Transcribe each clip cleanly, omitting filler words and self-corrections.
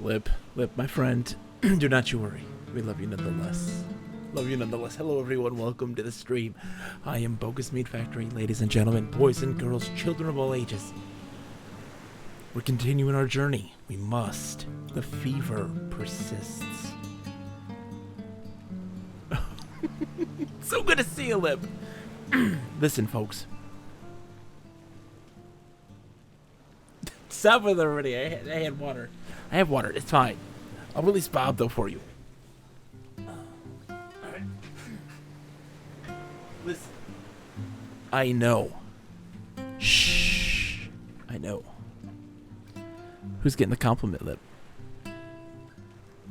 Lip, my friend, do not you worry. We love you nonetheless. Love you nonetheless. Hello everyone, welcome to the stream. I am Bogus Meat Factory, ladies and gentlemen, boys and girls, children of all ages. We're continuing our journey. We must. The fever persists. So good to see you, Lip. Listen, folks. Stop with it already. I had water. I have water. It's fine. I'll release Bob, though, for you. Alright. Listen. I know. Shh. I know. Who's getting the compliment, Lip?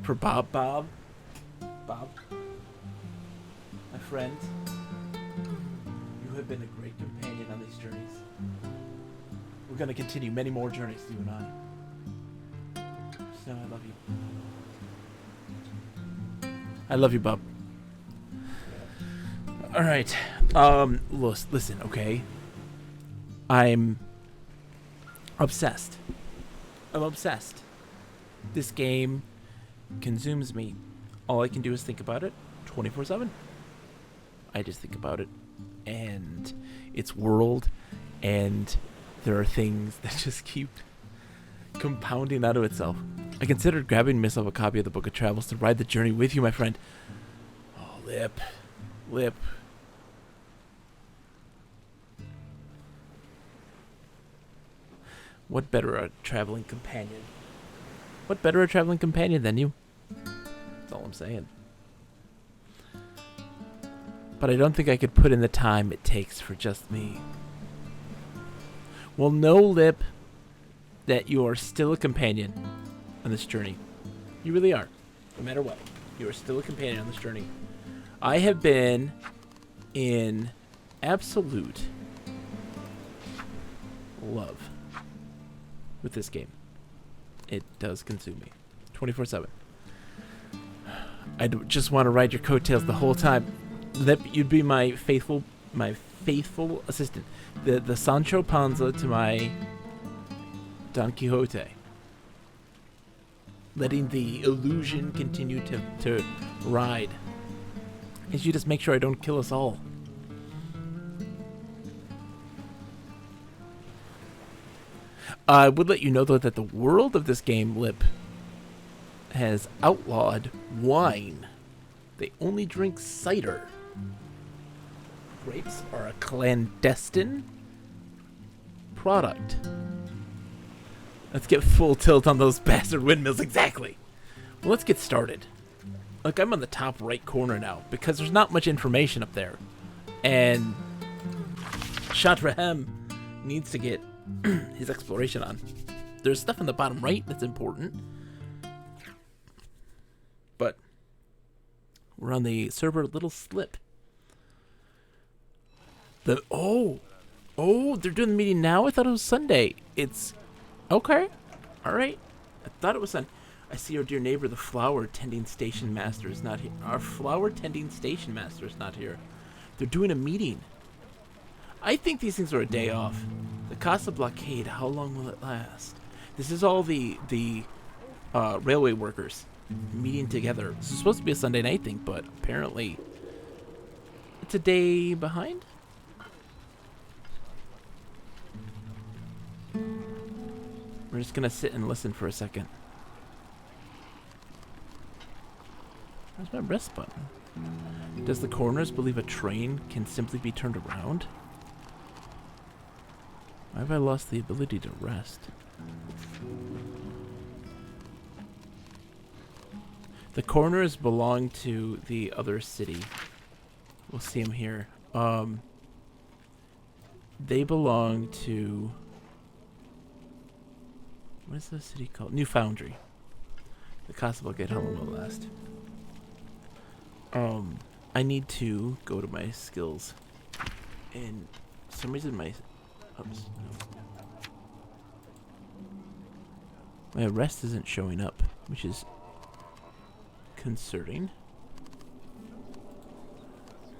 For Bob? Bob? My friend? You have been a great companion on these journeys. We're going to continue many more journeys, you and I. So I love you. I love you, Bob. Alright. Listen, okay? I'm obsessed. This game consumes me. All I can do is think about it 24/7. I just think about it and its world, and there are things that just keep compounding out of itself. I considered grabbing myself a copy of the Book of Travels to ride the journey with you, my friend. Oh, Lip. What better a traveling companion? What better a traveling companion than you? That's all I'm saying. But I don't think I could put in the time it takes for just me. Well, know, Lip, that you are still a companion on this journey. You really are. No matter what. You are still a companion on this journey. I have been in absolute love with this game. It does consume me 24/7. I just want to ride your coattails the whole time. Lip, you'd be my faithful assistant. The Sancho Panza to my Don Quixote. Letting the illusion continue to ride. And you just make sure I don't kill us all. I would let you know, though, that the world of this game, Lip, has outlawed wine. They only drink cider. Grapes are a clandestine product. Let's get full tilt on those bastard windmills, exactly. Well, let's get started. Look, I'm on the top right corner now, because there's not much information up there. And Shatrahem needs to get his exploration on. There's stuff in the bottom right that's important. But we're on the server Little Slip. Oh, they're doing the meeting now? I thought it was Sunday. It's okay. All right. I thought it was Sunday. I see our dear neighbor, the flower tending station master, is not here. Our flower tending station master is not here. They're doing a meeting. I think these things are a day off. The Casa blockade, how long will it last? This is all the railway workers meeting together. This is supposed to be a Sunday night thing, but apparently it's a day behind. We're just gonna sit and listen for a second. Where's my rest button? Does the coroners believe a train can simply be turned around? Why have I lost the ability to rest? The coroners belong to the other city. We'll see them here. They belong to... what is the city called? New Foundry. The cost will get how long will it last. I need to go to my skills. And for some reason my... oops. My rest isn't showing up, which is concerning.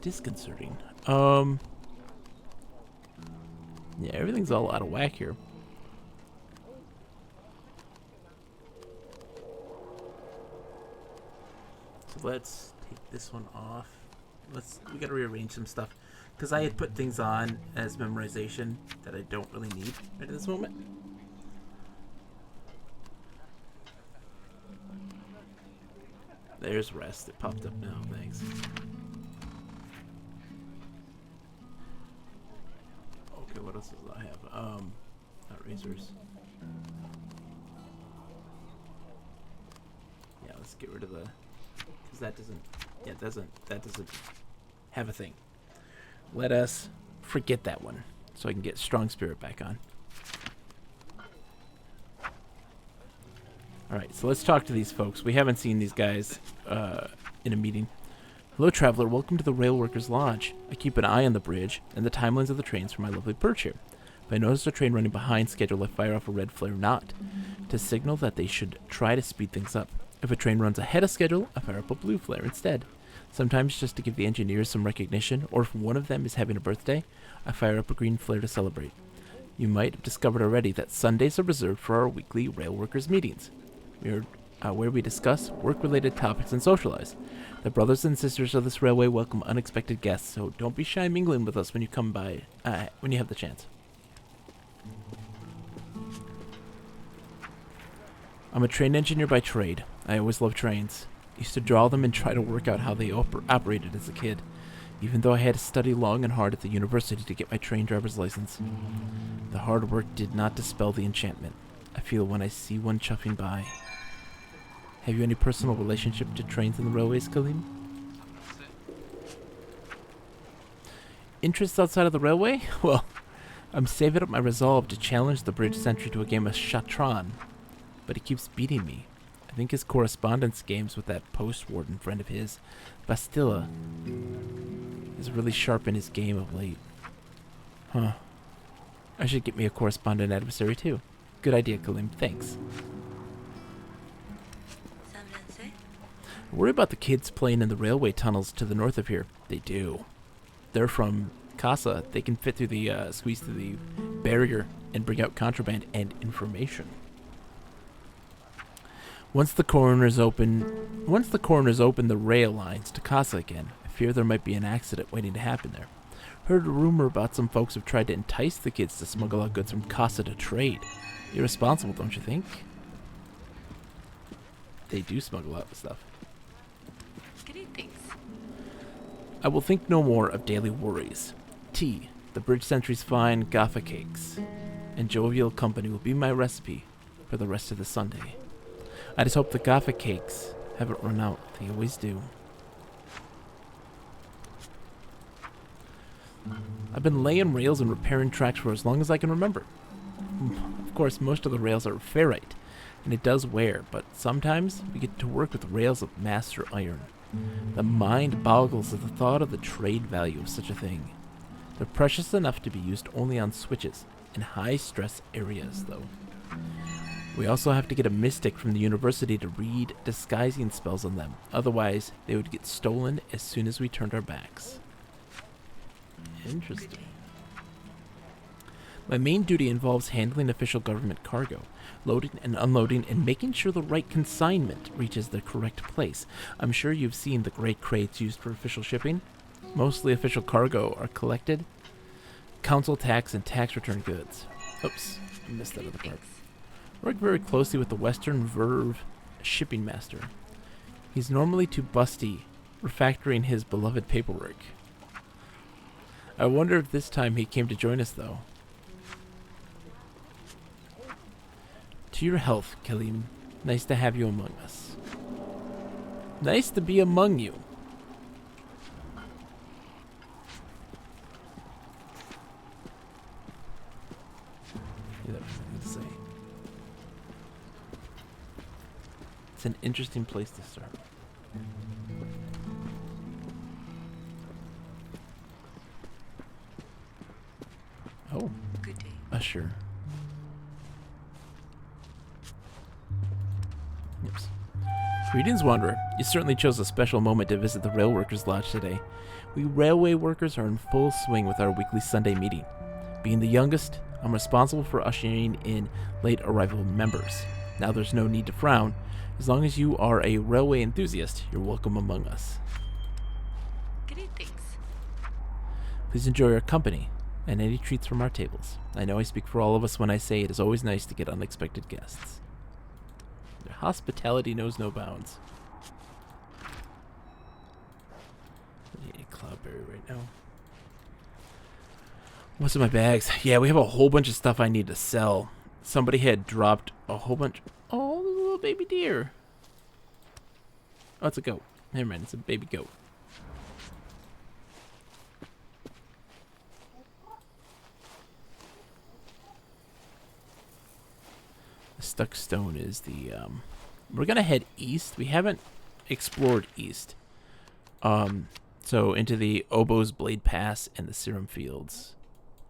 Disconcerting. Yeah, everything's all out of whack here. So let's take this one off. We gotta rearrange some stuff. Because I had put things on as memorization that I don't really need right at this moment. There's rest. It popped up now. Thanks. Okay, what else does I have? Not razors. Yeah, let's get rid of the... Because that doesn't... Yeah, that doesn't have a thing. Let us forget that one so I can get Strong Spirit back on. Alright, so let's talk to these folks. We haven't seen these guys in a meeting. Hello, traveler. Welcome to the Rail Workers Lodge. I keep an eye on the bridge and the timelines of the trains from my lovely perch here. If I notice a train running behind schedule, I fire off a red flare not to signal that they should try to speed things up. If a train runs ahead of schedule, I fire up a blue flare instead. Sometimes just to give the engineers some recognition, or if one of them is having a birthday, I fire up a green flare to celebrate. You might have discovered already that Sundays are reserved for our weekly rail workers meetings, where we discuss work-related topics and socialize. The brothers and sisters of this railway welcome unexpected guests, so don't be shy mingling with us when you come by, when you have the chance. I'm a train engineer by trade. I always loved trains. Used to draw them and try to work out how they operated as a kid, even though I had to study long and hard at the university to get my train driver's license. The hard work did not dispel the enchantment I feel when I see one chuffing by. Have you any personal relationship to trains and the railways, Kalim? Interests outside of the railway? Well, I'm saving up my resolve to challenge the bridge sentry to a game of Shatran, but he keeps beating me. I think his correspondence games with that post-warden friend of his, Bastilla, is really sharp in his game of late. Huh. I should get me a correspondent adversary too. Good idea, Kalim. Thanks. I worry about the kids playing in the railway tunnels to the north of here. They do. They're from Casa. They can fit through the, squeeze through the barrier and bring out contraband and information. Once the coroners open the rail lines to Casa again, I fear there might be an accident waiting to happen there. Heard a rumor about some folks who've tried to entice the kids to smuggle out goods from Casa to trade. Irresponsible, don't you think? They do smuggle out stuff. I will think no more of daily worries. Tea, the bridge sentry's fine gaffa cakes, and jovial company will be my recipe for the rest of the Sunday. I just hope the gaffa cakes haven't run out. They always do. I've been laying rails and repairing tracks for as long as I can remember. Of course, most of the rails are ferrite, and it does wear, but sometimes we get to work with rails of master iron. The mind boggles at the thought of the trade value of such a thing. They're precious enough to be used only on switches in high-stress areas, though. We also have to get a mystic from the university to read disguising spells on them. Otherwise, they would get stolen as soon as we turned our backs. Interesting. My main duty involves handling official government cargo, loading and unloading, and making sure the right consignment reaches the correct place. I'm sure you've seen the great crates used for official shipping. Mostly official cargo are collected, council tax and tax return goods. Oops, I missed that other part. I work very closely with the Western Verve shipping master. He's normally too busty, refactoring his beloved paperwork. I wonder if this time he came to join us, though. To your health, Kalim. Nice to have you among us. Nice to be among you. Yeah, that was something to say. It's an interesting place to start. Oh. Good day. Usher. Oops. Greetings, Wanderer. You certainly chose a special moment to visit the Rail Workers Lodge today. We railway workers are in full swing with our weekly Sunday meeting. Being the youngest, I'm responsible for ushering in late arrival members. Now there's no need to frown. As long as you are a railway enthusiast, you're welcome among us. Greetings. Please enjoy our company and any treats from our tables. I know I speak for all of us when I say it is always nice to get unexpected guests. Their hospitality knows no bounds. I need a cloudberry right now. What's in my bags? Yeah, we have a whole bunch of stuff I need to sell. Somebody had dropped a whole bunch. Oh, there's a little baby deer. Oh, it's a goat. Never mind, it's a baby goat. The stuck stone is the, we're gonna head east. We haven't explored east. So into the Oboe's Blade Pass and the Serum Fields.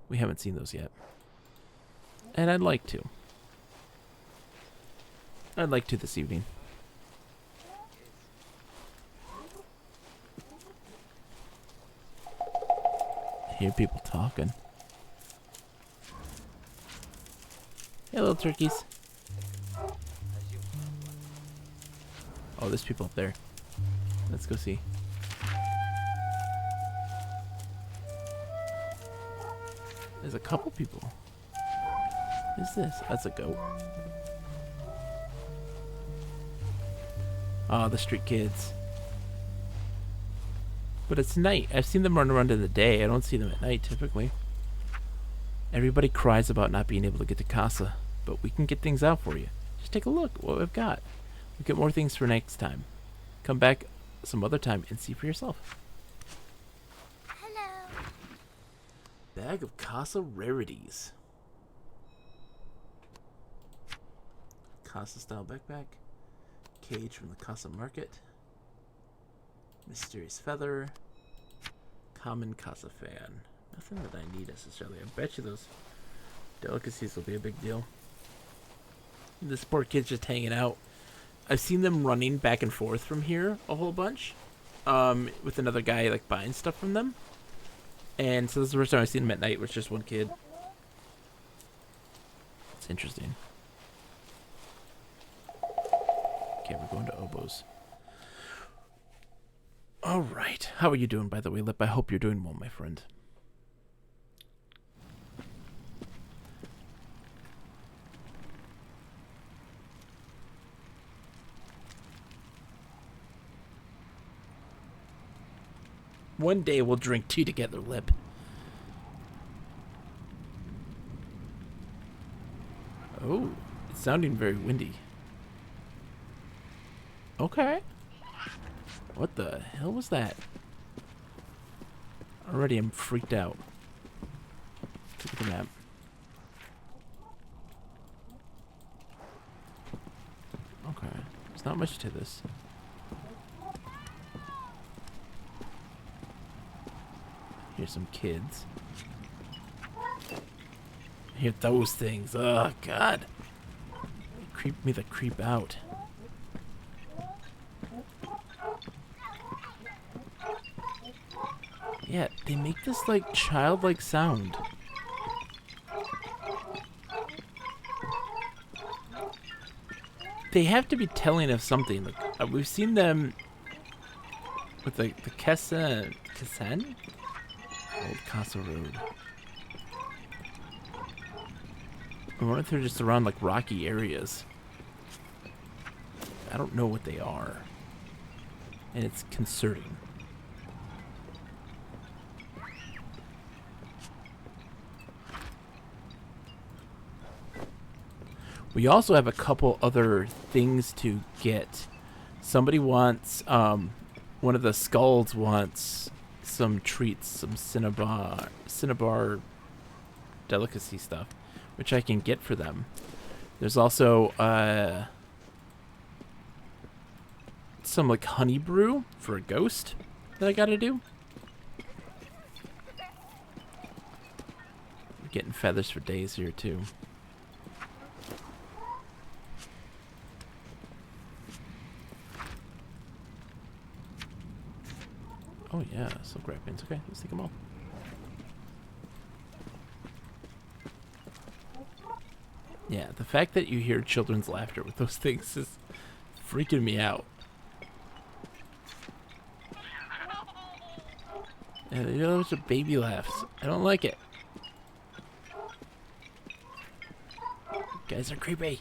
We haven't seen those yet. And I'd like to. I'd like to this evening. I hear people talking. Hey, little turkeys. Oh, there's people up there. Let's go see. There's a couple people. What is this? That's a goat. Oh, the street kids. But it's night. I've seen them run around in the day. I don't see them at night, typically. Everybody cries about not being able to get to Casa, but we can get things out for you. Just take a look at what we've got. We'll get more things for next time. Come back some other time and see for yourself. Hello. Bag of Casa rarities. Casa style backpack. Cage from the Casa market. Mysterious feather. Common Casa fan. Nothing that I need necessarily. I bet you those delicacies will be a big deal. This poor kid's just hanging out. I've seen them running back and forth from here a whole bunch. With another guy like buying stuff from them. And so this is the first time I've seen him at night with just one kid. It's interesting. Okay, we're going to Oboe's. Alright. How are you doing, by the way, Lip? I hope you're doing well, my friend. One day we'll drink tea together, Lip. Oh, it's sounding very windy. Okay. What the hell was that? Already I'm freaked out. Look at the map. Okay. There's not much to this. Here's some kids. I hear those things. Oh, God. They creep me the creep out. Yeah, they make this, like, childlike sound. They have to be telling us something. Like, we've seen them with the Kessan? Old Casa Road. I wonder if they're just around, like, rocky areas. I don't know what they are. And it's concerning. We also have a couple other things to get. Somebody wants, one of the skulls wants some treats, some cinnabar delicacy stuff, which I can get for them. There's also, some, like, honey brew for a ghost that I gotta do. I'm getting feathers for days here, too. Oh yeah, silk wrappings. Okay, let's take them all. Yeah, the fact that you hear children's laughter with those things is freaking me out. And you know, there's a baby laughs. I don't like it. Guys are creepy.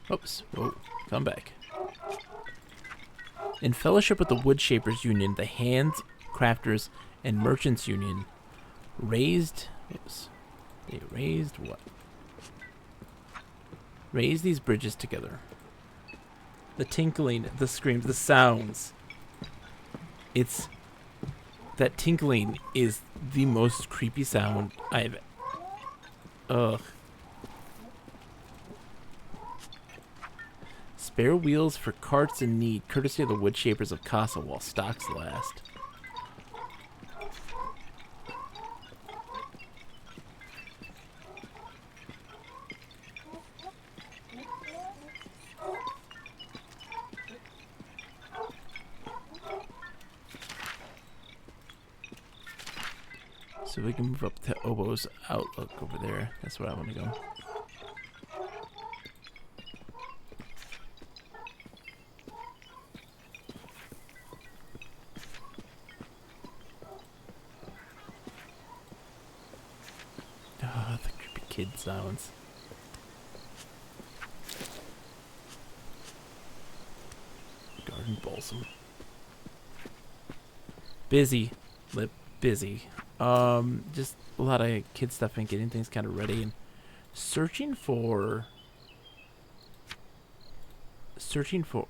Oops. Whoa. Come back. In fellowship with the Woodshapers Union, the Hands, Crafters, and Merchants Union raised... Oops. They raised what? Raise these bridges together. The tinkling, the screams, the sounds. It's... That tinkling is the most creepy sound I've... Ugh. Spare wheels for carts in need, courtesy of the Woodshapers of Casa while stocks last. So we can move up to Obo's Outlook over there. That's where I want to go. Ah, the creepy kid sounds. Garden balsam. Busy. Lip busy. Just a lot of kid stuff and getting things kind of ready and searching for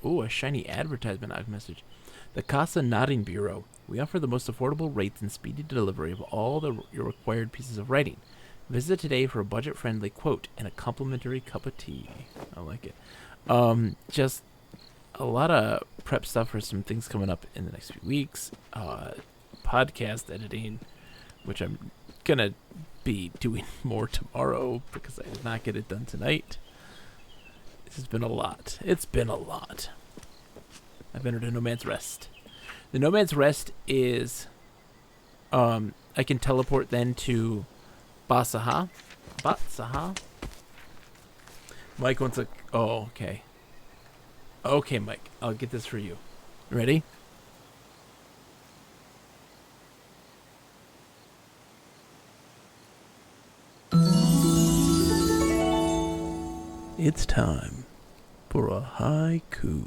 ooh, a shiny advertisement I've messaged. The Casa Knotting Bureau. We offer the most affordable rates and speedy delivery of all your required pieces of writing. Visit today for a budget-friendly quote and a complimentary cup of tea. I like it. Just a lot of prep stuff for some things coming up in the next few weeks. Podcast editing, which I'm gonna be doing more tomorrow because I did not get it done tonight. This has been a lot. It's been a lot. I've entered a No Man's Rest. The No Man's Rest is I can teleport then to Basaha. Mike wants a... Oh, okay. Okay, Mike. I'll get this for you. Ready? It's time for a haiku.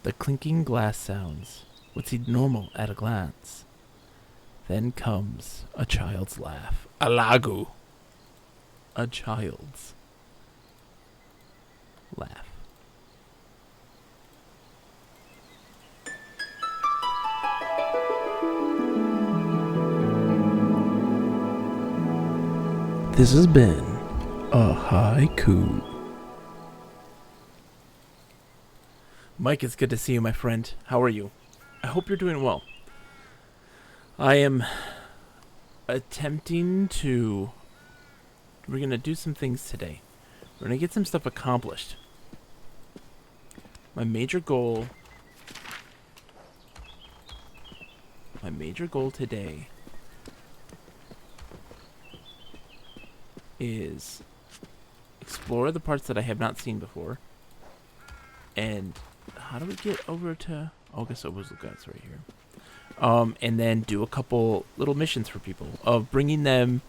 The clinking glass sounds would seem normal at a glance. Then comes a child's laugh. A lagu. A child's laugh. This has been a haiku. Mike, it's good to see you, my friend. How are you? I hope you're doing well. I am attempting to... We're going to do some things today. We're going to get some stuff accomplished. My major goal today is explore the parts that I have not seen before. And how do we get over to... Oh, I guess Obo's Lookouts right here. And then do a couple little missions for people of bringing them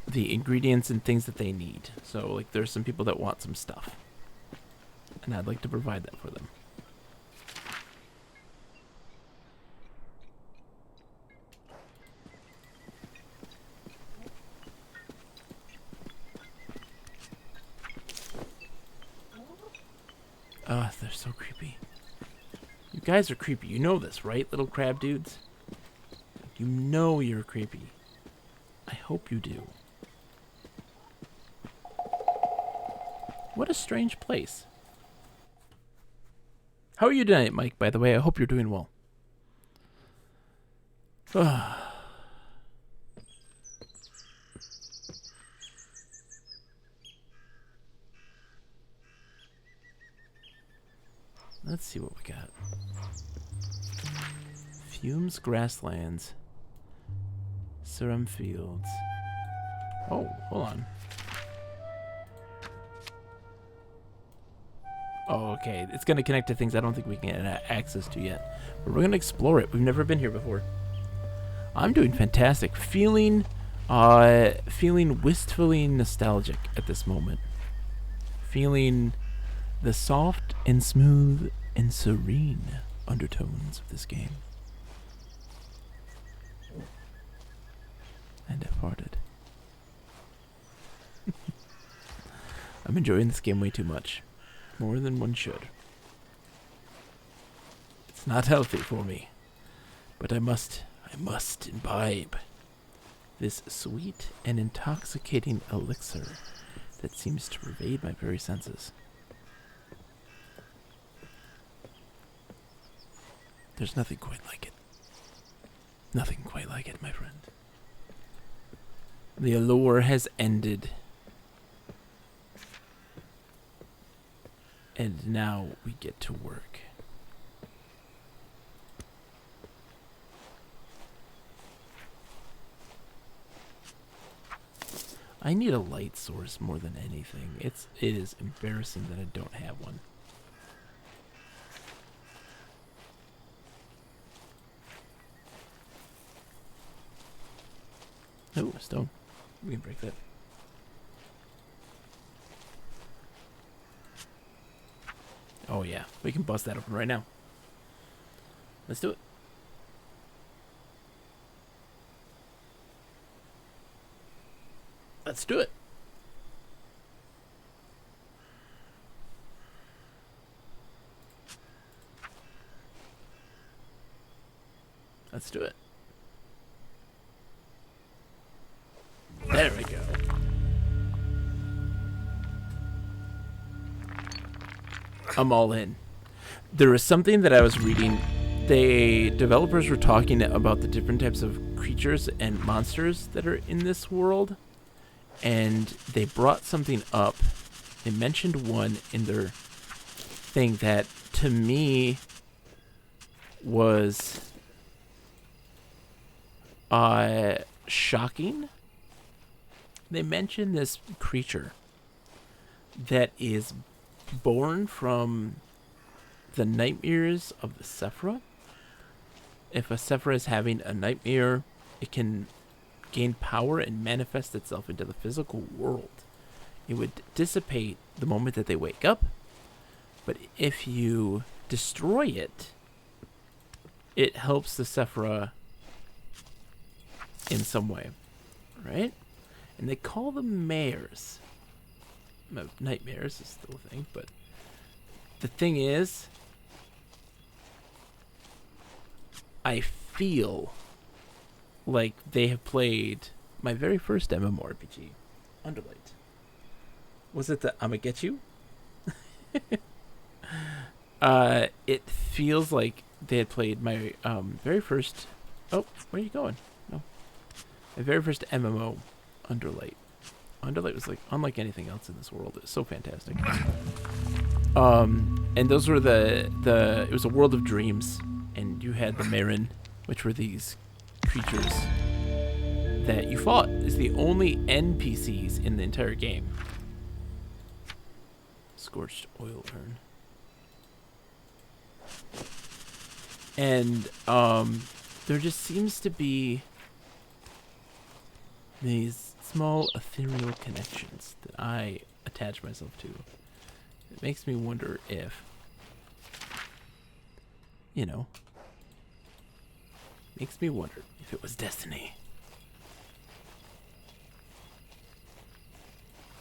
the ingredients and things that they need. So, like, there's some people that want some stuff, and I'd like to provide that for them. Ugh, they're so creepy. You guys are creepy. You know this, right, little crab dudes? You know you're creepy. I hope you do. What a strange place. How are you tonight, Mike, by the way? I hope you're doing well. Let's see what we got. Fumes Grasslands. Serum Fields. Oh, hold on. Oh, okay. It's going to connect to things I don't think we can get access to yet. But we're going to explore it. We've never been here before. I'm doing fantastic. Feeling wistfully nostalgic at this moment. Feeling the soft and smooth and serene undertones of this game. And I farted. I'm enjoying this game way too much. More than one should. It's not healthy for me. But I must imbibe this sweet and intoxicating elixir that seems to pervade my very senses. There's nothing quite like it. Nothing quite like it, my friend. The allure has ended. And now we get to work. I need a light source more than anything. It is embarrassing that I don't have one. Oh, a stone. We can break that. Oh yeah, we can bust that open right now. Let's do it. Let's do it. Let's do it. There we go. I'm all in. There was something that I was reading. Developers were talking about the different types of creatures and monsters that are in this world. And they brought something up. They mentioned one in their thing that to me was shocking. They mentioned this creature that is born from the nightmares of the Sephra. If a Sephra is having a nightmare, it can gain power and manifest itself into the physical world. It would dissipate the moment that they wake up, but if you destroy it, it helps the Sephra in some way, right? And they call them mares. Nightmares is still a thing, but the thing is, I feel like they have played my very first MMORPG, Underlight. Was it the I'ma Get You? It feels like they had played my very first... Oh, where are you going? No. My very first MMO, Underlight. Underlight was like unlike anything else in this world. It was so fantastic. And those were it was a world of dreams, and you had the Marin, which were these creatures that you fought as the only NPCs in the entire game. Scorched oil urn. And there just seems to be these small ethereal connections that I attach myself to. It makes me wonder if, you know, makes me wonder if it was destiny.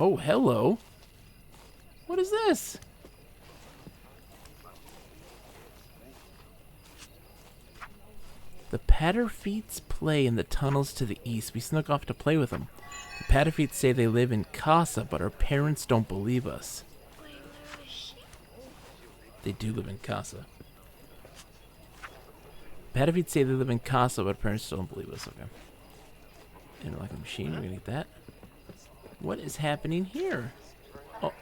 Oh, hello. What is this? The Patterfeets play in the tunnels to the east. We snuck off to play with them. The Patterfeets say they live in Casa, but our parents don't believe us. They do live in Casa. Patterfeets say they live in Casa, but parents don't believe us. Okay. Interlocking machine, we're gonna get that. What is happening here? Oh,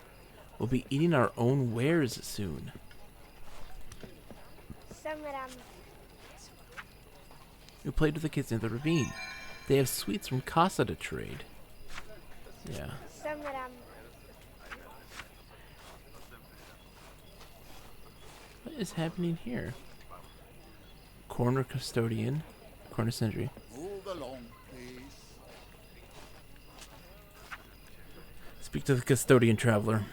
we'll be eating our own wares soon. We played with the kids in the ravine. They have sweets from Casa to trade. Yeah. What is happening here? Corner custodian. Corner sentry. Move along, please. Speak to the custodian traveler.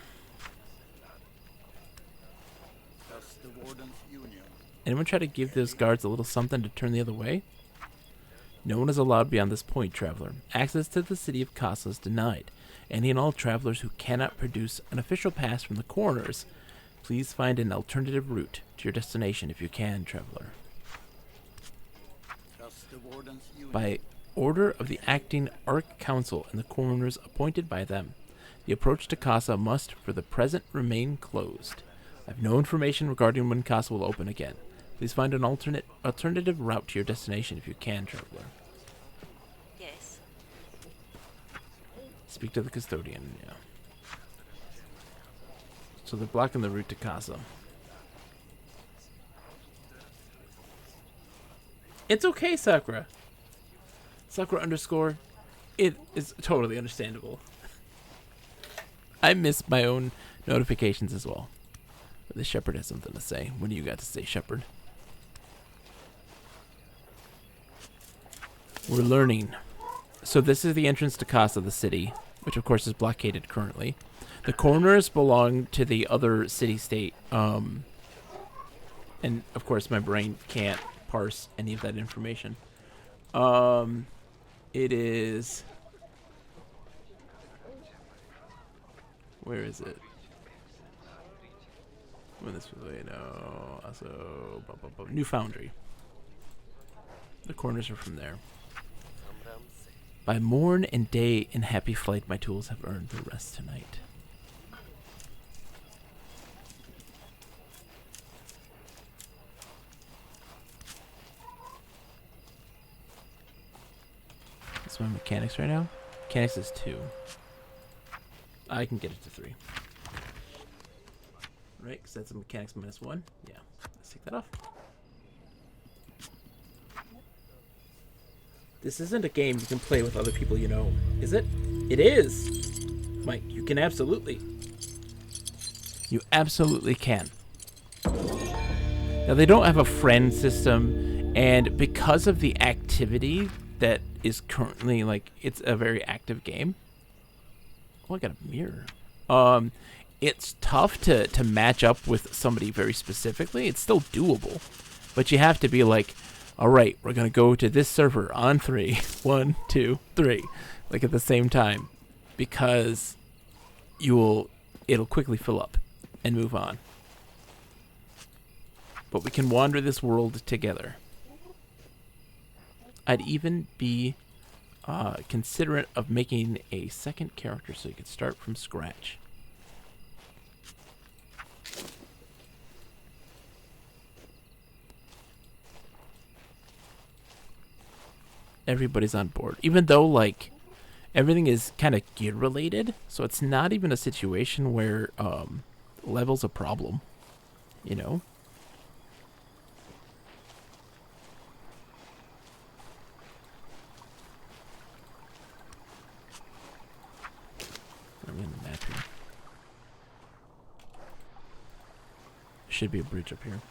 That's the Warden's Union. Anyone try to give those guards a little something to turn the other way? No one is allowed beyond this point, traveler. Access to the city of Casa is denied. Any and all travelers who cannot produce an official pass from the corners, please find an alternative route to your destination if you can, traveler. That's the Warden's Union. By order of the acting Arch Council and the corners appointed by them, the approach to Casa must, for the present, remain closed. I have no information regarding when Casa will open again. Please find an alternative route to your destination if you can, traveler. Yes. Speak to the custodian, yeah. So they're blocking the route to Casa. It's okay, Sakura. Sakura underscore. It is totally understandable. I miss my own notifications as well. The shepherd has something to say. What do you got to say, shepherd? We're learning. So this is the entrance to Casa, the city, which of course is blockaded currently. The corners belong to the other city-state. And of course my brain can't parse any of that information. It is... Where is it? When this was, no, also New Foundry. The corners are from there. By morn and day in happy flight, my tools have earned the rest tonight. That's my mechanics right now. Mechanics is 2. I can get it to 3. Right, because that's a mechanics -1. Yeah, let's take that off. This isn't a game you can play with other people you know, is it? It is! Mike, you can absolutely. You absolutely can. Now, they don't have a friend system, and because of the activity that is currently, like, it's a very active game. Oh, I got a mirror. It's tough to match up with somebody very specifically. It's still doable, but you have to be like, all right, we're going to go to this server on 3. 1, 2, 3. Like at the same time, because it'll quickly fill up and move on. But we can wander this world together. I'd even be considerate of making a second character so you could start from scratch. Everybody's on board, even though like everything is kind of gear related, so it's not even a situation where level's a problem, you know. I'm in the map here. There should be a bridge up here.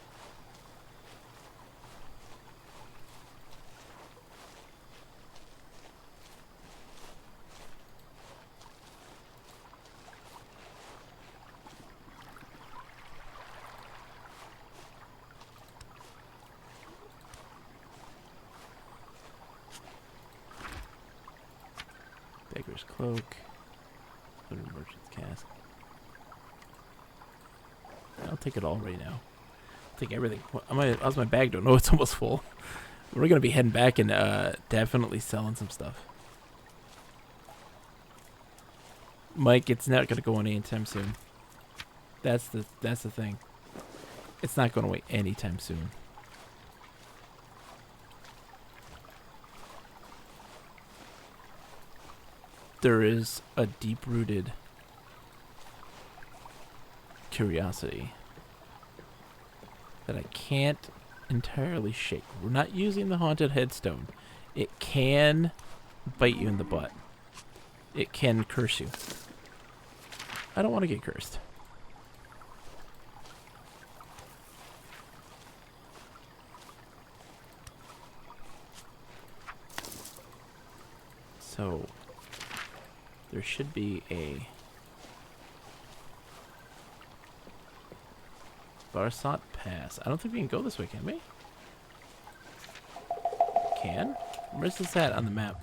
Warrior's Cloak. Put in Merchant's Cask. I'll take it all right now. I'll take everything. How's my bag doing? Oh, it's almost full. We're going to be heading back and definitely selling some stuff. Mike, it's not going to go on anytime soon. That's the thing. It's not going away anytime soon. There is a deep-rooted curiosity that I can't entirely shake. We're not using the haunted headstone. It can bite you in the butt. It can curse you. I don't want to get cursed. So there should be a Barsat Pass. I don't think we can go this way, can we? Can? Where's this at on the map?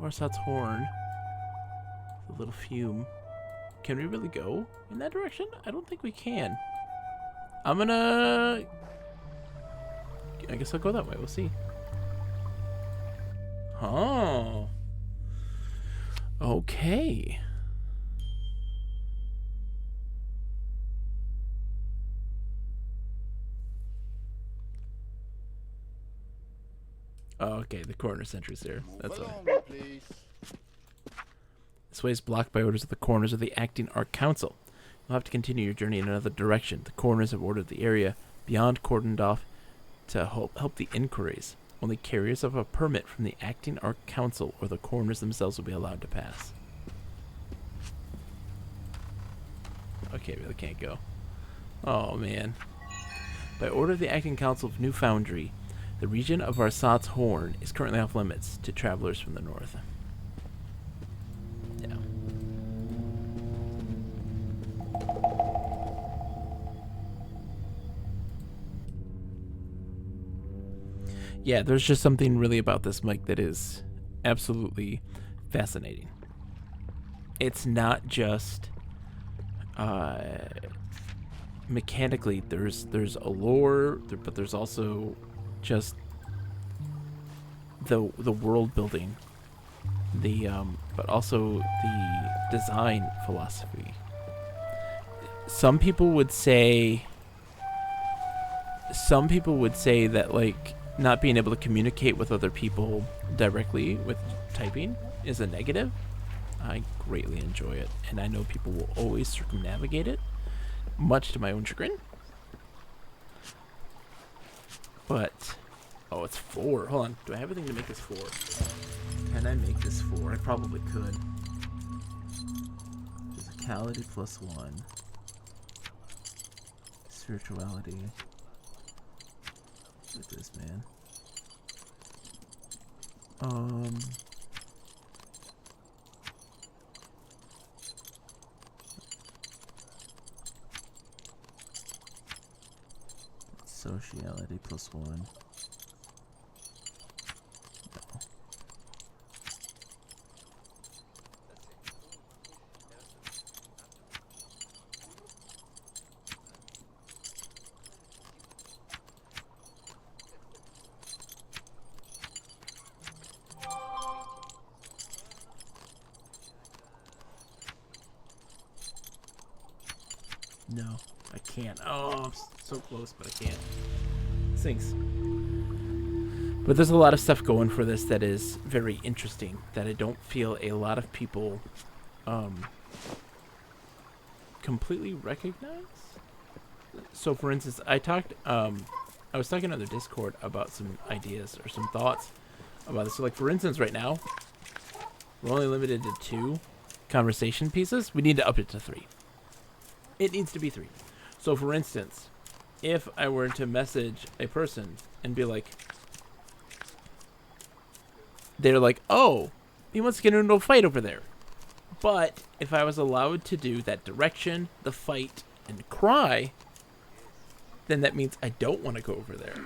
Barsat's Horn. The little fume. Can we really go in that direction? I don't think we can. I'm gonna... I guess I'll go that way. We'll see. Oh. Okay. Oh, okay, the corner sentry's there. That's all. Move along, please. This way is blocked by orders of the coroners of the Acting Arc Council. You'll have to continue your journey in another direction. The coroners have ordered the area beyond cordoned off to help the inquiries. Only carriers of a permit from the Acting Arc Council or the coroners themselves will be allowed to pass. Okay, really can't go. Oh, man. By order of the Acting Council of New Foundry, the region of Barsat's Horn is currently off limits to travelers from the north. Yeah. Yeah, there's just something really about this, Mike, that is absolutely fascinating. It's not just mechanically. There's a lore, but there's also just the world building, but also the design philosophy. Some people would say that, like, not being able to communicate with other people directly with typing is a negative. I greatly enjoy it, and I know people will always circumnavigate it, much to my own chagrin. But, oh, it's 4. Hold on. Do I have anything to make this 4? Can I make this 4? I probably could. Physicality +1. Spirituality. Look at this, man. Sociality +1. No, I can't. Oh, I'm so close, but I can't. Things. But there's a lot of stuff going for this that is very interesting that I don't feel a lot of people completely recognize. So, for instance, I was talking on the Discord about some ideas or some thoughts about this. So, like, for instance, right now, we're only limited to 2 conversation pieces. We need to up it to 3. It needs to be 3. So, for instance, if I were to message a person and be like, they're like, oh, he wants to get into a fight over there. But if I was allowed to do that direction, the fight, and cry, then that means I don't want to go over there.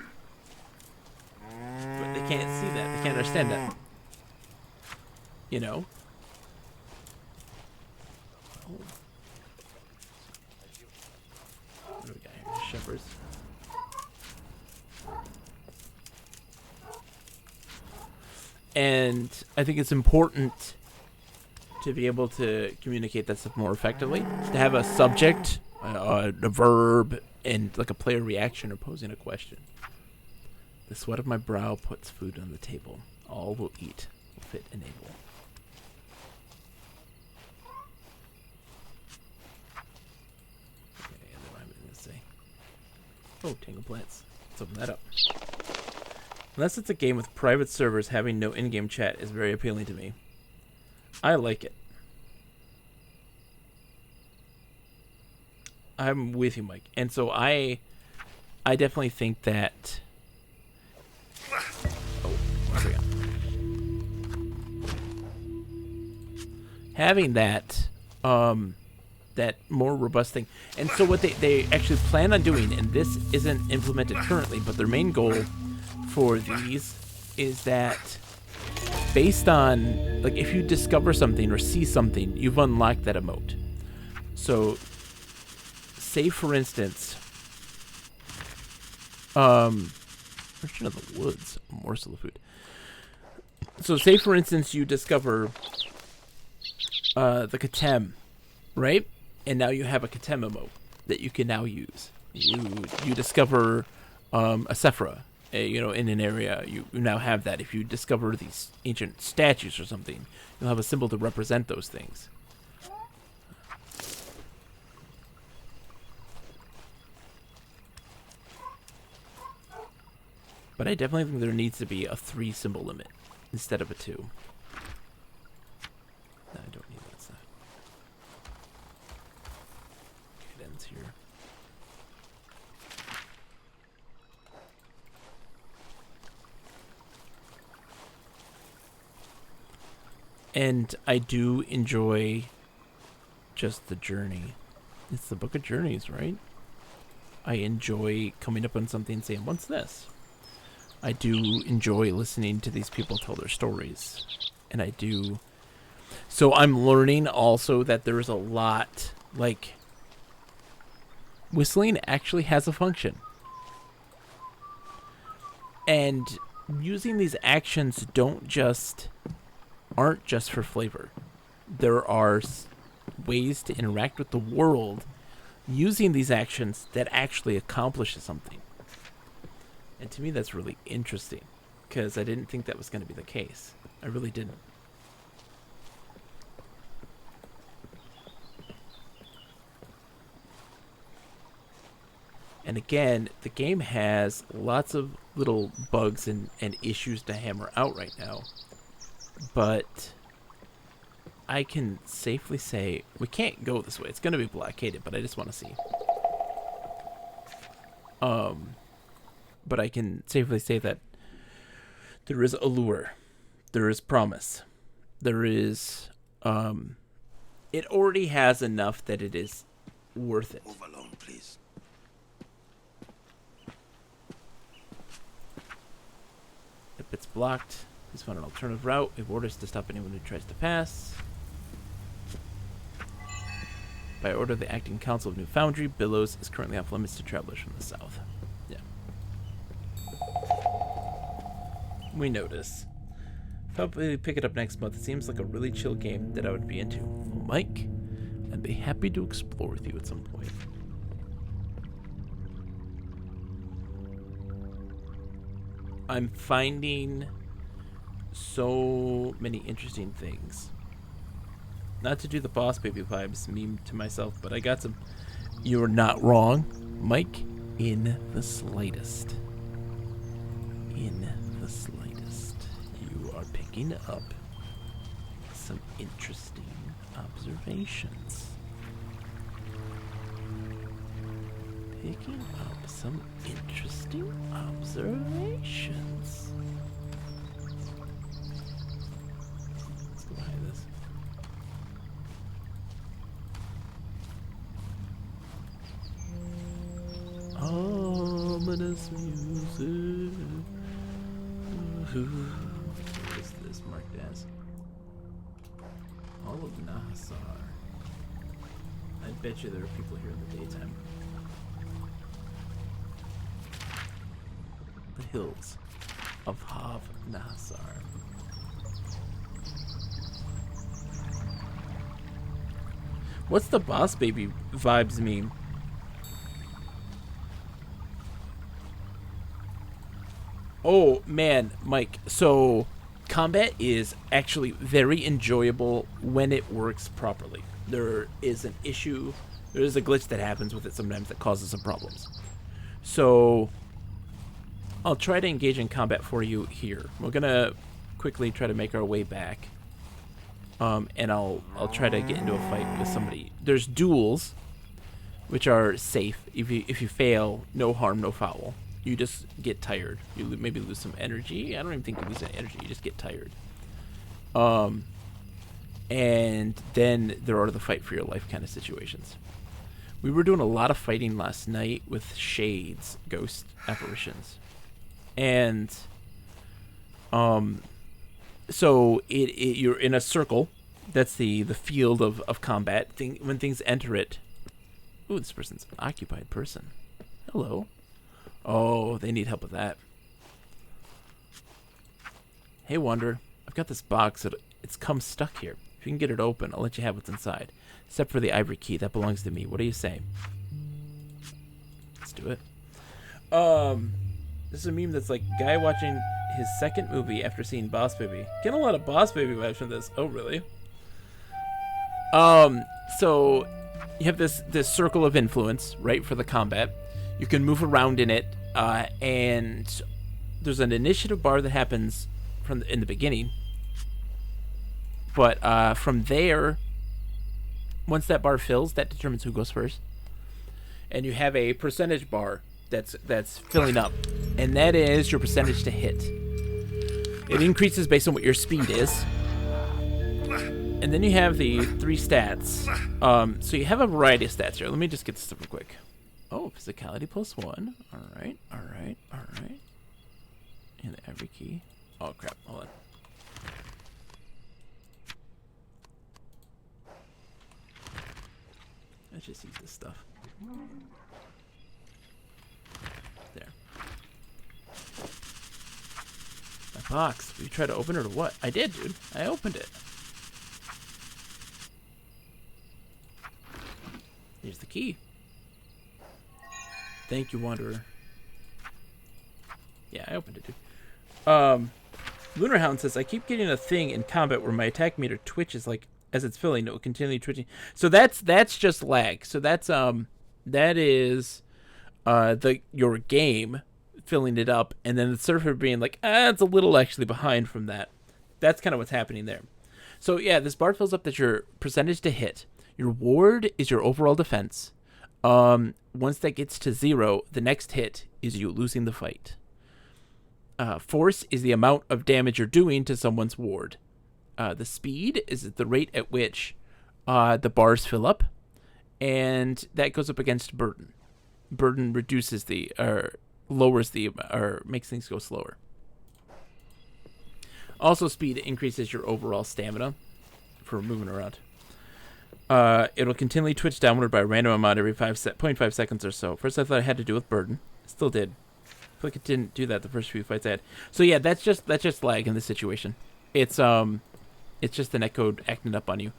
But they can't see that. They can't understand that. You know? Oh. What do we got here? Shepherds. And I think it's important to be able to communicate that stuff more effectively. To have a subject, a verb, and like a player reaction or posing a question. The sweat of my brow puts food on the table. All will eat, will fit and able. Okay, and then what am I going to say? Oh, Tangle Plants. Let's open that up. Unless it's a game with private servers, having no in-game chat is very appealing to me. I like it. I'm with you, Mike. And so I definitely think that... Oh, there we go. Having that, that more robust thing. And so what they actually plan on doing, and this isn't implemented currently, but their main goal for these is that based on, like, if you discover something or see something, you've unlocked that emote. So, say for instance, Merchant of the Woods, a morsel of food. So, say for instance, you discover the Katem, right? And now you have a Katem emote that you can now use. You discover a Sephira. In an area, you now have that. If you discover these ancient statues or something, you'll have a symbol to represent those things. But I definitely think there needs to be a 3 symbol limit instead of a 2. No, I don't need that stuff. Okay, it ends here. And I do enjoy just the journey. It's the Book of Journeys, right? I enjoy coming up on something and saying, what's this? I do enjoy listening to these people tell their stories. And I do. So I'm learning also that there's a lot, like, whistling actually has a function. And using these actions aren't just for flavor. There are ways to interact with the world using these actions that actually accomplishes something. And to me, that's really interesting, because I didn't think that was going to be the case. I really didn't. And again, the game has lots of little bugs and issues to hammer out right now. But I can safely say we can't go this way. It's going to be blockaded, but I just want to see. But I can safely say that there is allure. There is promise. There is, it already has enough that it is worth it. Move along, please. If it's blocked, please find an alternative route. We have orders to stop anyone who tries to pass. By order of the Acting Council of New Foundry, Billows is currently off limits to travelers from the south. Yeah. We notice. Probably pick it up next month. It seems like a really chill game that I would be into. Well, Mike, I'd be happy to explore with you at some point. I'm finding so many interesting things. Not to do the Boss Baby vibes meme to myself, but I got some. You're not wrong, Mike, in the slightest. In the slightest. You are picking up some interesting observations. Picking up some interesting observations. Let's go behind this. Ominous music. What is this marked as? All of Nahasar. I bet you there are people here in the daytime. The hills of Hav Nahasar. What's the Boss Baby vibes mean? Oh man, Mike. So combat is actually very enjoyable when it works properly. There is an issue, there is a glitch that happens with it sometimes that causes some problems. So I'll try to engage in combat for you here. We're gonna quickly try to make our way back. And I'll try to get into a fight with somebody. There's duels, which are safe. If you fail, no harm, no foul. You just get tired. You maybe lose some energy. I don't even think you lose any energy. You just get tired. And then there are the fight for your life kind of situations. We were doing a lot of fighting last night with shades, ghost apparitions, and so you're in a circle. That's the field of combat. When things enter it. Ooh, this person's an occupied person. Hello. Oh, they need help with that. Hey, Wonder. I've got this box. It's come stuck here. If you can get it open, I'll let you have what's inside. Except for the ivory key. That belongs to me. What do you say? Let's do it. This is a meme that's like guy watching his second movie after seeing Boss Baby. Getting a lot of Boss Baby vibes from this. Oh, really? So you have this circle of influence, right, for the combat. You can move around in it, and there's an initiative bar that happens in the beginning. But from there, once that bar fills, that determines who goes first. And you have a percentage bar that's filling up, and that is your percentage to hit. It increases based on what your speed is. And then you have the 3 stats. So you have a variety of stats here. Let me just get this real quick. Oh, physicality +1. Alright. And the ivory key. Oh, crap. Hold on. Let's just use this stuff. There. My box. You try to open it or what? I did, dude. I opened it. Here's the key. Thank you, Wanderer. Yeah, I opened it, dude. Lunar Hound says, I keep getting a thing in combat where my attack meter twitches like as it's filling, it will continue twitching. So that's just lag. So that is your game filling it up, and then the server being like, it's a little actually behind from that. That's kind of what's happening there. So yeah, this bar fills up. That's your percentage to hit. Your ward is your overall defense. Once that gets to 0, the next hit is you losing the fight. Force is the amount of damage you're doing to someone's ward. The speed is the rate at which the bars fill up, and that goes up against burden. Burden reduces lowers or makes things go slower. Also, speed increases your overall stamina for moving around. It'll continually twitch downward by a random amount every 0.5 seconds or so. First I thought it had to do with burden. It still did. I feel like it didn't do that the first few fights I had. So yeah, that's just lag in this situation. It's just the netcode acting up on you.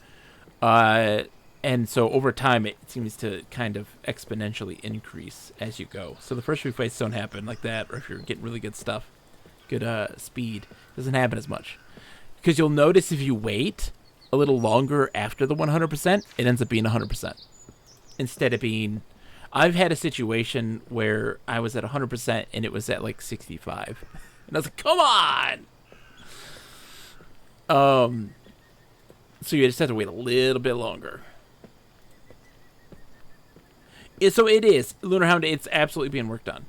And so over time it seems to kind of exponentially increase as you go. So the first few fights don't happen like that, or if you're getting really good stuff, good speed, it doesn't happen as much. Because you'll notice if you wait a little longer after the 100%, it ends up being 100%. Instead of being... I've had a situation where I was at 100% and it was at like 65. And I was like, come on! So you just have to wait a little bit longer. So it is. Lunar Hound, it's absolutely being worked on.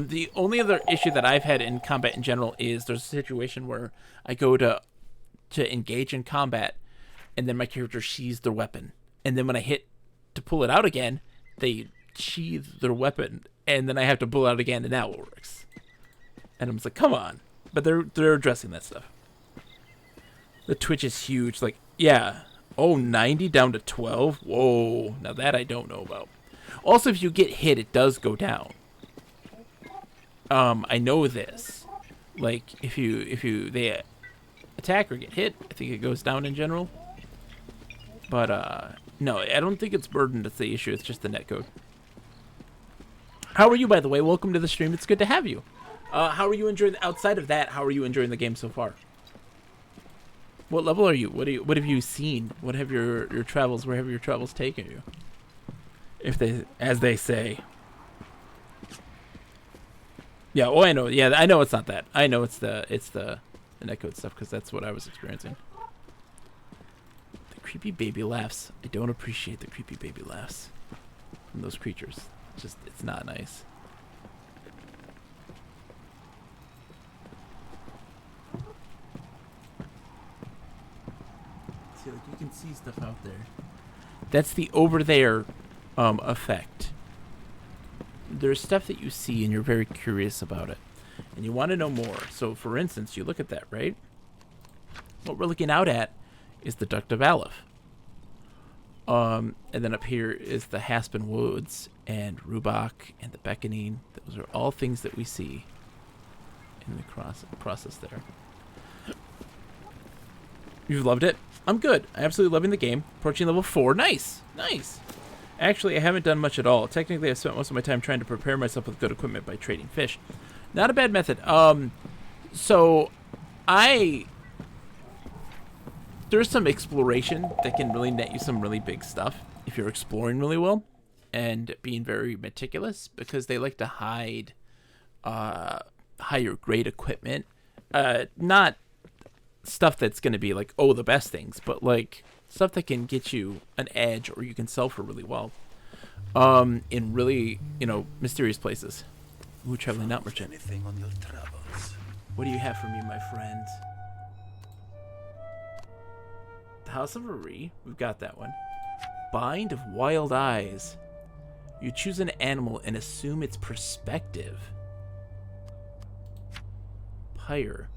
The only other issue that I've had in combat in general is there's a situation where I go to engage in combat, and then my character sheathes their weapon. And then when I hit to pull it out again, they sheathe their weapon, and then I have to pull it out again, and now it works. And I'm just like, come on. But they're addressing that stuff. The Twitch is huge. Like, yeah. Oh, 90 down to 12? Whoa. Now that I don't know about. Also, if you get hit, it does go down. I know this. Like, if they attack or get hit, I think it goes down in general. But, no, I don't think it's burdened. That's the issue. It's just the netcode. How are you, by the way? Welcome to the stream. It's good to have you. How are you enjoying, outside of that, how are you enjoying the game so far? What level are you? What have you seen? What have your travels, where have your travels taken you? As they say. Yeah, oh, I know. Yeah, I know it's not that. I know it's the netcode stuff, because that's what I was experiencing. The creepy baby laughs. I don't appreciate the creepy baby laughs from those creatures. It's not nice. See, like, you can see stuff out there. That's the over there effect. There's stuff that you see and you're very curious about it. And you want to know more. So, for instance, you look at that, right? What we're looking out at is the Duct of Aleph. And then up here is the Haspen Woods and Rubach and the Beckoning. Those are all things that we see in the process there. You've loved it? I'm good. I'm absolutely loving the game. Approaching level 4. Nice. Nice. Actually, I haven't done much at all. Technically, I've spent most of my time trying to prepare myself with good equipment by trading fish. Not a bad method. So there's some exploration that can really net you some really big stuff if you're exploring really well and being very meticulous, because they like to hide higher grade equipment. Not stuff that's going to be like, oh, the best things, but like stuff that can get you an edge or you can sell for really well in really, mysterious places. Ooh, traveling out merchant. Anything on your travels? What do you have for me, my friend? The House of Ari. We've got that one. Bind of Wild Eyes. You choose an animal and assume its perspective. Pyre.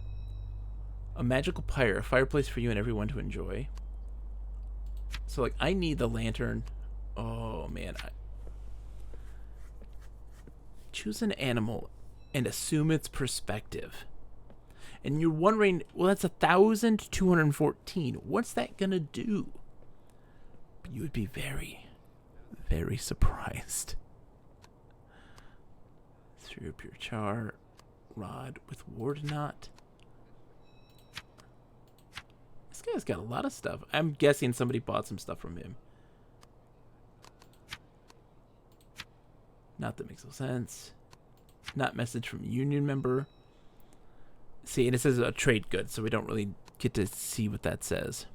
A magical pyre. A fireplace for you and everyone to enjoy. So, like, I need the lantern. Oh, man. Choose an animal and assume its perspective. And you're wondering, well, that's 1,214. What's that gonna do? But you would be very, very surprised. Through pure char, rod with ward knot. This guy's got a lot of stuff. I'm guessing somebody bought some stuff from him. Not that makes no sense. Not message from union member. See, and it says a trade good, so we don't really get to see what that says.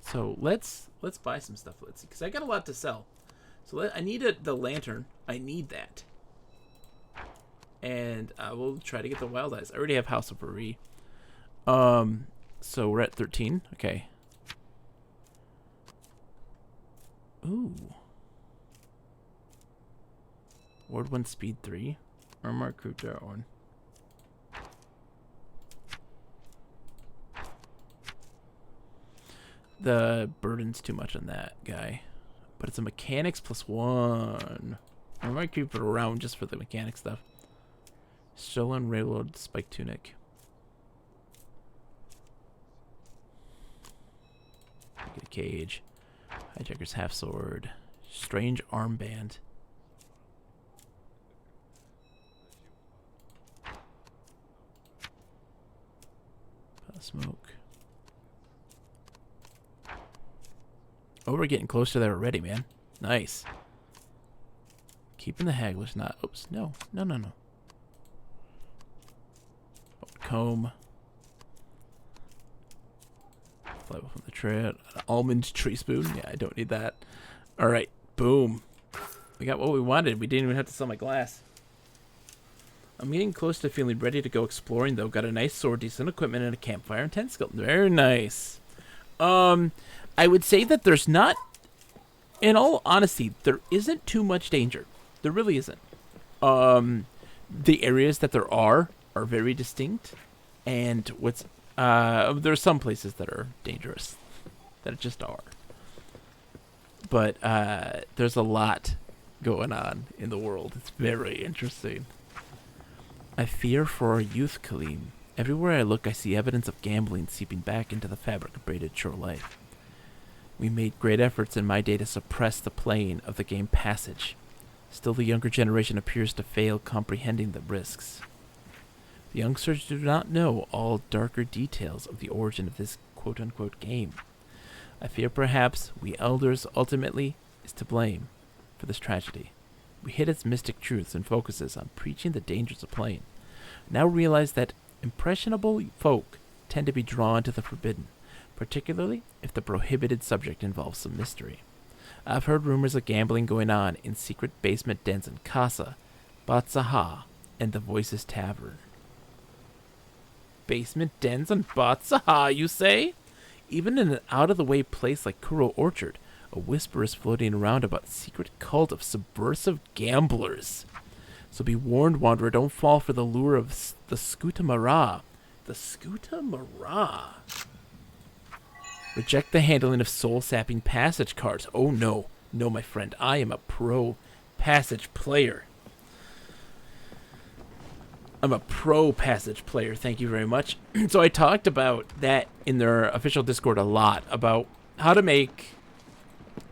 So let's buy some stuff. Let's see, because I got a lot to sell. So I need the lantern. I need that, and I will try to get the Wild Eyes. I already have House of Ari. So we're at 13. Okay. Ooh. Ward 1, Speed 3. Armor Crew that one. The burden's too much on that guy. But it's a mechanics +1. I might keep it around just for the mechanic stuff. Stolen Railroad Spike Tunic. Get a cage. Hijacker's Half Sword. Strange Armband. Smoke. Oh, we're getting close to that already, man. Nice. Keeping the Haggler's not. Oops. No. Comb. Flavor from the tread. An almond tree spoon. Yeah, I don't need that. All right. Boom. We got what we wanted. We didn't even have to sell my glass. I'm getting close to feeling ready to go exploring, though. Got a nice sword, decent equipment, and a campfire and tent skeleton. Very nice. I would say that there's not, in all honesty, there isn't too much danger. There really isn't. The areas that there are are very distinct, and there's some places that are dangerous, that just are. But there's a lot going on in the world. It's very interesting. I fear for our youth, Kaleem. Everywhere I look, I see evidence of gambling seeping back into the fabric of braided shore life. We made great efforts in my day to suppress the playing of the game Passage. Still, the younger generation appears to fail comprehending the risks. The youngsters do not know all darker details of the origin of this quote-unquote game. I fear perhaps we elders ultimately is to blame for this tragedy. We hid its mystic truths and focuses on preaching the dangers of playing. Now realize that impressionable folk tend to be drawn to the forbidden, particularly if the prohibited subject involves some mystery. I've heard rumors of gambling going on in secret basement dens in Casa, Batsaha, and the Voices Tavern. Basement dens in Batsaha, you say? Even in an out-of-the-way place like Kuro Orchard, a whisper is floating around about a secret cult of subversive gamblers. So be warned, wanderer, don't fall for the lure of the Scootamara. The Scootamara? Reject the handling of soul-sapping passage cards. Oh no. No, my friend. I am a pro passage player. I'm a pro passage player. Thank you very much. So I talked about that in their official Discord a lot, about how to make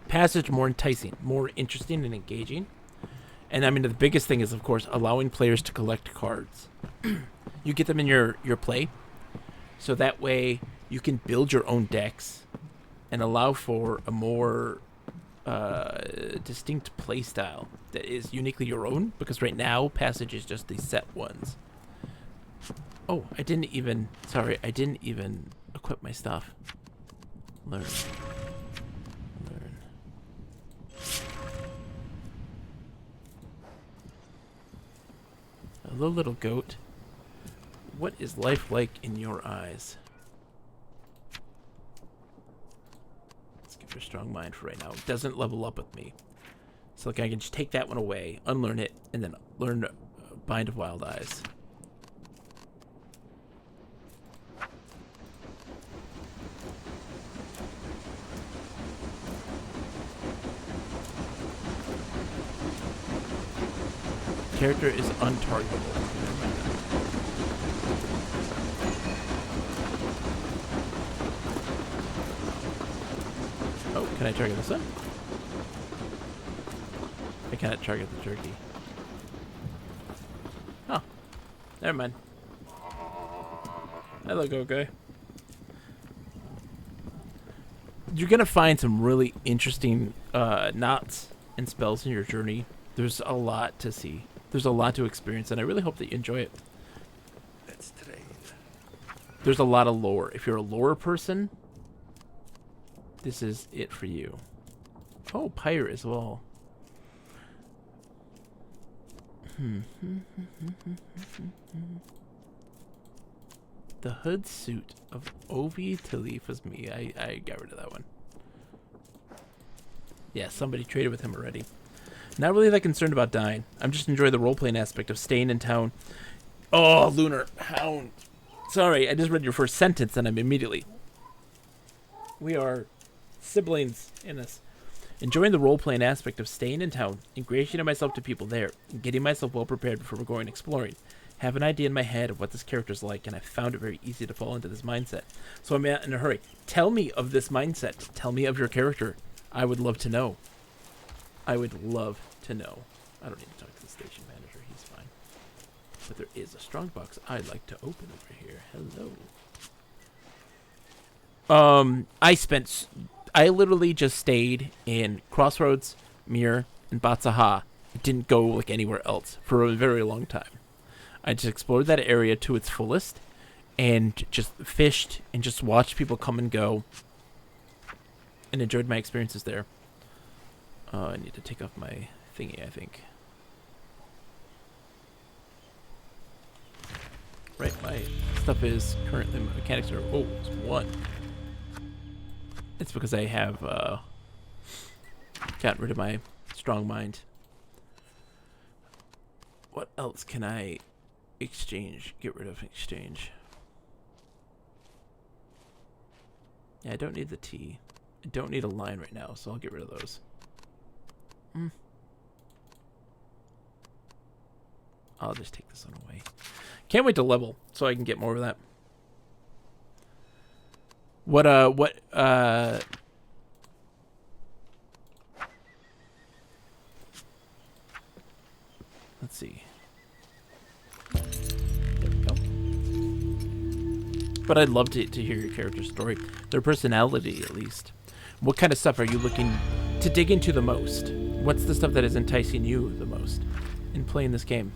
passage more enticing, more interesting and engaging. And I mean, the biggest thing is, of course, allowing players to collect cards. You get them in your play, so that way you can build your own decks and allow for a more distinct play style that is uniquely your own, because right now Passage is just the set ones. Oh, I didn't even equip my stuff. Learn. Hello, little goat. What is life like in your eyes? Let's give her a strong mind for right now. It doesn't level up with me. So like I can just take that one away, unlearn it, and then learn Bind of Wild Eyes. Character is untargetable. Oh, can I target this one? I cannot target the turkey. Oh, never mind. That look okay. You're gonna find some really interesting knots and spells in your journey. There's a lot to see. There's a lot to experience, and I really hope that you enjoy it. Let's trade. There's a lot of lore. If you're a lore person, this is it for you. Oh, pirate as well. The hood suit of Ovi Talif was me. I got rid of that one. Yeah, somebody traded with him already. Not really that concerned about dying. I'm just enjoying the role-playing aspect of staying in town. Oh, Lunar Hound. Sorry, I just read your first sentence and I'm immediately... We are siblings in this. Enjoying the role-playing aspect of staying in town, ingratiating myself to people there, and getting myself well prepared before we're going exploring. Have an idea in my head of what this character's like, and I found it very easy to fall into this mindset. So I'm in a hurry. Tell me of this mindset. Tell me of your character. I would love to know. I would love to know. I don't need to talk to the station manager. He's fine. But there is a strong box I'd like to open over here. Hello. I literally just stayed in Crossroads, Mir, and Batsaha. I didn't go like anywhere else for a very long time. I just explored that area to its fullest and just fished and just watched people come and go and enjoyed my experiences there. I need to take off my thingy, I think. Right, my stuff is currently, my mechanics are, oh, it's 1. It's because I have gotten rid of my strong mind. What else can I exchange. Get rid of exchange. Yeah, I don't need the T. I don't need a line right now, so I'll get rid of those. I'll just take this one away. Can't wait to level so I can get more of that. Let's see. There we go. But I'd love to hear your character's story. Their personality, at least. What kind of stuff are you looking to dig into the most? What's the stuff that is enticing you the most in playing this game?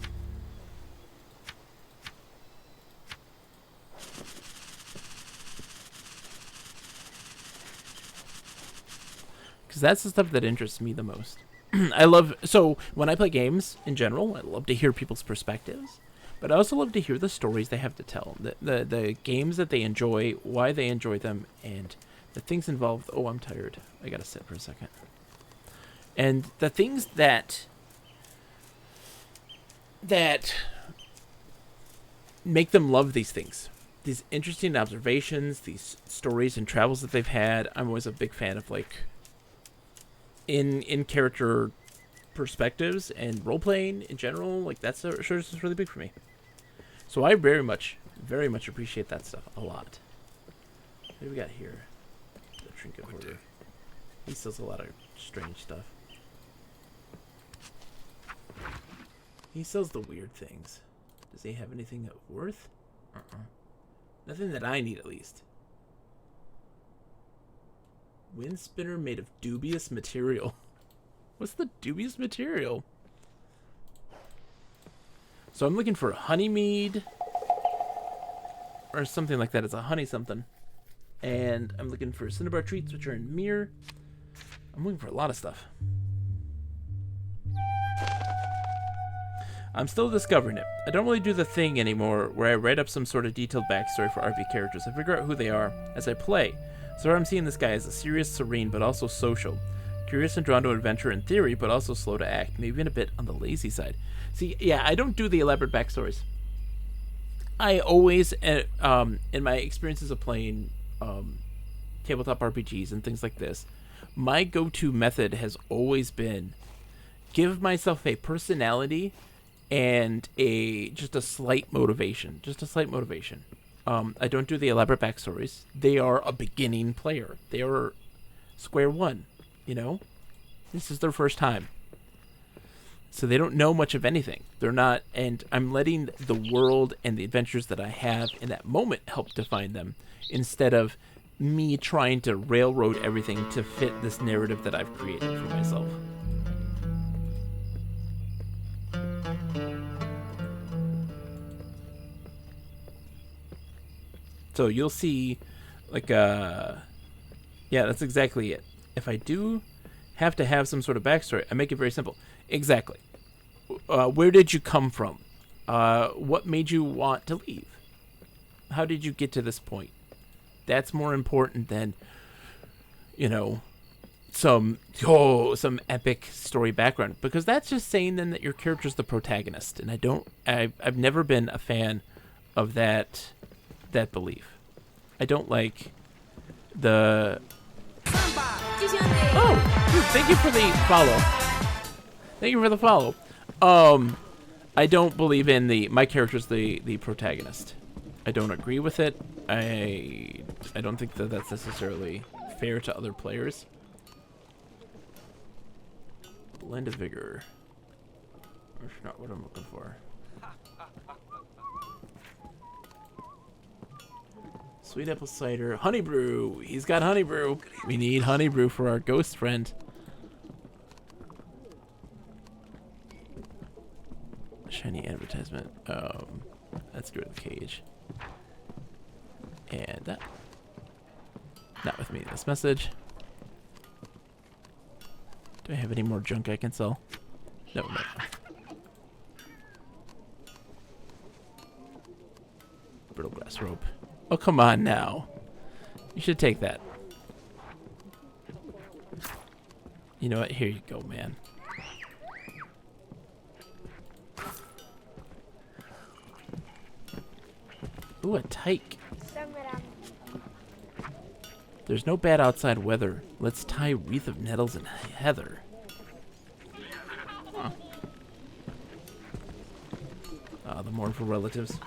Because that's the stuff that interests me the most. So when I play games in general, I love to hear people's perspectives, but I also love to hear the stories they have to tell, the games that they enjoy, why they enjoy them, and the things involved. Oh, I'm tired. I gotta sit for a second. And the things that make them love these things, these interesting observations, these stories and travels that they've had. I'm always a big fan of like in character perspectives and role playing in general. Like that's just really big for me. So I very much appreciate that stuff a lot. What do we got here? The trinket hoarder. He sells a lot of strange stuff. He sells the weird things. Does he have anything of worth? Nothing that I need, at least. Wind spinner made of dubious material. What's the dubious material? So I'm looking for honeymead or something like that. It's a honey something. And I'm looking for cinnabar treats, which are in mirror. I'm looking for a lot of stuff. I'm still discovering it. I don't really do the thing anymore where I write up some sort of detailed backstory for RP characters. I figure out who they are as I play. So I'm seeing this guy as a serious, serene, but also social. Curious and drawn to adventure in theory, but also slow to act. Maybe even a bit on the lazy side. See, yeah, I don't do the elaborate backstories. I always, in my experiences of playing tabletop RPGs and things like this, my go-to method has always been give myself a personality and just a slight motivation. I don't do the elaborate backstories. They are a beginning player. They are square one, you know? This is their first time. So they don't know much of anything. They're not, and I'm letting the world and the adventures that I have in that moment help define them, instead of me trying to railroad everything to fit this narrative that I've created for myself. So you'll see, like, yeah, that's exactly it. If I do have to have some sort of backstory, I make it very simple. Exactly. Where did you come from? What made you want to leave? How did you get to this point? That's more important than, you know, some epic story background, because that's just saying then that your character's the protagonist, and I've never been a fan of that belief. I don't like the... Oh, dude, thank you for the follow. Thank you for the follow. I don't believe in my character's the protagonist. I don't agree with it. I don't think that that's necessarily fair to other players. Blend of vigor. That's not what I'm looking for. Sweet apple cider. Honey brew. He's got honey brew. We need honey brew for our ghost friend. Shiny advertisement. Let's do it with cage. And that. Not with me. This message. Do I have any more junk I can sell? No. Brittle glass rope. Oh, come on now. You should take that. You know what? Here you go, man. Ooh, a tyke. There's no bad outside weather. Let's tie a wreath of nettles and heather. Huh. The mournful relatives.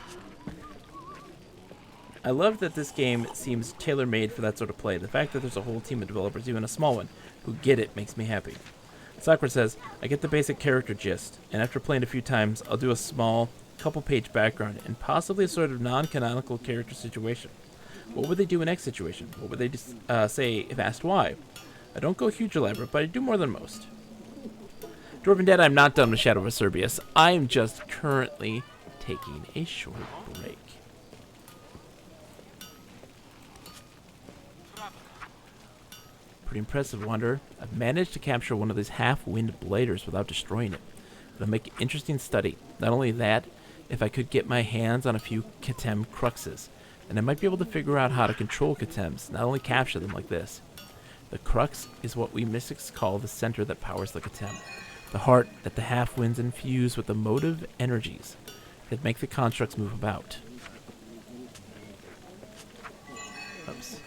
I love that this game seems tailor-made for that sort of play. The fact that there's a whole team of developers, even a small one, who get it makes me happy. Sakura says, I get the basic character gist, and after playing a few times, I'll do a small, couple-page background, and possibly a sort of non-canonical character situation. What would they do in X situation? What would they say if asked why? I don't go huge elaborate, but I do more than most. Dwarven Dad, I'm not done with Shadow of Cerberus. I'm just currently taking a short break. Pretty impressive, Wanderer. I've managed to capture one of these half-wind bladers without destroying it. It'll make an interesting study. Not only that, if I could get my hands on a few Katem cruxes, then I might be able to figure out how to control Katems, not only capture them like this. The crux is what we mystics call the center that powers the Katem. The heart that the half-winds infuse with the motive energies that make the constructs move about. Oops.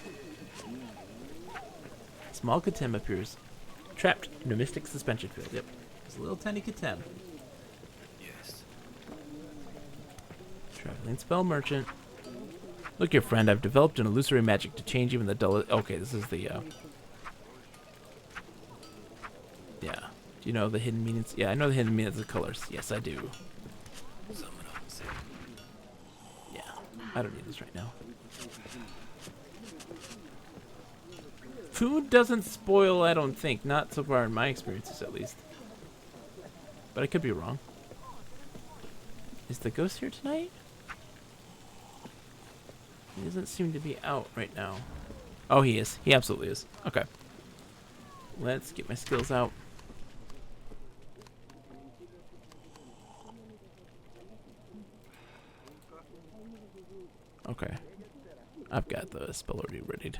Small Katem appears trapped in a mystic suspension field. Yep. There's a little tiny Katem. Yes. Traveling spell merchant. Look here, friend. I've developed an illusory magic to change even the dullest. Okay, this is the, yeah. Do you know the hidden meanings? Yeah, I know the hidden meanings of colors. Yes, I do. Someone else. Yeah. I don't need this right now. Food doesn't spoil, I don't think. Not so far in my experiences, at least. But I could be wrong. Is the ghost here tonight? He doesn't seem to be out right now. Oh, he is. He absolutely is. Okay. Let's get my skills out. Okay. I've got the spell already readied.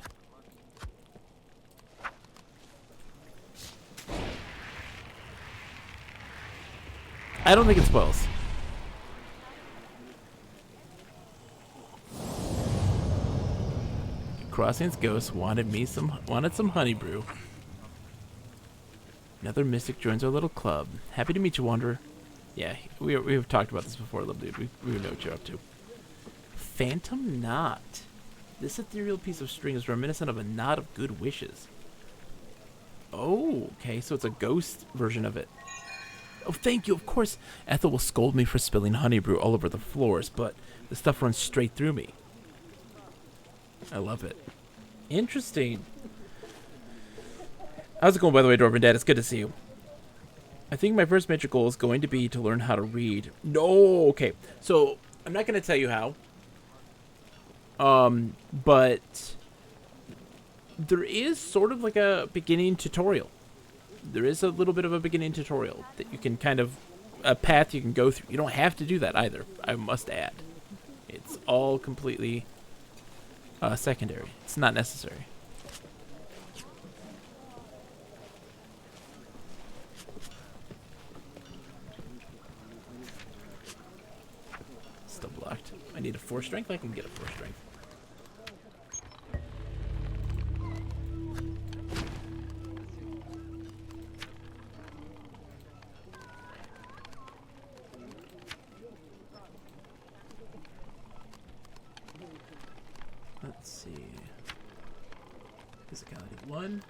I don't think it spoils. Crossing's ghost wanted some honey brew. Another mystic joins our little club. Happy to meet you, Wanderer. Yeah, we've talked about this before, little dude. We know what you're up to. Phantom knot. This ethereal piece of string is reminiscent of a knot of good wishes. Oh, okay, so it's a ghost version of it. Oh, thank you. Of course, Ethel will scold me for spilling honey brew all over the floors, but the stuff runs straight through me. I love it. Interesting. How's it going, by the way, Dwarven Dad? It's good to see you. I think my first major goal is going to be to learn how to read. No, okay. So, I'm not going to tell you how. But there is sort of like a beginning tutorial. There is a little bit of a beginning tutorial that you can kind of, a path you can go through. You don't have to do that either, I must add. It's all completely secondary. It's not necessary. Still blocked. I need a 4 strength. I can get a 4 strength. Let's see. Physicality 1.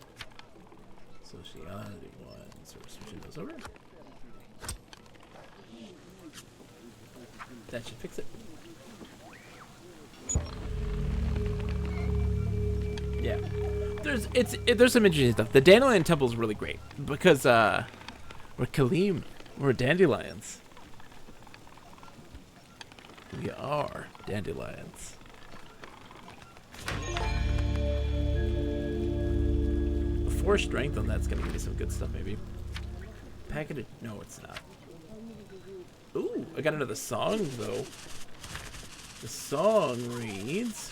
Sociality 1. So we're switching those over. That should fix it. Yeah. There's some interesting stuff. The Dandelion Temple is really great because we're Kalim. We're dandelions. We are dandelions. A 4 strength on that's gonna give me some good stuff, maybe. Packet of, no, it's not. Ooh, I got another song though. The song reads: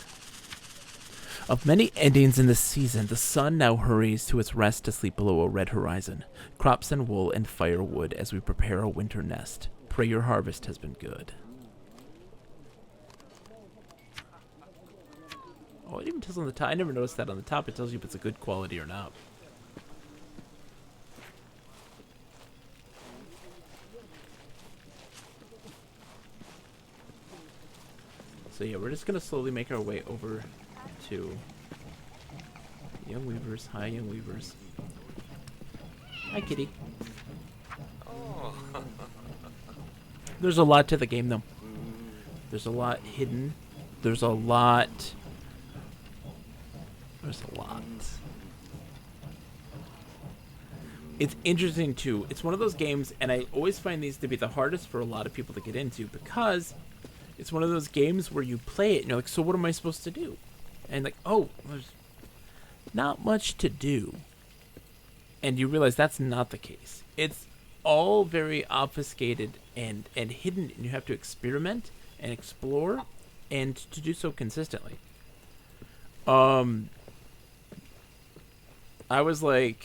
of many endings in this season, the sun now hurries to its rest to sleep below a red horizon. Crops and wool and firewood as we prepare a winter nest. Pray your harvest has been good. Oh, it even tells on the top. I never noticed that on the top. It tells you if it's a good quality or not. So yeah, we're just gonna slowly make our way over to Young Weavers. Hi, Young Weavers. Hi, kitty. Oh. There's a lot to the game, though. There's a lot hidden. There's a lot. It's interesting, too. It's one of those games, and I always find these to be the hardest for a lot of people to get into, because it's one of those games where you play it, and you're like, so what am I supposed to do? And like, oh, there's not much to do. And you realize that's not the case. It's all very obfuscated and hidden, and you have to experiment and explore, and to do so consistently. I was like,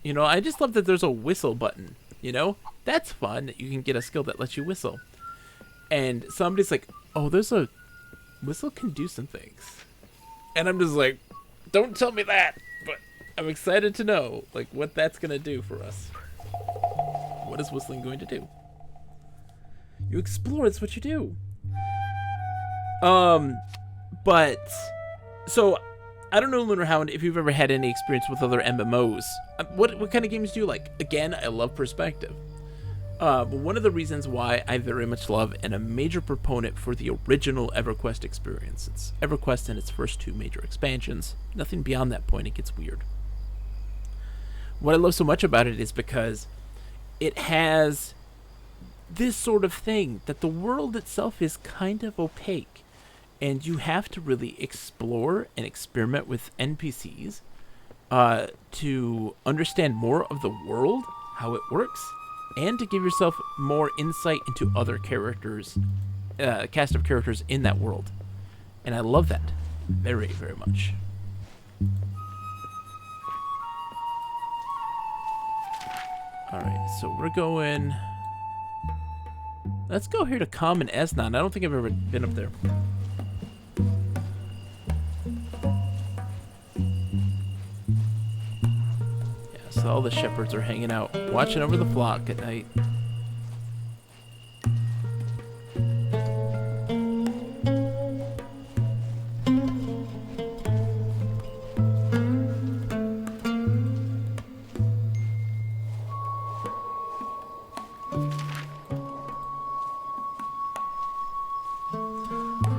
I just love that there's a whistle button, That's fun, that you can get a skill that lets you whistle. And somebody's like, oh, there's a whistle can do some things. And I'm just like, don't tell me that, but I'm excited to know, like, what that's going to do for us. What is whistling going to do? You explore, it's what you do. But, so, I don't know, Lunar Hound, if you've ever had any experience with other MMOs. What kind of games do you like? Again, I love perspective. But one of the reasons why I very much love and a major proponent for the original EverQuest experience. It's EverQuest and its first 2 major expansions. Nothing beyond that point, it gets weird. What I love so much about it is because it has this sort of thing that the world itself is kind of opaque. And you have to really explore and experiment with NPCs to understand more of the world, how it works, and to give yourself more insight into other characters, cast of characters in that world. And I love that very, very much. Alright, so we're going... Let's go here to Common Esnan. I don't think I've ever been up there. So all the shepherds are hanging out, watching over the flock at night.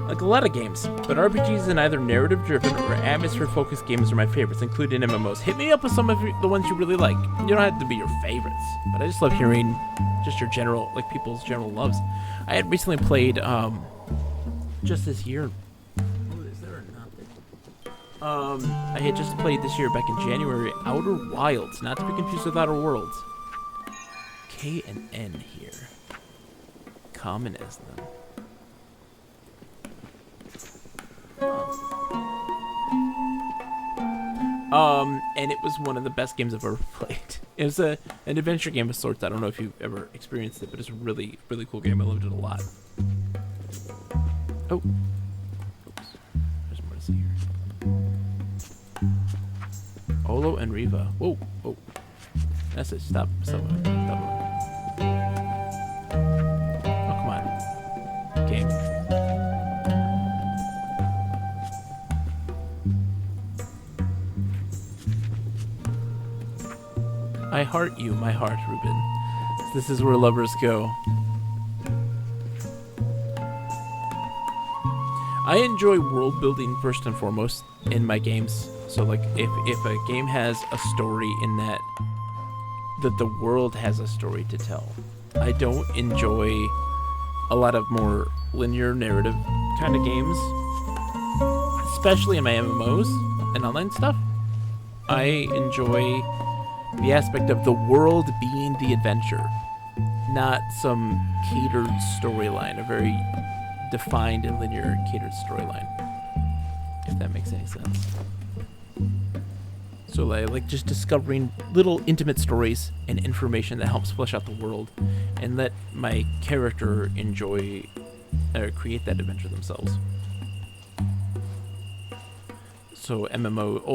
Like a lot of games, but RPGs and either narrative-driven or atmosphere-focused games are my favorites, including MMOs. Hit me up with some of the ones you really like. You don't have to be your favorites, but I just love hearing just your general, like people's general loves. I had recently played, just this year. Oh, is there or not? I had just played this year, back in January, Outer Wilds, not to be confused with Outer Worlds. K and N here. Common as them. And it was one of the best games I've ever played. It was an adventure game of sorts. I don't know if you've ever experienced it, but it's a really, really cool game. I loved it a lot. Oh. Oops. There's more to see here. Olo and Riva. Whoa. Whoa. That's it. Stop. Stop. Oh, come on. Game. I heart you, my heart, Ruben. This is where lovers go. I enjoy world building first and foremost in my games. So like if a game has a story in that the world has a story to tell. I don't enjoy a lot of more linear narrative kind of games, especially in my MMOs and online stuff. I enjoy the aspect of the world being the adventure, not some catered storyline, a very defined and linear catered storyline, if that makes any sense. So I like just discovering little intimate stories and information that helps flesh out the world and let my character enjoy or create that adventure themselves. So old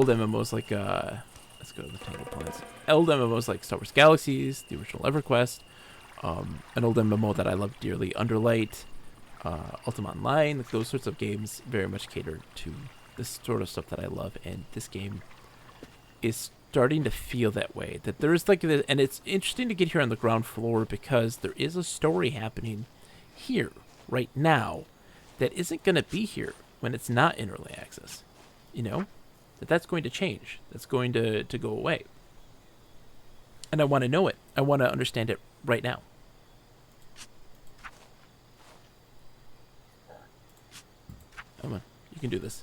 MMOs like let's go to the Tangled Plans. Old MMOs like Star Wars Galaxies, the original EverQuest, an old MMO that I love dearly, Underlight, Ultima Online. Like those sorts of games very much cater to this sort of stuff that I love, and this game is starting to feel that way. That there's like this, and it's interesting to get here on the ground floor because there is a story happening here right now that isn't going to be here when it's not in early access. You know, that's going to change. That's going to go away. And I want to know it. I want to understand it right now. Come on, you can do this.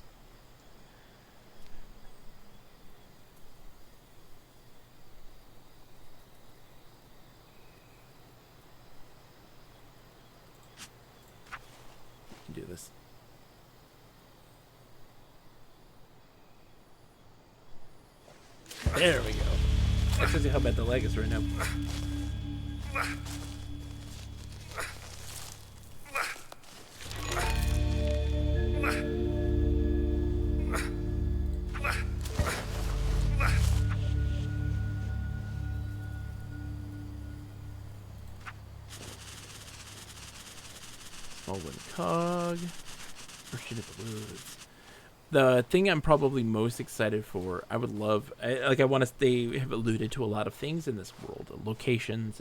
You can do this. There we go. That shows you how bad the lag is right now. Small wooden cog. Rushing at the woods. The thing I'm probably most excited for, I would love, I want to, they have alluded to a lot of things in this world, locations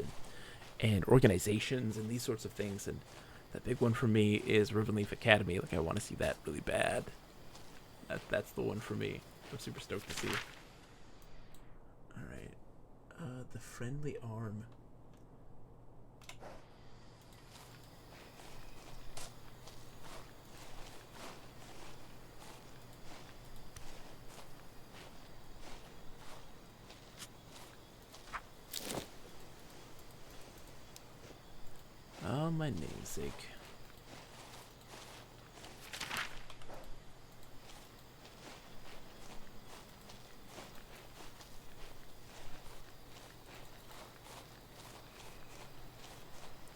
and organizations and these sorts of things, and that big one for me is Rivenleaf Academy. Like, I want to see that really bad. That's the one for me. I'm super stoked to see. Alright. The Friendly Arm. Oh, my namesake.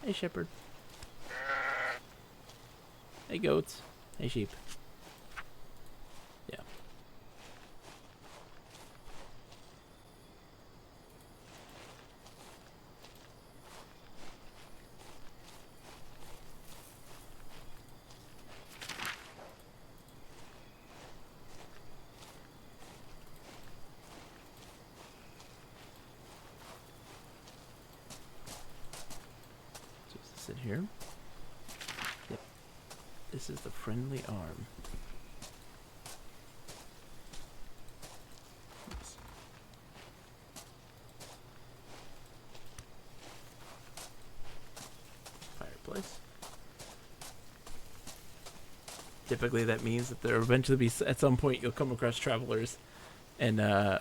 Hey, shepherd. Hey, goats. Hey, sheep. Yeah. Sit here. Yep. This is the Friendly Arm. Oops. Fireplace. Typically that means that there will eventually be, at some point, you'll come across travelers and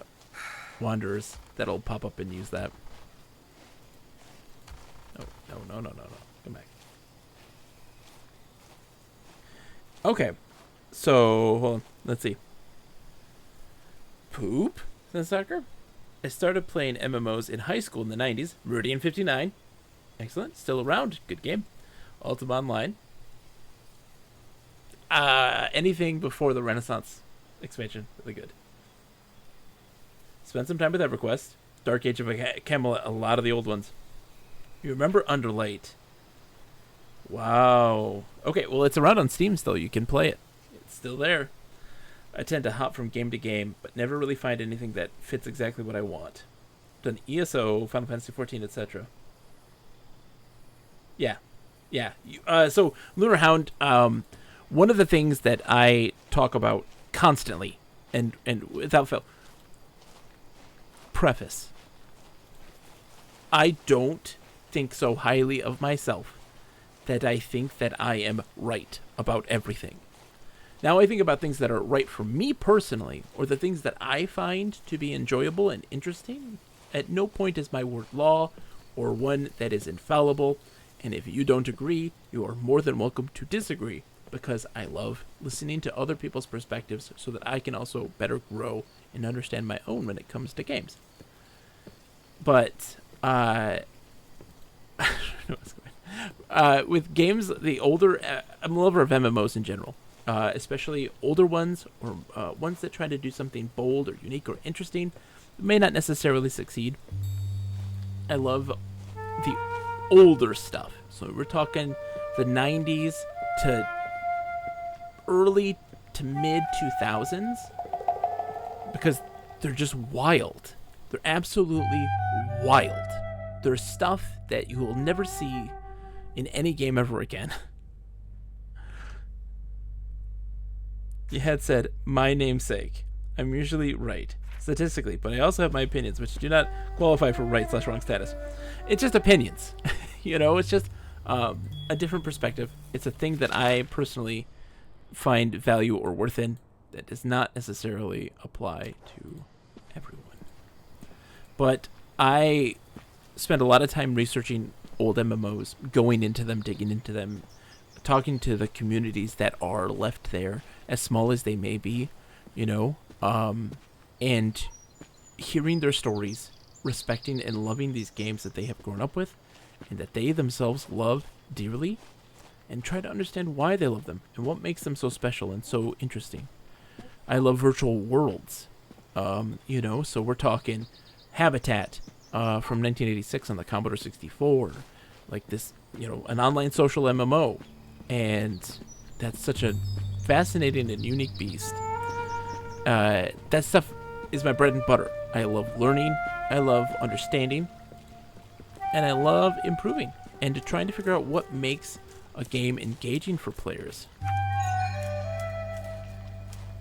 wanderers that'll pop up and use that. Oh, no. Come back. Okay. So, hold on. Let's see. Poop? Says Soccer. I started playing MMOs in high school in the 90s. Meridian 59. Excellent. Still around. Good game. Ultima Online. Anything before the Renaissance expansion. Really good. Spent some time with EverQuest. Dark Age of Camelot. A lot of the old ones. You remember Underlight? Wow. Okay, well, it's around on Steam still. You can play it. It's still there. I tend to hop from game to game, but never really find anything that fits exactly what I want. Done ESO, Final Fantasy XIV, etc. Yeah. So, Lunar Hound, one of the things that I talk about constantly, and without fail, preface. I don't think so highly of myself that I think that I am right about everything. Now I think about things that are right for me personally, or the things that I find to be enjoyable and interesting. At no point is my word law, or one that is infallible, and if you don't agree, you are more than welcome to disagree, because I love listening to other people's perspectives so that I can also better grow and understand my own when it comes to games. But, I don't know what's going on. With games, the older, I'm a lover of MMOs in general. especially older ones or ones that try to do something bold or unique or interesting, may not necessarily succeed. I love the older stuff. So we're talking the 90s to early to mid 2000s, because they're just wild. They're absolutely wild. There's stuff that you will never see in any game ever again. You had said, my namesake. I'm usually right, statistically, but I also have my opinions, which do not qualify for right/wrong status. It's just opinions. It's just a different perspective. It's a thing that I personally find value or worth in that does not necessarily apply to everyone. But I spend a lot of time researching old MMOs, going into them, digging into them, talking to the communities that are left there, as small as they may be, and hearing their stories, respecting and loving these games that they have grown up with and that they themselves love dearly, and try to understand why they love them and what makes them so special and so interesting. I love virtual worlds, so we're talking Habitat from 1986 on the Commodore 64, like this, an online social MMO, and that's such a fascinating and unique beast. That stuff is my bread and butter. I love learning, I love understanding, and I love improving and trying to figure out what makes a game engaging for players.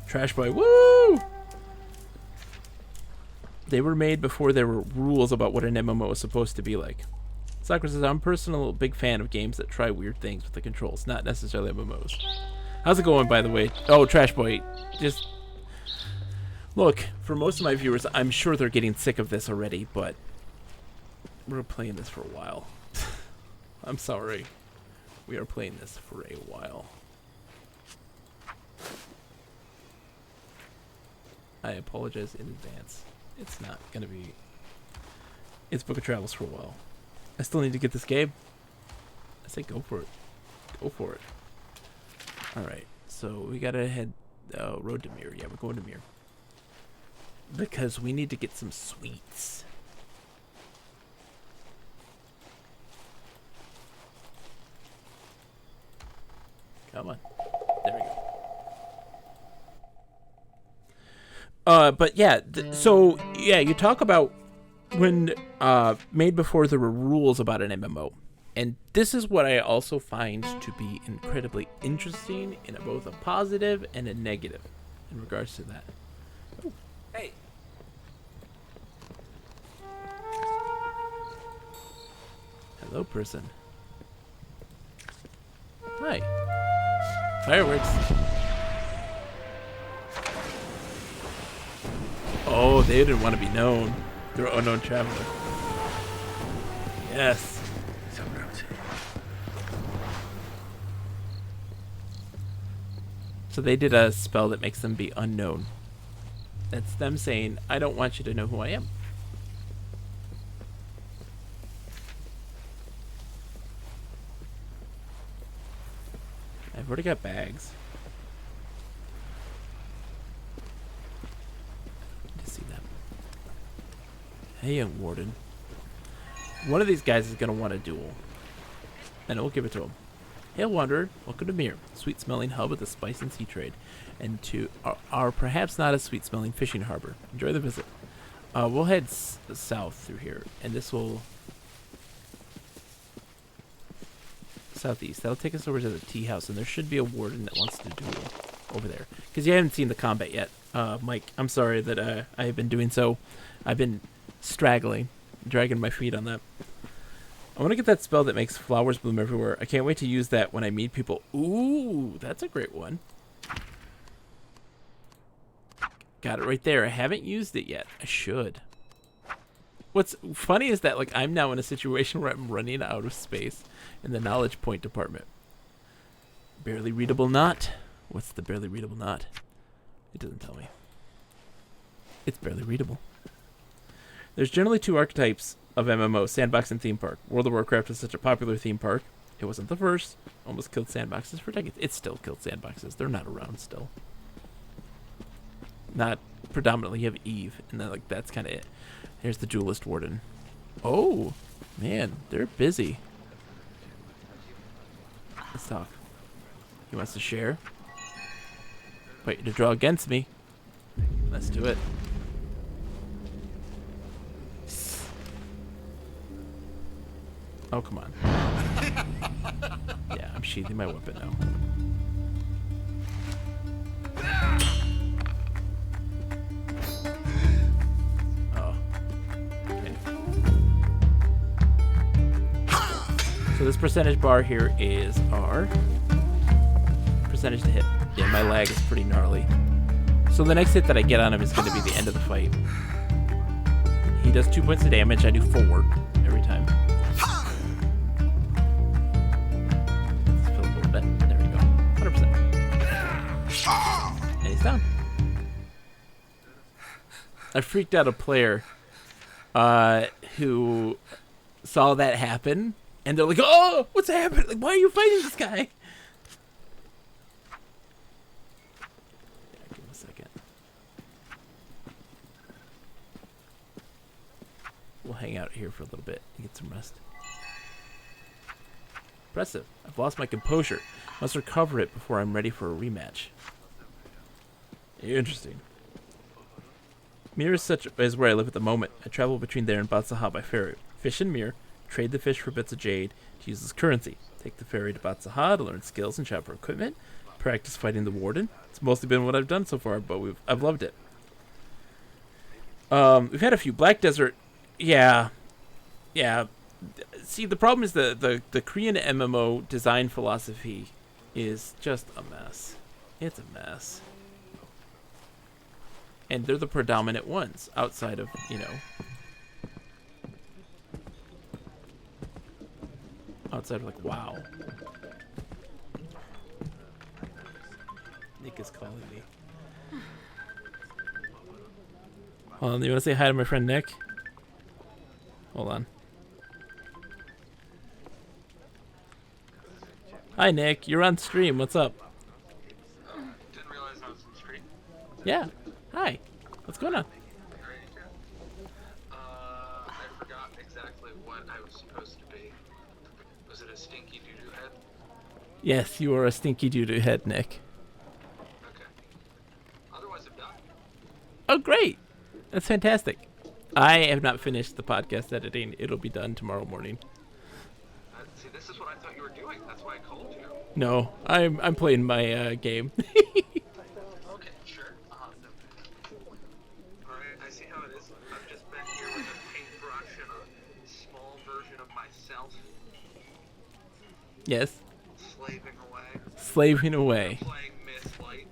Trash Boy, woo! They were made before there were rules about what an MMO is supposed to be like. Sakura says, I'm personally a big fan of games that try weird things with the controls, not necessarily MMOs. How's it going, by the way? Oh, Trash Boy, just... Look, for most of my viewers, I'm sure they're getting sick of this already, but we're playing this for a while. I'm sorry. We are playing this for a while. I apologize in advance. It's not going to be... It's Book of Travels for a while. I still need to get this game. I say go for it. Go for it. Alright, so we gotta head... Road to Mir. Yeah, we're going to Mir. Because we need to get some sweets. Come on. There we go. But yeah, so yeah, you talk about when made before there were rules about an MMO. And this is what I also find to be incredibly interesting in both a positive and a negative in regards to that. Oh, hey. Hello, person. Hi. Fireworks. Oh, they didn't want to be known. They're an unknown traveler. Yes. So they did a spell that makes them be unknown. That's them saying, I don't want you to know who I am. I've already got bags. To see them. Hey, young warden. One of these guys is going to want a duel. And we'll give it to him. Hail Wanderer, welcome to Mir, sweet-smelling hub of the spice and sea trade, and to our perhaps not as sweet-smelling fishing harbor. Enjoy the visit. We'll head south through here, and this will... southeast. That'll take us over to the tea house, and there should be a warden that wants to duel over there. Because you haven't seen the combat yet. Mike, I'm sorry that I have been doing so. I've been straggling, dragging my feet on that. I want to get that spell that makes flowers bloom everywhere. I can't wait to use that when I meet people. Ooh, that's a great one. Got it right there. I haven't used it yet. I should. What's funny is that I'm now in a situation where I'm running out of space in the knowledge point department. Barely readable knot. What's the barely readable knot? It doesn't tell me. It's barely readable. There's generally two archetypes of MMO, sandbox and theme park. World of Warcraft is such a popular theme park. It wasn't the first. Almost killed sandboxes for decades. It still killed sandboxes. They're not around still. Not predominantly. You have Eve, and then like that's kind of it. Here's the duelist warden. Oh, man, they're busy. Let's talk. He wants to share. Wait, to draw against me. Let's do it. Oh, come on. Yeah, I'm sheathing my weapon now. Oh. Okay. So this percentage bar here is our percentage to hit. Yeah, my lag is pretty gnarly. So the next hit that I get on him is going to be the end of the fight. He does 2 points of damage. I do 4 every time. Let's fill a little bit. There we go. 100%. And he's down. I freaked out a player who saw that happen, and they're like, "Oh, what's happening? Like, why are you fighting this guy?" We'll hang out here for a little bit and get some rest. Impressive. I've lost my composure. Must recover it before I'm ready for a rematch. Interesting. Mir is where I live at the moment. I travel between there and Batsaha by ferry. Fish in Mir, trade the fish for bits of jade to use as currency. Take the ferry to Batsaha to learn skills and shop for equipment. Practice fighting the warden. It's mostly been what I've done so far, but I've loved it. We've had a few Black Desert. Yeah. See, the problem is the Korean MMO design philosophy is just a mess. It's a mess. And they're the predominant ones outside of, outside of like, WoW. Nick is calling me. Hold on, you want to say hi to my friend Nick? Hold on. Hi, Nick. You're on stream. What's up? Didn't realize I was on stream. Yeah. Hi. What's going on? I forgot exactly what I was supposed to be. Was it a stinky doo-doo head? Yes, you are a stinky doo-doo head, Nick. Okay. Otherwise, I'm done. Oh, great. That's fantastic. I have not finished the podcast editing. It'll be done tomorrow morning. See, this is what I thought you were doing. That's why I called you. No, I'm playing my game. Okay, sure. Alright, I see how it is. I've just been here with a paintbrush and a small version of myself. Yes. Slaving away. Slaving away. Playing Miss Light.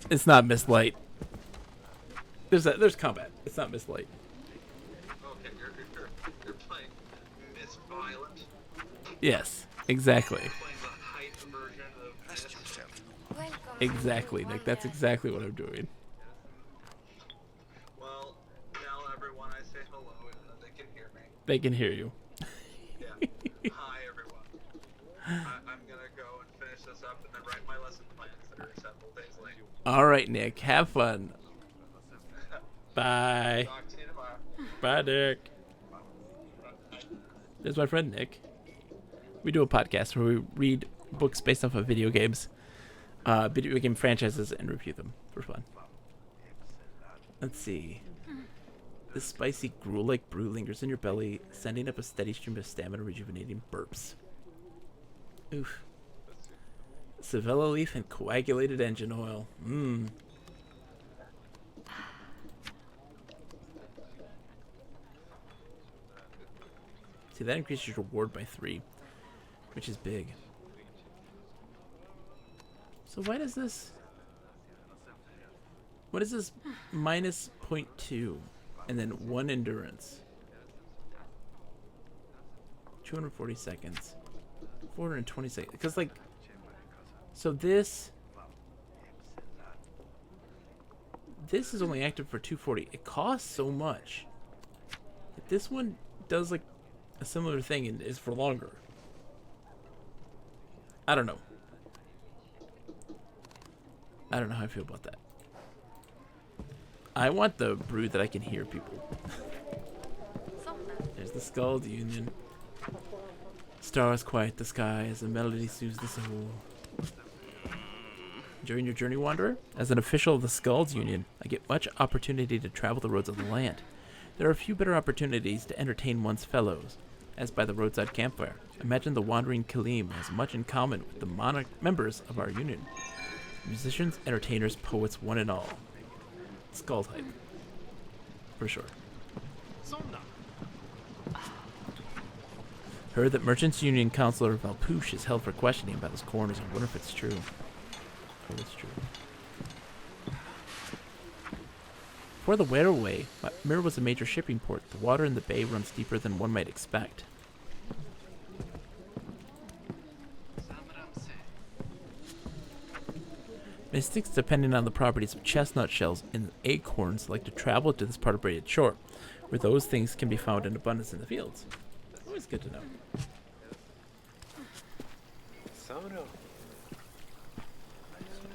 It's not Miss Light. There's combat. It's not Miss Light. Okay, you're playing Miss Violent. Yes, exactly. You're playing the hype version of Miss. Exactly, Nick. That's exactly what I'm doing. Well, now everyone I say hello, they can hear me. They can hear you. Yeah. Hi, everyone. I'm gonna go and finish this up and then write my lesson plans that are several days late. All right, Nick. Have fun. Bye. Talk to you tomorrow. Bye, Nick. There's my friend Nick. We do a podcast where we read books based off of video games, video game franchises, and review them for fun. Let's see. This spicy gruel-like brew lingers in your belly, sending up a steady stream of stamina rejuvenating burps. Oof. Savella leaf and coagulated engine oil. Mmm. See, that increases your reward by 3, which is big. So why does this... What is this? Minus 0.2 and then 1 endurance. 240 seconds. 420 seconds. Because, like... So this... This is only active for 240. It costs so much. This one does, like, a similar thing and is for longer. I don't know. I don't know how I feel about that. I want the brood that I can hear people. There's the Skulls Union. Stars quiet the sky as a melody soothes the soul. During your journey, Wanderer, as an official of the Skulls Union, I get much opportunity to travel the roads of the land. There are few better opportunities to entertain one's fellows, as by the roadside campfire. Imagine the wandering Kalim has much in common with the monarch members of our union. Musicians, entertainers, poets, one and all. Skull type. For sure. Heard that Merchants Union Councilor Valpouche is held for questioning about his corners. I wonder if it's true. Oh, it's true. Before the Waterway, Mir was a major shipping port. The water in the bay runs deeper than one might expect. Mystics, depending on the properties of chestnut shells and acorns, like to travel to this part of Braided Shore, where those things can be found in abundance in the fields. Always good to know.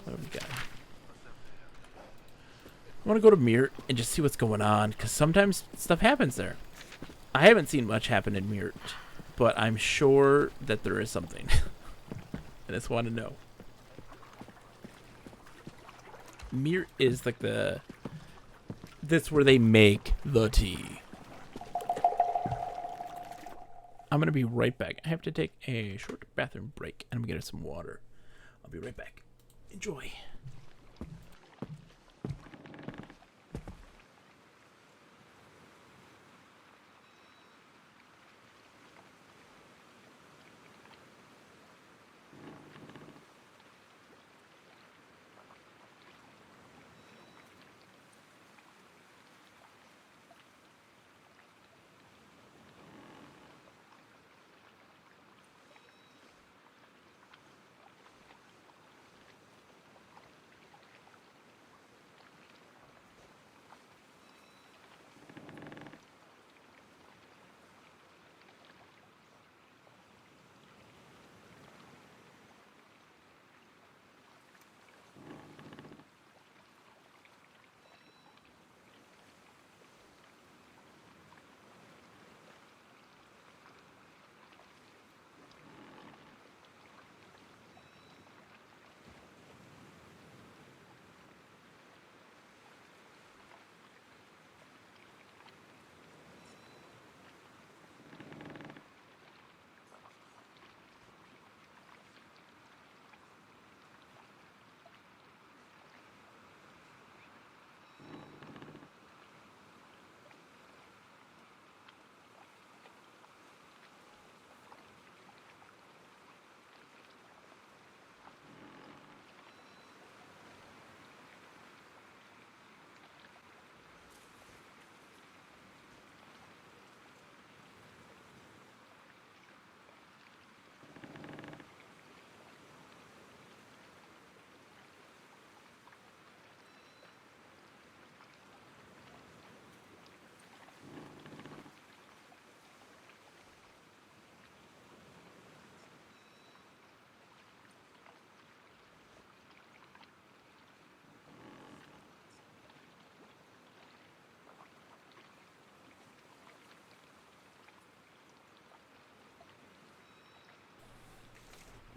What do we got? I want to go to Mir and just see what's going on, because sometimes stuff happens there. I haven't seen much happen in Mir, but I'm sure that there is something. I just want to know. Mir is like that's where they make the tea. I'm going to be right back. I have to take a short bathroom break, and I'm going to get some water. I'll be right back. Enjoy.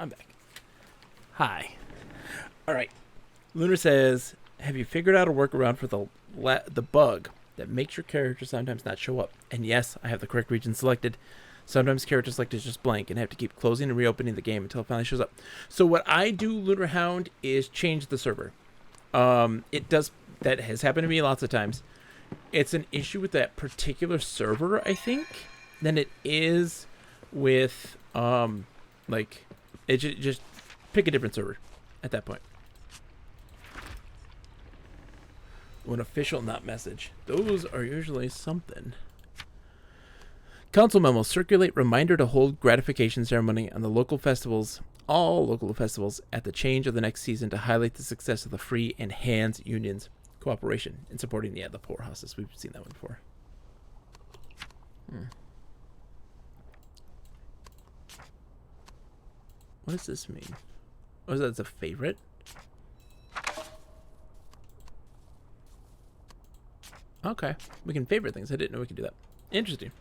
I'm back. Hi. All right. Lunar says, have you figured out a workaround for the bug that makes your character sometimes not show up? And yes, I have the correct region selected. Sometimes character select is just blank and I have to keep closing and reopening the game until it finally shows up. So what I do, Lunar Hound, is change the server. That has happened to me lots of times. It's an issue with that particular server, I think, than it is with just pick a different server at that point. An official, not message. Those are usually something. Council memo. Circulate reminder to hold gratification ceremony on the local festivals, all local festivals, at the change of the next season to highlight the success of the Free and Hands Union's cooperation in supporting the poorhouses. We've seen that one before. What does this mean? Oh, that's a favorite? Okay. We can favorite things. I didn't know we could do that. Interesting.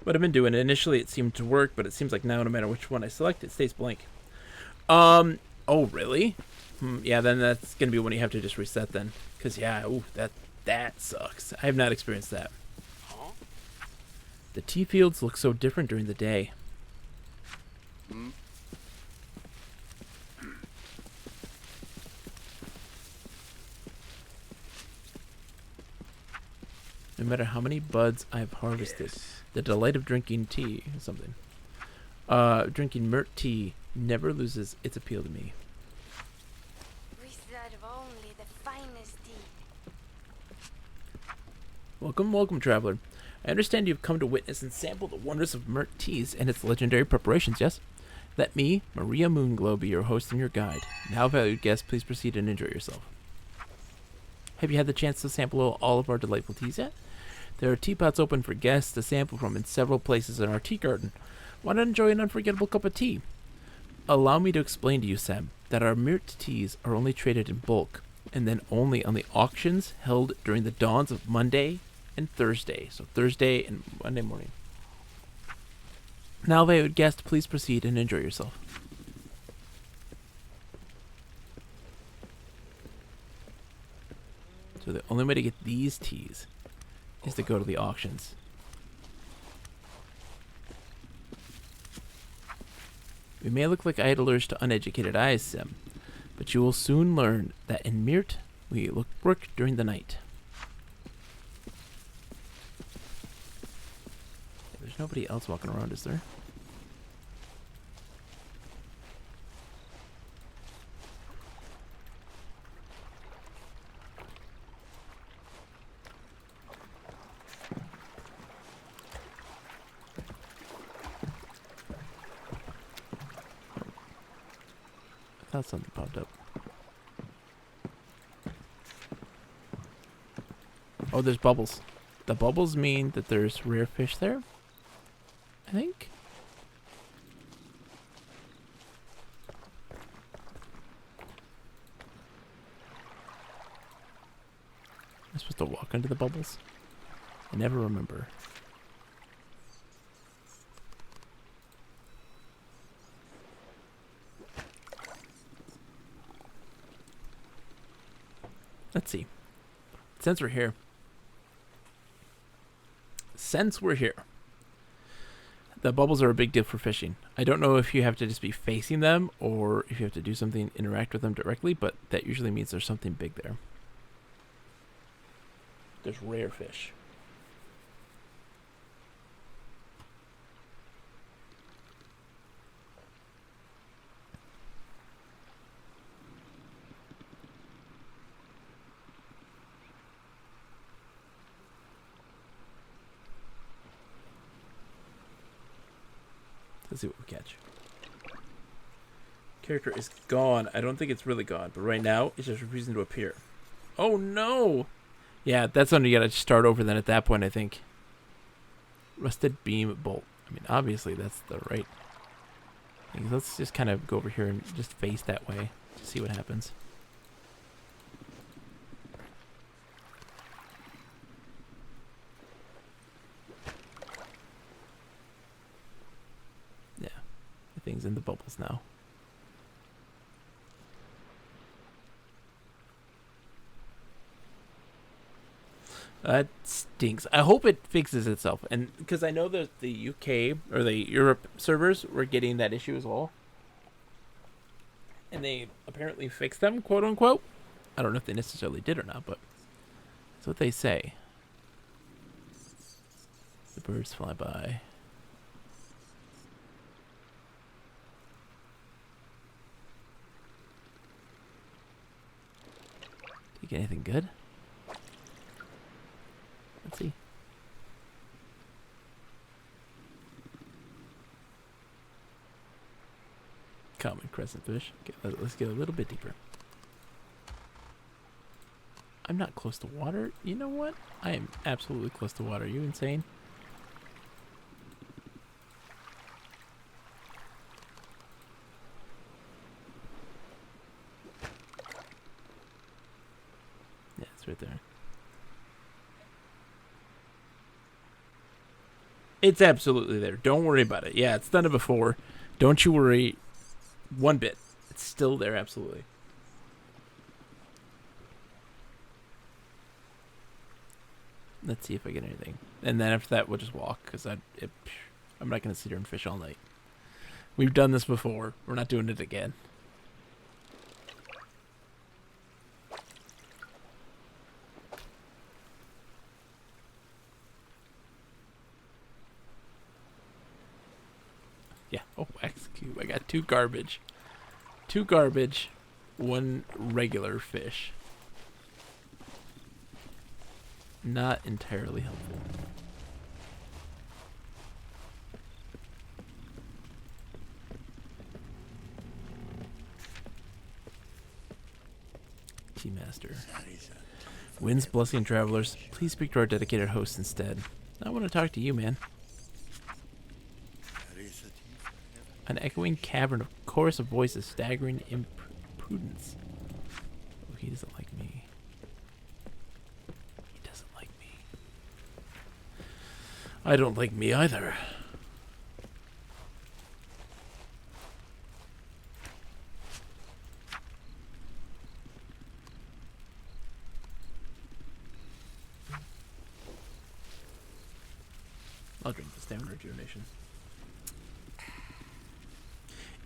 What I've been doing, initially it seemed to work, but it seems like now no matter which one I select, it stays blank. Oh, really? Yeah, then that's going to be when you have to just reset then. Because, yeah, ooh, that sucks. I have not experienced that. The tea fields look so different during the day. No matter how many buds I've harvested, the delight of drinking tea or something. Drinking myrrh tea never loses its appeal to me. We serve only the finest tea. Welcome, welcome, traveler. I understand you've come to witness and sample the wonders of myrrh teas and its legendary preparations, yes? Let me, Maria Moonglow, be your host and your guide. Now, valued guests, please proceed and enjoy yourself. Have you had the chance to sample all of our delightful teas yet? There are teapots open for guests to sample from in several places in our tea garden. Why not enjoy an unforgettable cup of tea? Allow me to explain to you, Sam, that our myrrh teas are only traded in bulk, and then only on the auctions held during the dawns of Monday and Thursday. So Thursday and Monday morning. Now, valued guest, please proceed and enjoy yourself. So the only way to get these teas is to go to the auctions. We may look like idlers to uneducated eyes, Sim, but you will soon learn that in Myrt we work during the night. There's nobody else walking around, is there? I thought something popped up. Oh, there's bubbles. The bubbles mean that there's rare fish there, I think. Am I supposed to walk into the bubbles? I never remember. Let's see. Since we're here. The bubbles are a big deal for fishing. I don't know if you have to just be facing them or if you have to do something, interact with them directly, but that usually means there's something big there. There's rare fish. Let's see what we catch. Character is gone. I don't think it's really gone, but right now it's just refusing to appear. Oh no! Yeah, that's when you gotta start over then at that point, I think. Rusted beam bolt. I mean, obviously that's the right thing. Let's just kind of go over here and just face that way to see what happens. Yeah, the thing's in the bubbles now. That stinks. I hope it fixes itself, and because I know that the UK or the Europe servers were getting that issue as well, and they apparently fixed them, quote unquote. I don't know if they necessarily did or not, but that's what they say. The birds fly by. Did you get anything good? Let's see. Common crescent fish. Okay, let's get a little bit deeper. I'm not close to water. You know what? I am absolutely close to water. Are you insane? It's absolutely there. Don't worry about it. Yeah, it's done it before. Don't you worry one bit. It's still there, absolutely. Let's see if I get anything. And then after that, we'll just walk, because I'm not going to sit here and fish all night. We've done this before. We're not doing it again. Yeah. Oh, wax cube. I got 2 garbage. 2 garbage. 1 regular fish. Not entirely helpful. Master. Wind's blessing travelers. Please speak to our dedicated host instead. I want to talk to you, man. An echoing cavern of chorus of voices, staggering impudence. Oh, he doesn't like me. He doesn't like me. I don't like me either. I'll drink the stamina rejuvenation.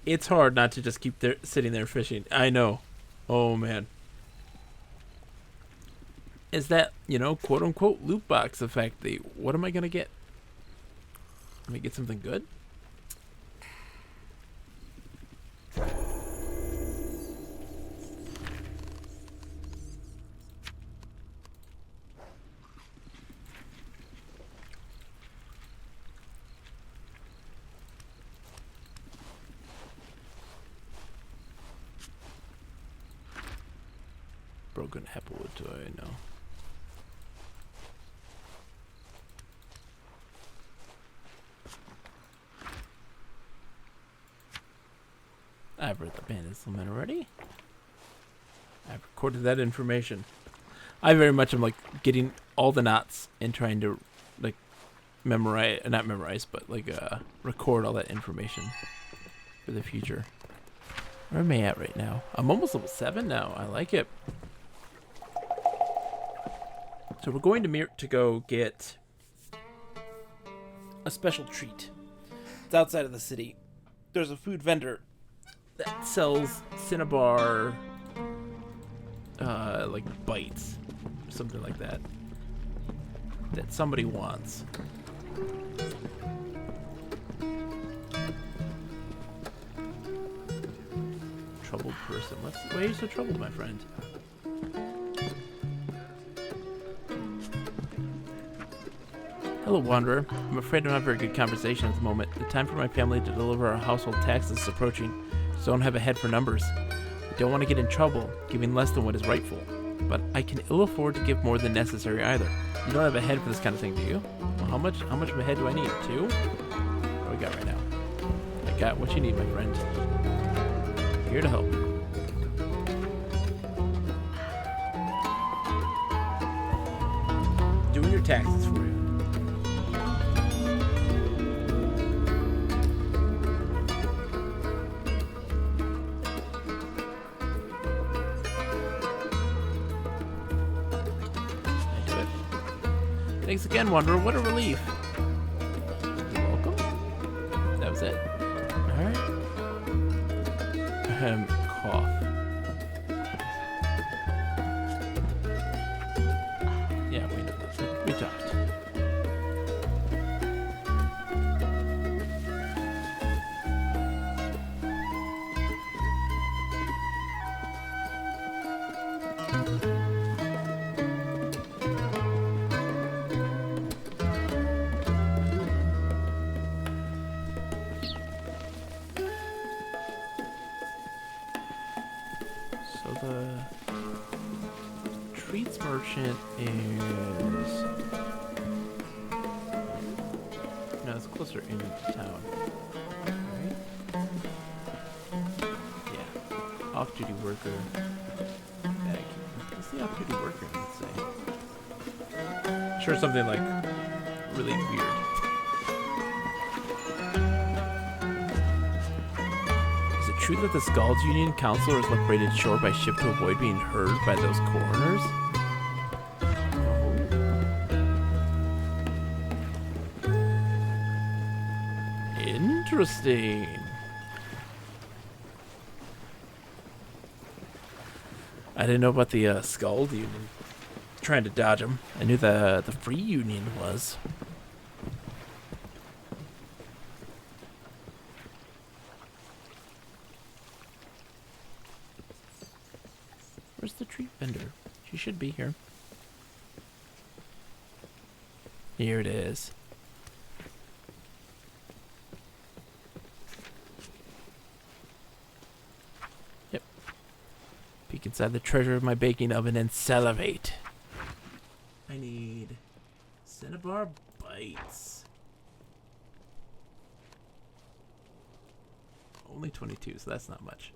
It's hard not to just keep sitting there fishing. I know. Oh, man. Is that, quote-unquote loot box effect? What am I going to get? Let me get something good? Broken applewood, do I know? I've read the bandit's lament already. I've recorded that information. I very much am like getting all the knots and trying to like not memorize, but like record all that information for the future. Where am I at right now? I'm almost level 7 now. I like it. So we're going to go get a special treat. It's outside of the city. There's a food vendor that sells Cinnabar, like bites, something like that, that somebody wants. Troubled person. Why are you so troubled, my friend? Hello, Wanderer. I'm afraid I'm not very good conversation at the moment. The time for my family to deliver our household taxes is approaching, so I don't have a head for numbers. I don't want to get in trouble, giving less than what is rightful, but I can ill afford to give more than necessary either. You don't have a head for this kind of thing, do you? Well, how much of a head do I need? 2? What do we got right now? I got what you need, my friend. Here to help. Doing your taxes for you. Thanks again, Wanderer. What a relief. You're welcome. That was it. Alright. Cough. Yeah, we know that. We talked. Treats merchant is... No, it's closer into town. Right? Yeah. Off-duty worker. What's the off-duty worker, let's say? Sure, something like really weird. true that the Scalds Union counselors left braided shore by ship to avoid being heard by those coroners? Interesting. I didn't know about the Scald Union. Trying to dodge them. I knew the Free Union was. Where's the treat vendor? She should be here. Here it is. Yep. Peek inside the treasure of my baking oven and salivate. I need Cinnabar bites. Only 22, so that's not much.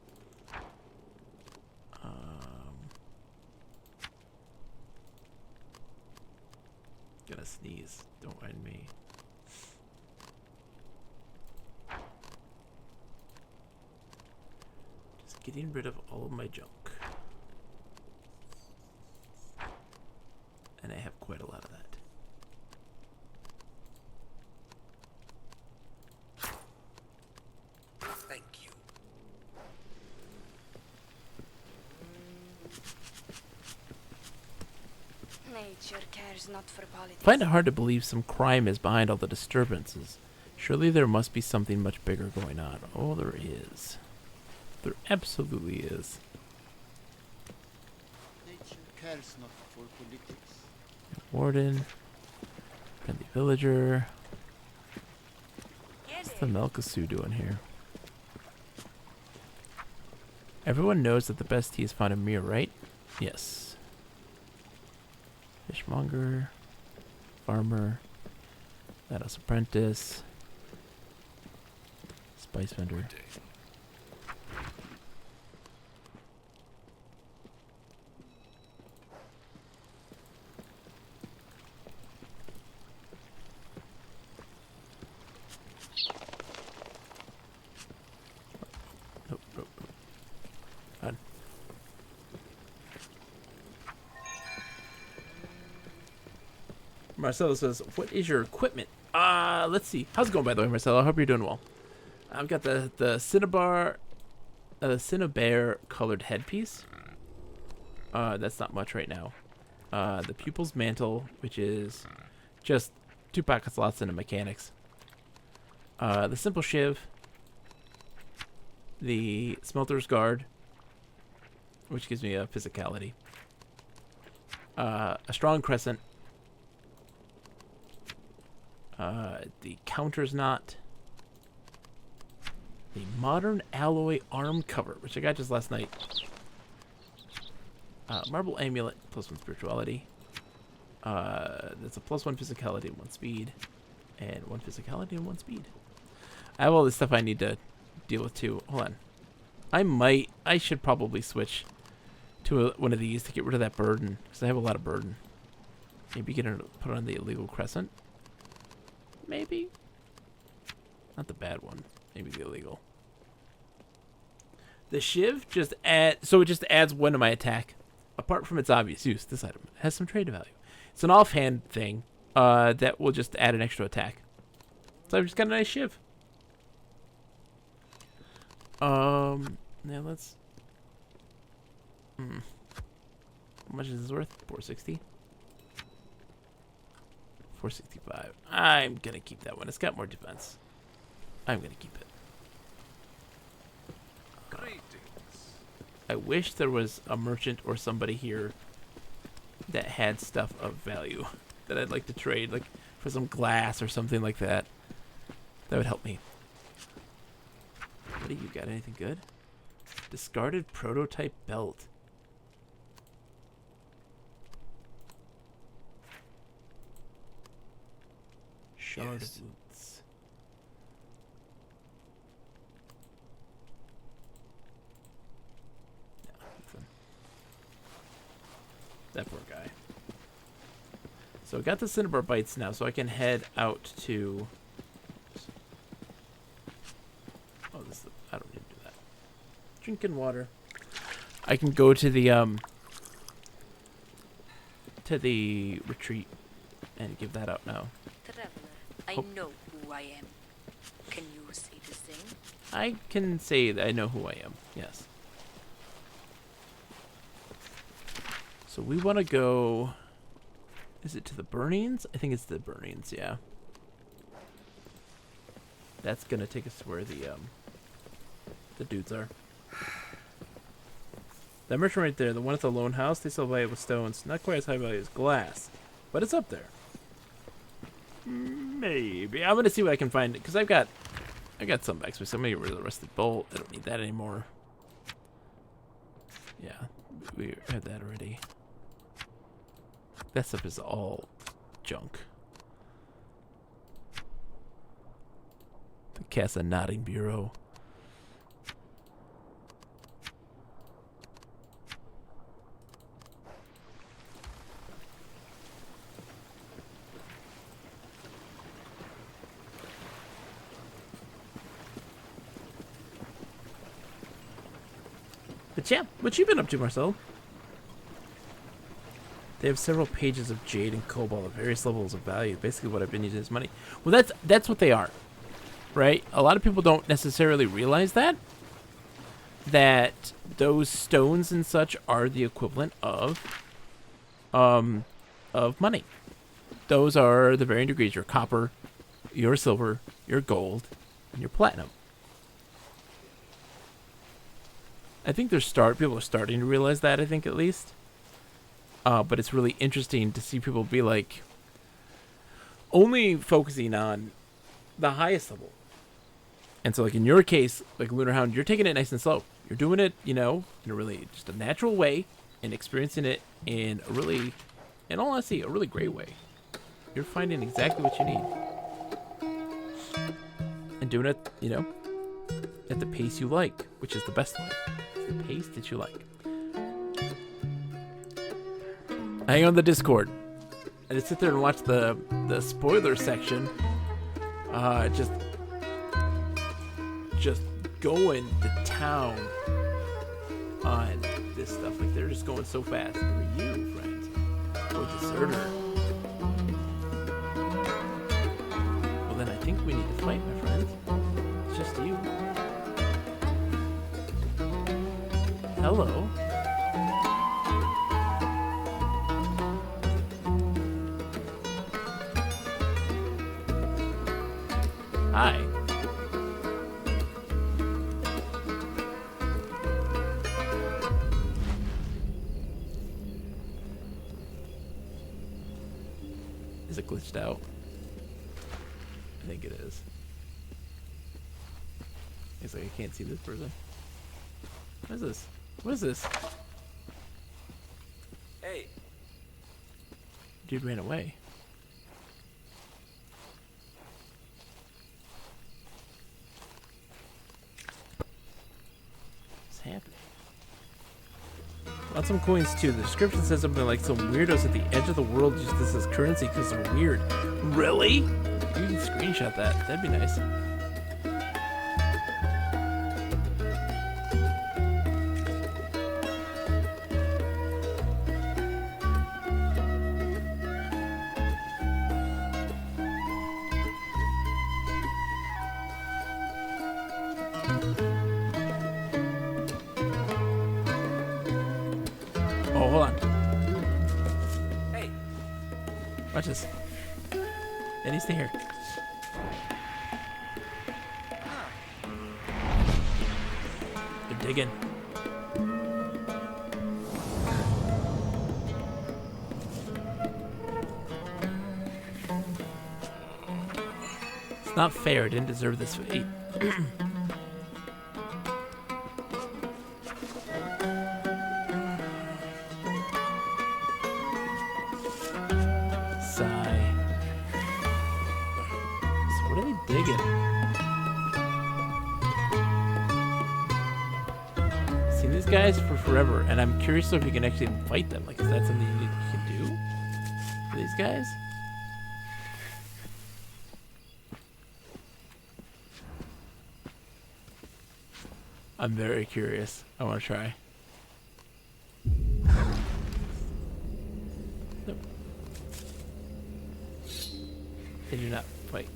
Gonna sneeze. Don't mind me. Just getting rid of all of my junk. And I have quite a lot of that. Thank you. Nature cares not for politics. Find it hard to believe some crime is behind all the disturbances. Surely there must be something much bigger going on. Oh, there is. There absolutely is. Nature cares not for politics. Warden. Friendly villager. What's the Melkasu doing here? Everyone knows that the best tea is found in Mir, right? Yes. Fishmonger. Farmer. Lighthouse apprentice. Spice vendor. Nope, nope, nope. Done. Marcelo says, "What is your equipment?" Let's see. How's it going, by the way, Marcelo? I hope you're doing well. I've got the Cinnabar, Cinnabar colored headpiece. That's not much right now. The pupil's mantle, which is just 2 pocket slots and a mechanics. The simple shiv. The smelter's guard, which gives me a physicality. A strong crescent. The counter's knot. The modern alloy arm cover, which I got just last night. Marble amulet, +1 spirituality. That's a +1 physicality and 1 speed. And 1 physicality and 1 speed. I have all this stuff I need to deal with too. Hold on. I should probably switch to one of these to get rid of that burden, because I have a lot of burden. Maybe put on the illegal crescent. Maybe. Not the bad one. Maybe the illegal. The shiv just it just adds 1 to my attack. Apart from its obvious use, this item has some trade value. It's an offhand thing that will just add an extra attack. So I've just got a nice shiv. Now let's. How much is this worth? 460. 465. I'm gonna keep that one. It's got more defense. I'm gonna keep it. Greetings. I wish there was a merchant or somebody here that had stuff of value that I'd like to trade, like for some glass or something like that. That would help me. What do you got? Anything good? Discarded prototype belt. Shard Yes. of boots. No, nothing. That poor guy. So I got the Cinnabar bites now, so I can head out to. Oh, I don't need to do that. drinking water. I can go to the retreat and give that out now. Traveler, I Oh. know who I am. Can you say the same? I can say that I know who I am. Yes. So we want to go. Is it to the burnings? I think it's the burnings. Yeah. That's gonna take us to where the dudes are. That merchant right there, the one at the lone house, they sell valuable stones. Not quite as high value as glass, but it's up there. Maybe I'm gonna see what I can find because I got some back. So I'm gonna get rid of the rusted bolt. I don't need that anymore. Yeah, we had that already. That stuff is all junk. The Casa Knotting Bureau. But yeah, what you been up to, Marcel? They have several pages of jade and cobalt of various levels of value. Basically, what I've been using is money. Well, that's what they are, right? A lot of people don't necessarily realize that those stones and such are the equivalent of money. Those are the varying degrees: your copper, your silver, your gold, and your platinum. I think people are starting to realize that, I think, at least. But it's really interesting to see people be like only focusing on the highest level. And so like in your case, like Lunar Hound, you're taking it nice and slow. You're doing it, in a really just a natural way and experiencing it in a really, in all honesty, a really great way. You're finding exactly what you need. And doing it, at the pace you like, which is the best way. It's the pace that you like. I hang on the Discord. I just sit there and watch the spoiler section. Just going to town on this stuff. Like they're just going so fast. Who are you, friends? Oh, deserter. Well, then I think we need to fight, my friends. It's just you. Hello. Hi. Is it glitched out? I think it is. It's like I can't see this person. What is this? What is this? Hey. Dude ran away. What's happening? Got some coins too. The description says something like some weirdos at the edge of the world use this as currency because they're weird. Really? You can screenshot that. That'd be nice. Oh, hold on. Hey. Watch this. Eddie, stay here. They're digging. It's not fair. I didn't deserve this fate. Sigh. So what are they digging? Seen these guys for forever, and I'm curious if you can actually fight them. Like, is that something you can do for these guys? I'm very curious. I want to try. Nope. They do not fight.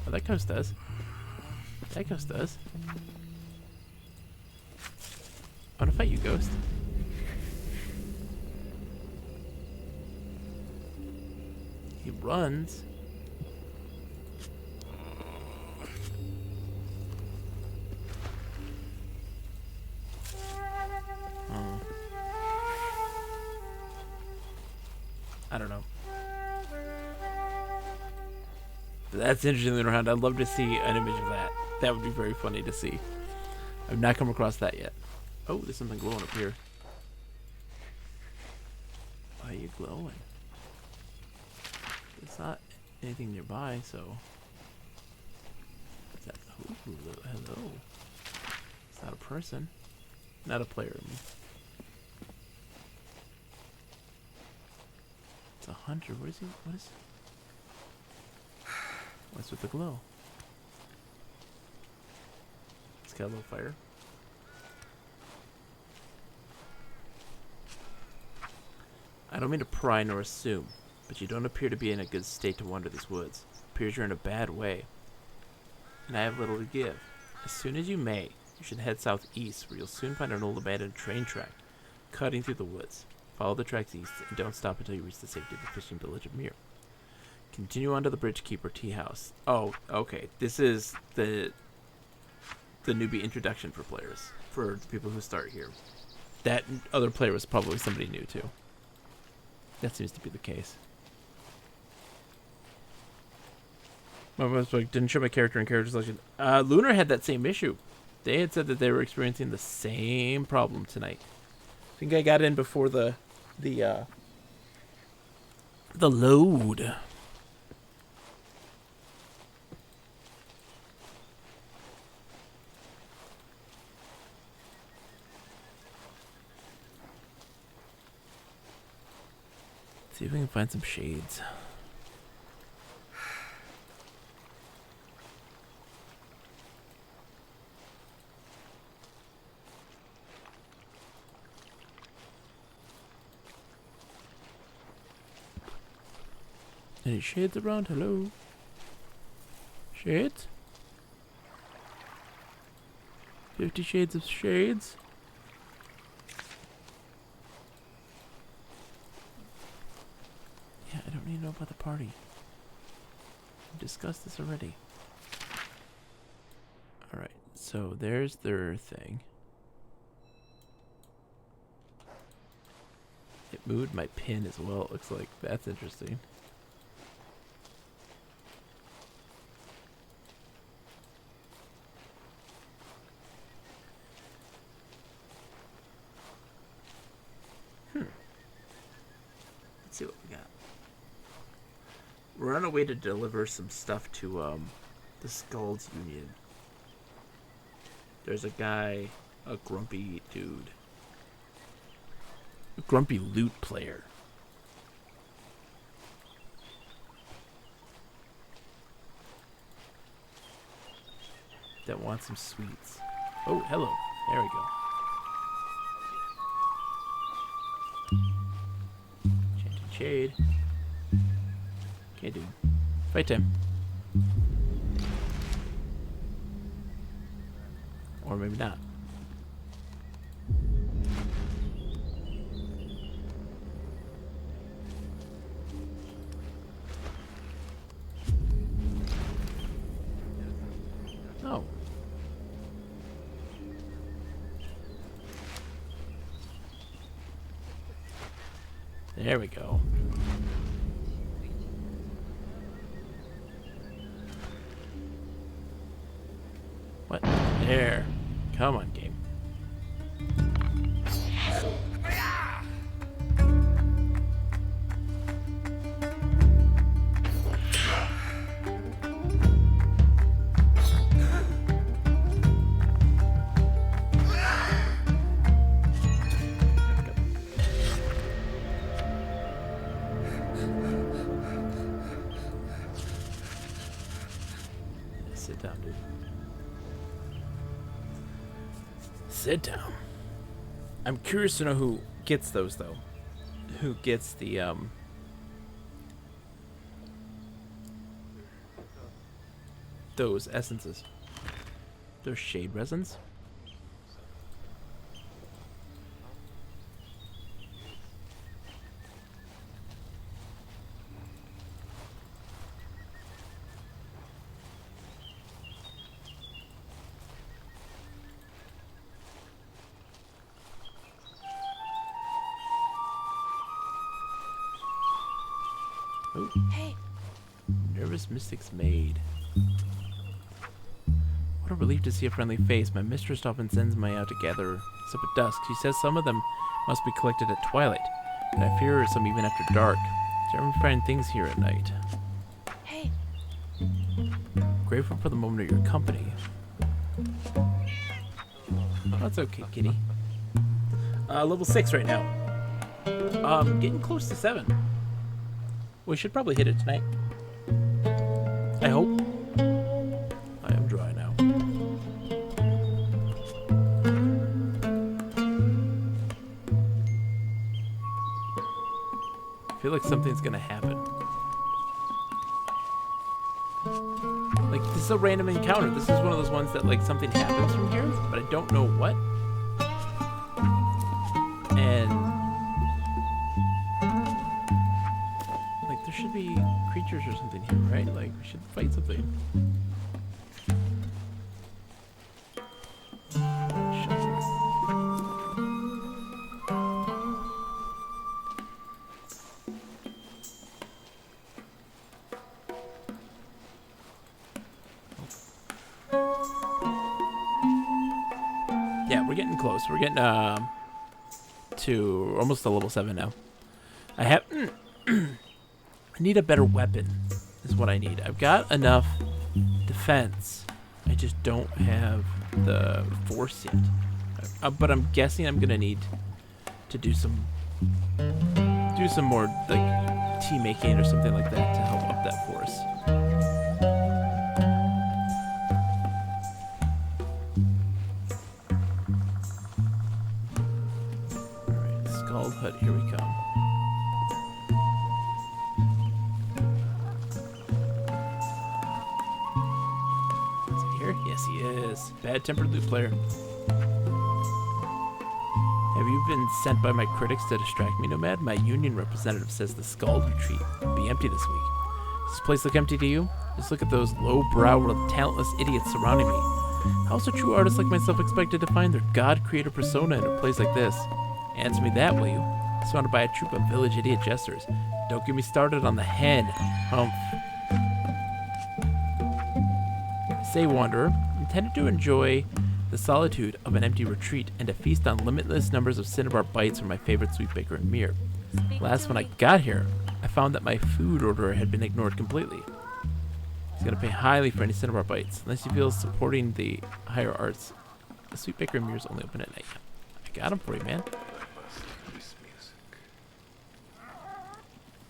Oh, that ghost does. That ghost does. I want to fight you, ghost. He runs. Oh. I don't know. That's interesting around. I'd love to see an image of that. That would be very funny to see. I've not come across that yet. Oh, there's something glowing up here. Why are you glowing? It's not anything nearby, so. Is that? Ooh, hello. It's not a person. Not a player, I mean. It's a hunter. What is he? What is. What's with the glow? It's got a little fire. I don't mean to pry nor assume, but you don't appear to be in a good state to wander these woods. It appears you're in a bad way, and I have little to give. As soon as you may, you should head southeast, where you'll soon find an old abandoned train track, cutting through the woods. Follow the tracks east, and don't stop until you reach the safety of the fishing village of Mir. Continue on to the Bridgekeeper Tea House. Oh, okay. This is the newbie introduction for players, for the people who start here. That other player was probably somebody new too. That seems to be the case. Didn't show my character in character selection. Lunar had that same issue. They had said that they were experiencing the same problem tonight. I think I got in before the load. See if we can find some shades. Any shades around? Hello? Shades? 50 Shades of Shades? Yeah, I don't need to know about the party. We've discussed this already. Alright, so there's their thing. It moved my pin as well, it looks like. That's interesting. Let's see what we got. We're on our way to deliver some stuff to the Skulls Union. There's a guy, a grumpy dude. A grumpy loot player. That wants some sweets. Oh, hello. There we go. Chanting Shade. Okay, dude. Fight time. Or maybe not. Oh. There we go. What? There. Come on, game. Sit down, dude. Sit down. I'm curious to know who gets those, though. Who gets the, those essences. Those shade resins. Oh, Hey, nervous mystic's maid. What a relief to see a friendly face. My mistress often sends me out to gather us up at dusk. She says some of them must be collected at twilight, and I fear some even after dark. Do you ever find things here at night? hey. Grateful for the moment of your company. That's okay, kitty. Level 6 right now. Getting close to 7. We should probably hit it tonight. I hope. I am dry now. I feel like something's gonna happen. Like, this is a random encounter. This is one of those ones that, like, something happens from here, but I don't know what. And like, there should be creatures or something here, right? Like, we should fight something. Yeah, we're getting close. We're getting to almost to level 7 now. I have I need a better weapon is what I need. I've got enough defense. I just don't have the force yet. But I'm guessing I'm gonna need to do some more like tea making or something like that to help up that force. Alright, Scald Hut, here we come. Is he here? Yes, he is. Bad-tempered loot player. Have you been sent by my critics to distract me, Nomad? My union representative says the Scald Retreat will be empty this week. Does this place look empty to you? Just look at those low-brow, talentless idiots surrounding me. How is a true artist like myself expected to find their god-creator persona in a place like this? Answer me that, will you? Surrounded by a troop of village idiot jesters. Don't get me started on the hen. Humph. Say, Wanderer, intended to enjoy the solitude of an empty retreat and to feast on limitless numbers of cinnabar bites from my favorite sweet baker and Mir. Last, when I got here, I found that my food order had been ignored completely. He's gonna pay highly for any cinnabar bites, unless he feels supporting the higher arts. The sweet baker and Mir is only open at night. I got him for you, man.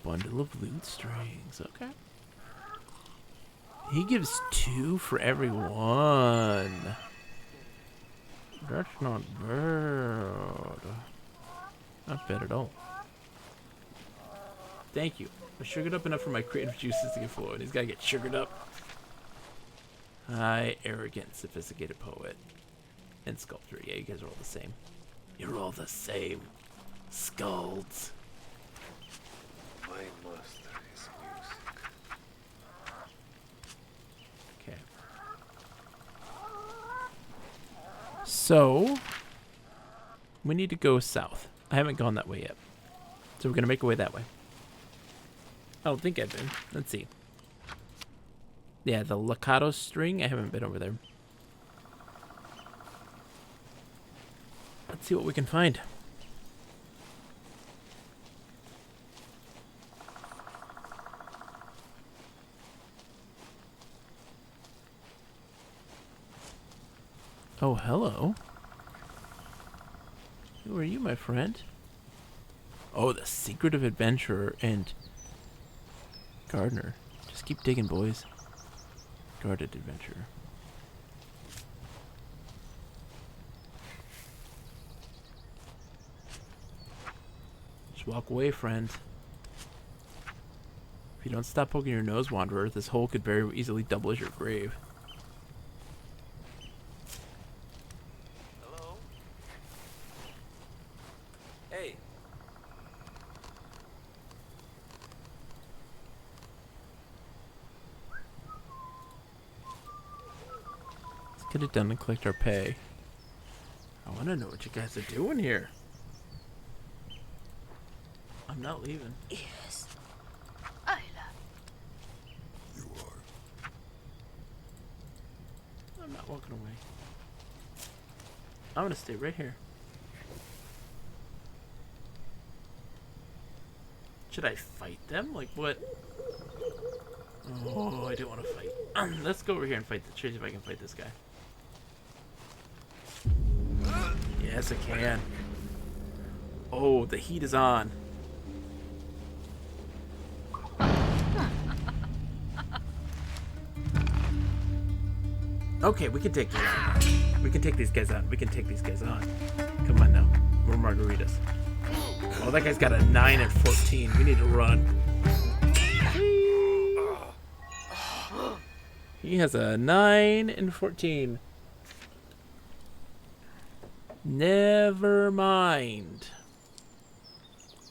Bundle of loot strings. Okay. He gives 2 for every one. That's not bad. Not bad at all. Thank you. I sugared up enough for my creative juices to get flowing. He's gotta get sugared up. Hi, arrogant, sophisticated poet. And sculptor. Yeah, you guys are all the same. You're all the same. Skulls. My master is music. Okay. So, we need to go south. I haven't gone that way yet. So we're going to make our way that way. I don't think I've been. Let's see. Yeah, the Lakato string. I haven't been over there. Let's see what we can find. Oh, hello. Who are you, my friend? Oh, the secretive adventurer and gardener. Just keep digging, boys. Guarded adventurer. walk away, friend. If you don't stop poking your nose, Wanderer, this hole could very easily double as your grave. Hello? Hey. Let's get it done and collect our pay. I want to know what you guys are doing here. I'm not leaving. Yes. I love I'm not walking away. I'm gonna stay right here. Should I fight them? Like what? Oh, I don't want to fight. Let's go over here and fight. See if I can fight this guy. Yes, I can. Oh, the heat is on. Okay, we can take these on. We can take these guys on. We can take these guys on. Come on now. More margaritas. Oh, that guy's got a 9 and 14. We need to run. He has a 9 and 14. Never mind.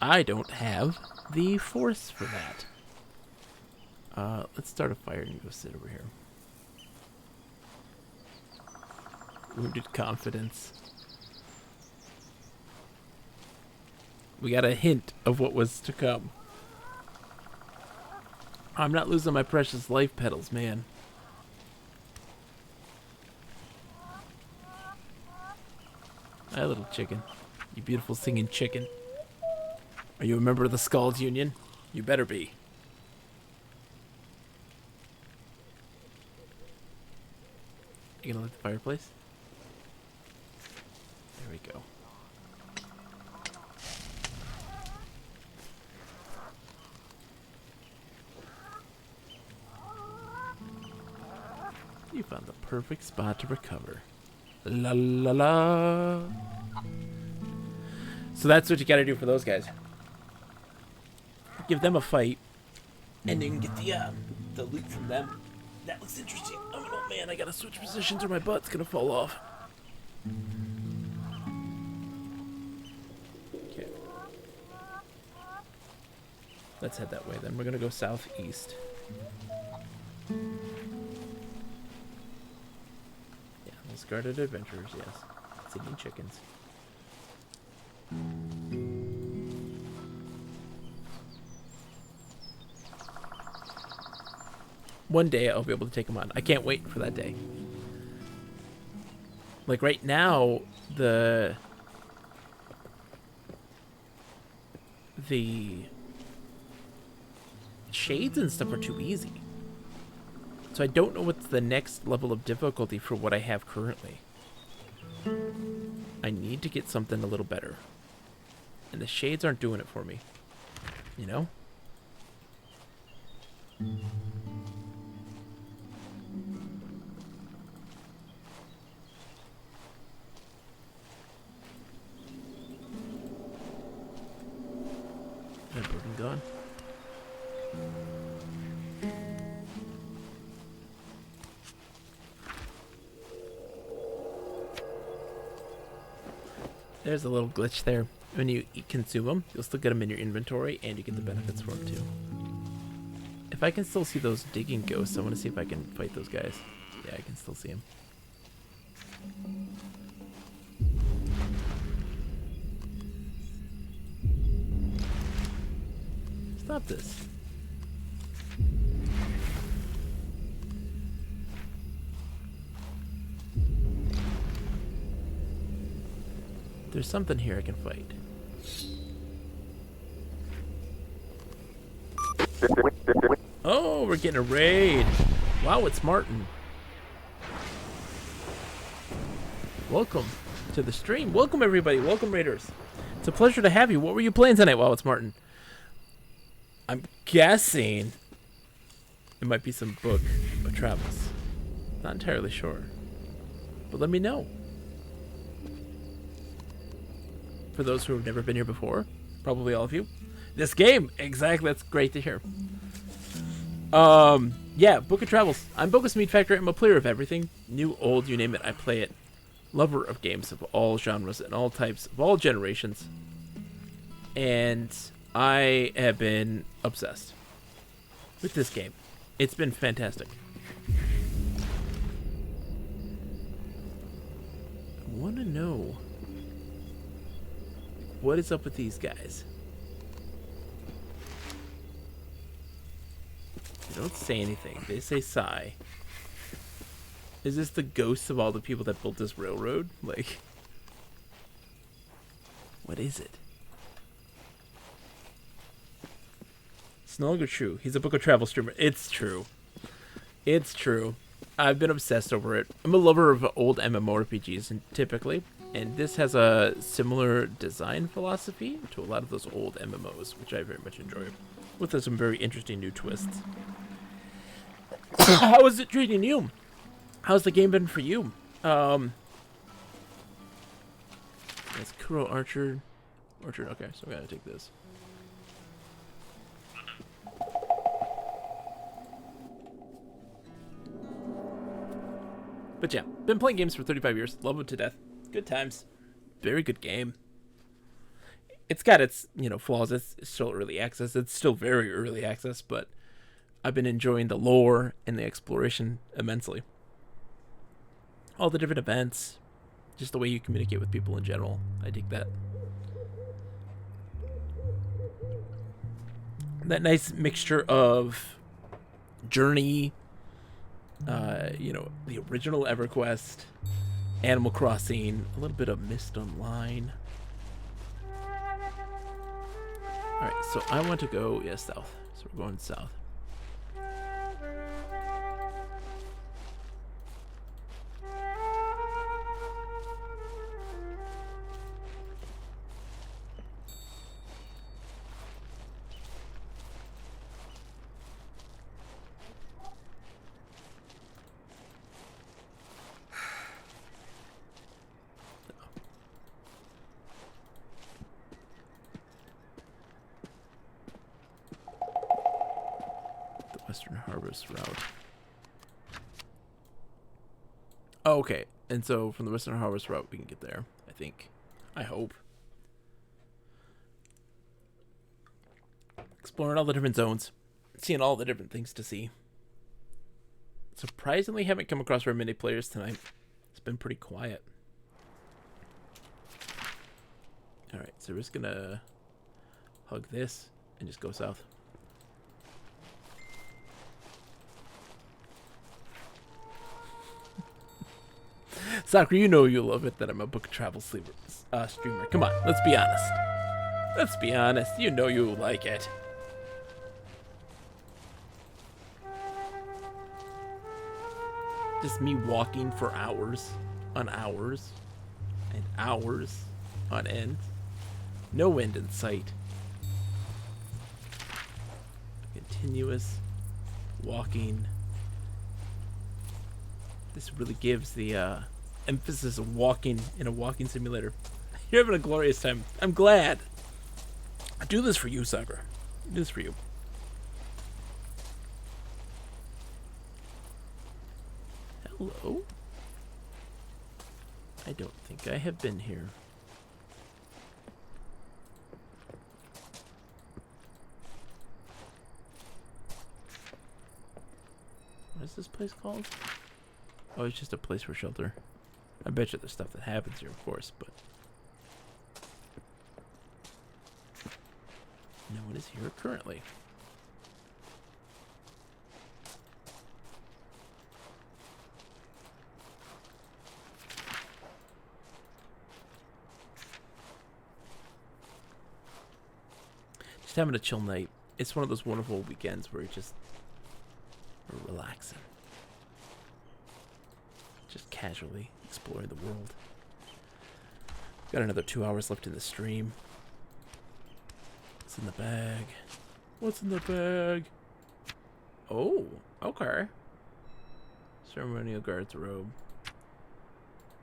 I don't have the force for that. Let's start a fire and go sit over here. Wounded confidence. We got a hint of what was to come. I'm not losing my precious life petals, man. Hi, little chicken. You beautiful singing chicken. Are you a member of the Skulls Union? You better be. You gonna light the fireplace? There we go. You found the perfect spot to recover. La la la. So that's what you gotta do for those guys. Give them a fight, and you can get the loot from them. That looks interesting. Oh man, I gotta switch positions or my butt's gonna fall off. Okay. Let's head that way then. We're gonna go southeast. Yeah, those guarded adventurers, yes. Singing chickens. One day I'll be able to take them on. I can't wait for that day. Like right now, the shades and stuff are too easy. So I don't know what's the next level of difficulty for what I have currently. I need to get something a little better. And the shades aren't doing it for me. You know? That burden gone. There's a little glitch there. When you consume them, you'll still get them in your inventory, and you get the benefits for them too. If I can still see those digging ghosts, I want to see if I can fight those guys. Yeah, I can still see them. Stop this. There's something here I can fight. Oh, we're getting a raid. Wow, it's Martin. Welcome to the stream. Welcome, everybody. Welcome, Raiders. It's a pleasure to have you. What were you playing tonight? Wow, it's Martin. I'm guessing it might be some book of travels. Not entirely sure. But let me know. For those who have never been here before, Probably all of you. This game, exactly. That's great to hear. Yeah, Book of Travels. I'm Bogus Meat Factor. I'm a player of everything, new, old, you name it. I play it. Lover of games of all genres and all types of all generations, and I have been obsessed with this game. It's been fantastic. I want to know what is up with these guys. They don't say anything. They say sigh. Is this the ghosts of all the people that built this railroad? Like, what is it? It's no longer true. He's a Book of Travel streamer. It's true. It's true. I've been obsessed over it. I'm a lover of old MMORPGs, and typically, and this has a similar design philosophy to a lot of those old MMOs, which I very much enjoy, with some very interesting new twists. How is it treating you? How's the game been for you? That's Kuro Orchard. Okay, so we gotta take this. But yeah, been playing games for 35 years. Love them to death. Good times. Very good game. It's got its, flaws. It's still early access. It's still very early access, but I've been enjoying the lore and the exploration immensely. All the different events, just the way you communicate with people in general. I dig that. That nice mixture of Journey, the original EverQuest, Animal Crossing, a little bit of Mist Online. Alright, so I want to go, south. So we're going south. Western Harvest route. Oh, okay. And so from the Western Harvest route, we can get there, I think. I hope. Exploring all the different zones. Seeing all the different things to see. Surprisingly, haven't come across very many players tonight. It's been pretty quiet. Alright, so we're just gonna hug this and just go south. Sakura, you know you love it that I'm a Book of Travel streamer. Come on, let's be honest. Let's be honest. You know you like it. Just me walking for hours on hours and hours on end. No end in sight. Continuous walking. This really gives the emphasis of walking in a walking simulator. You're having a glorious time. I'm glad. I do this for you, Sakura. I do this for you. Hello? I don't think I have been here. What is this place called? Oh, it's just a place for shelter. I bet you there's stuff that happens here, of course, but no one is here currently. Just having a chill night. It's one of those wonderful weekends where we're relaxing. Just casually exploring the world. Got another 2 hours left in the stream. What's in the bag? What's in the bag? Oh, okay. Ceremonial Guard's robe.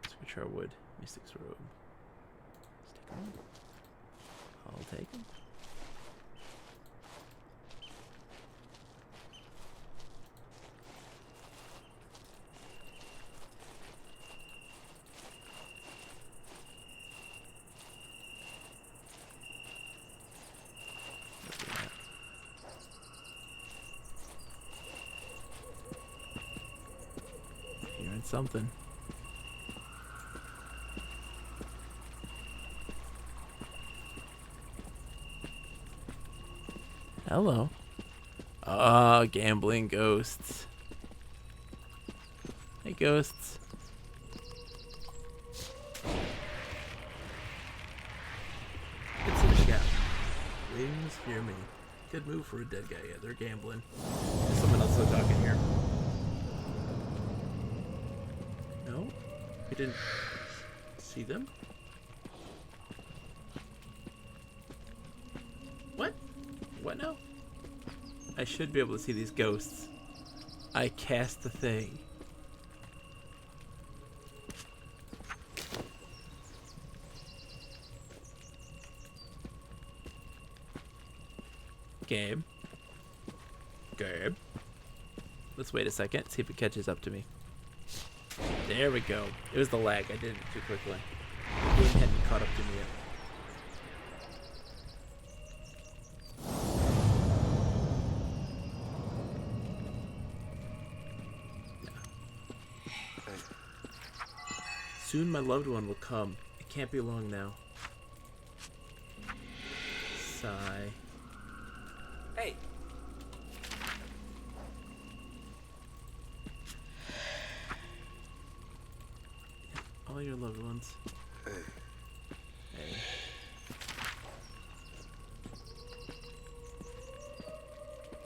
Scripture wood. Mystic's robe. Let's take a look. I'll take them. Hearing something. Hello. Ah, gambling ghosts. Hey, ghosts. It's in a gap. Wings hear me. Good move for a dead guy. Yeah, they're gambling. There's someone else still talking here. No? We didn't see them? What? What now? I should be able to see these ghosts. I cast the thing. Gabe. Gabe. Let's wait a second, see if it catches up to me. There we go. It was the lag. I did it too quickly. The game hadn't caught up to me yet. Soon my loved one will come. It can't be long now. Sigh. Hey, All your loved ones. Hey.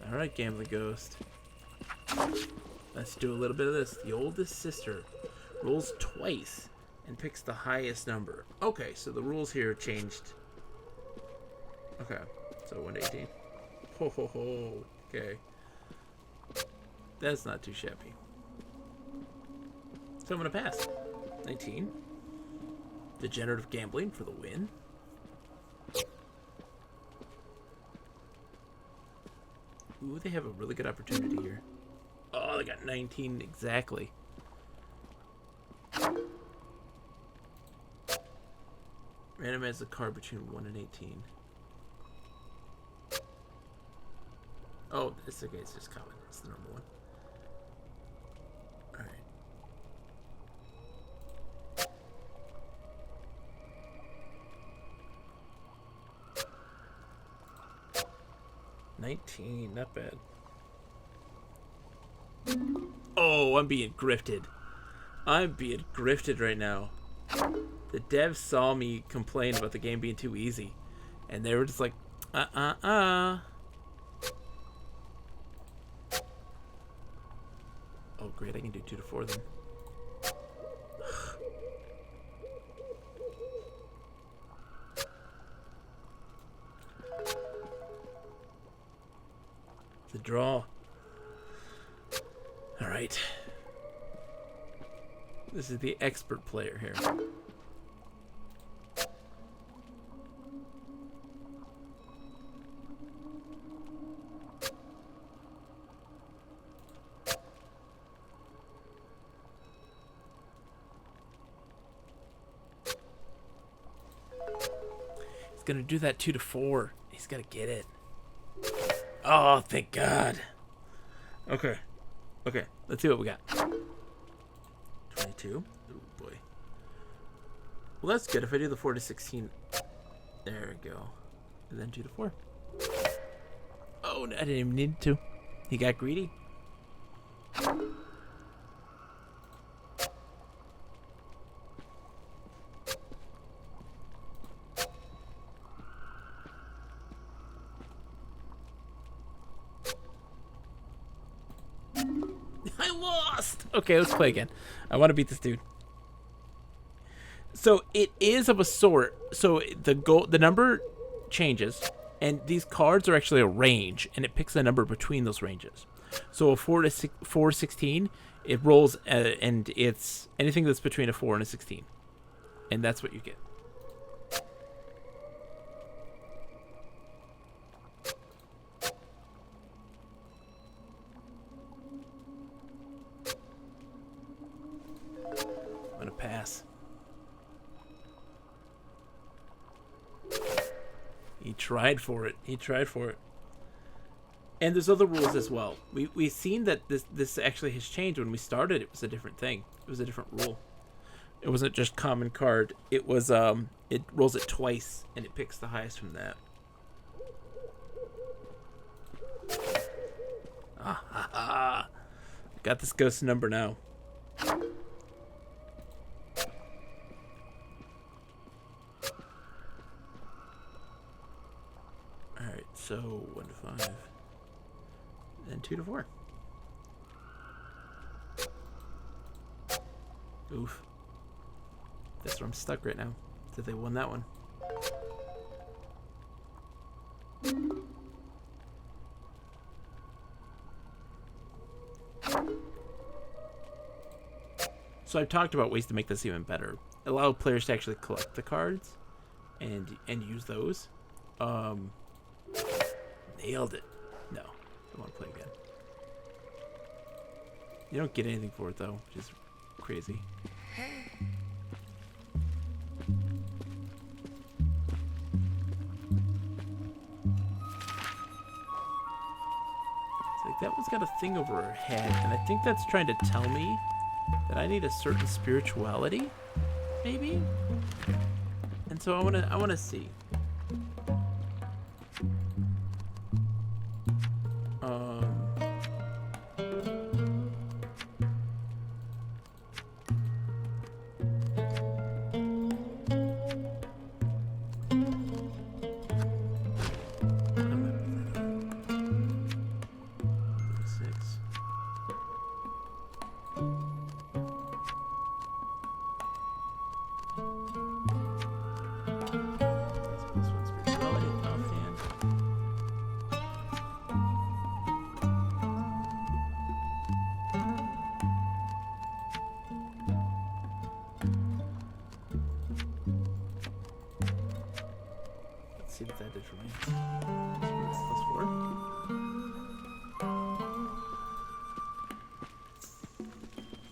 Alright, gambling ghost. Let's do a little bit of this. The oldest sister rolls twice and picks the highest number. Okay, so the rules here changed. Okay, so 1 to 18. Ho ho ho. Okay. That's not too shabby. So I'm gonna pass. 19. Degenerative gambling for the win. Ooh, they have a really good opportunity here. Oh, they got 19 exactly. Randomize the card between 1 and 18. Oh, it's okay. It's just common. It's the normal one. All right. 19, not bad. Oh, I'm being grifted. I'm being grifted right now. The devs saw me complain about the game being too easy, and they were just like, Oh, great, I can do 2 to 4 then. The draw. All right. This is the expert player here. He's gonna do that 2 to 4. He's gonna get it. Oh, thank God. Okay. Okay, let's see what we got. 22. Oh, boy. Well, that's good. If I do the 4 to 16. There we go. And then 2 to 4. Oh, I didn't even need to. He got greedy. I lost. Okay, let's play again. I want to beat this dude. So it is of a sort. So the number changes, and these cards are actually a range, and it picks a number between those ranges. So a 4 to 16, it rolls, and it's anything that's between a 4 and a 16, and that's what you get. tried for it. He tried for it. And there's other rules as well. We've seen that this actually has changed. When we started, it was a different thing. It was a different rule. It wasn't just common card. It was it rolls it twice and it picks the highest from that. Ah ha ha! Got this ghost number now. Alright, so 1 to 5. And 2 to 4. Oof. That's where I'm stuck right now. Did they won that one? So I've talked about ways to make this even better. Allow players to actually collect the cards and use those. Nailed it. No, I want to play again. You don't get anything for it though, which is crazy. It's like that one's got a thing over her head, and I think that's trying to tell me that I need a certain spirituality, maybe. And so I wanna see. See what that did for me. +4.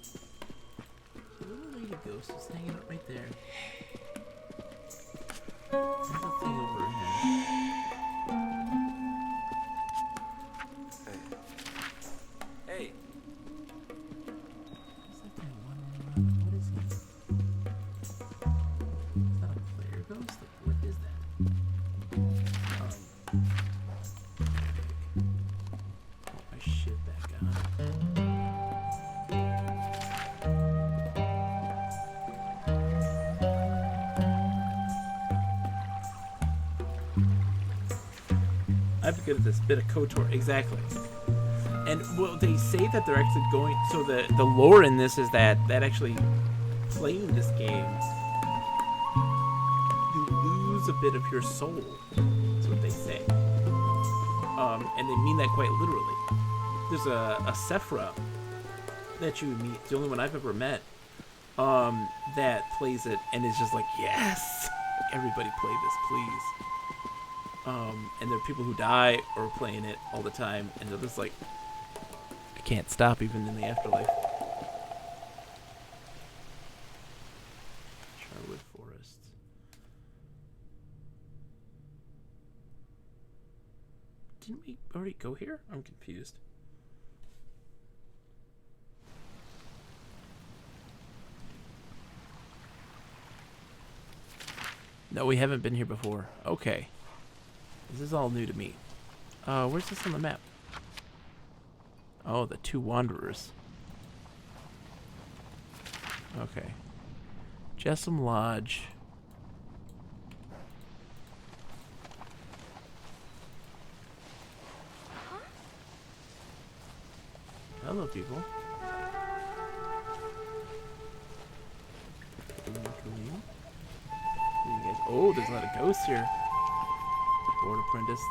So the little lady ghost is hanging out right there. There's a thing over her head. Hey, What's that guy wandering around? What is he? Is that a player ghost? Like, what is that? Put my shit back on. I'm good at this bit of KOTOR, exactly. And well, they say that they're actually going. So the lore in this is that actually playing this game, you lose a bit of your soul. That's what they say. And they mean that quite literally. There's a Sephra that you meet, the only one I've ever met, that plays it and is just like, yes, everybody play this, please. And there are people who die or playing it all the time, and they're just like, I can't stop even in the afterlife. Charwood Forest. Didn't we already go here? I'm confused. No, we haven't been here before. Okay. This is all new to me. Where's this on the map? Oh, the 2 wanderers. Okay. Jessam Lodge. Hello, people. You guys. Oh, there's a lot of ghosts here. Board apprentice.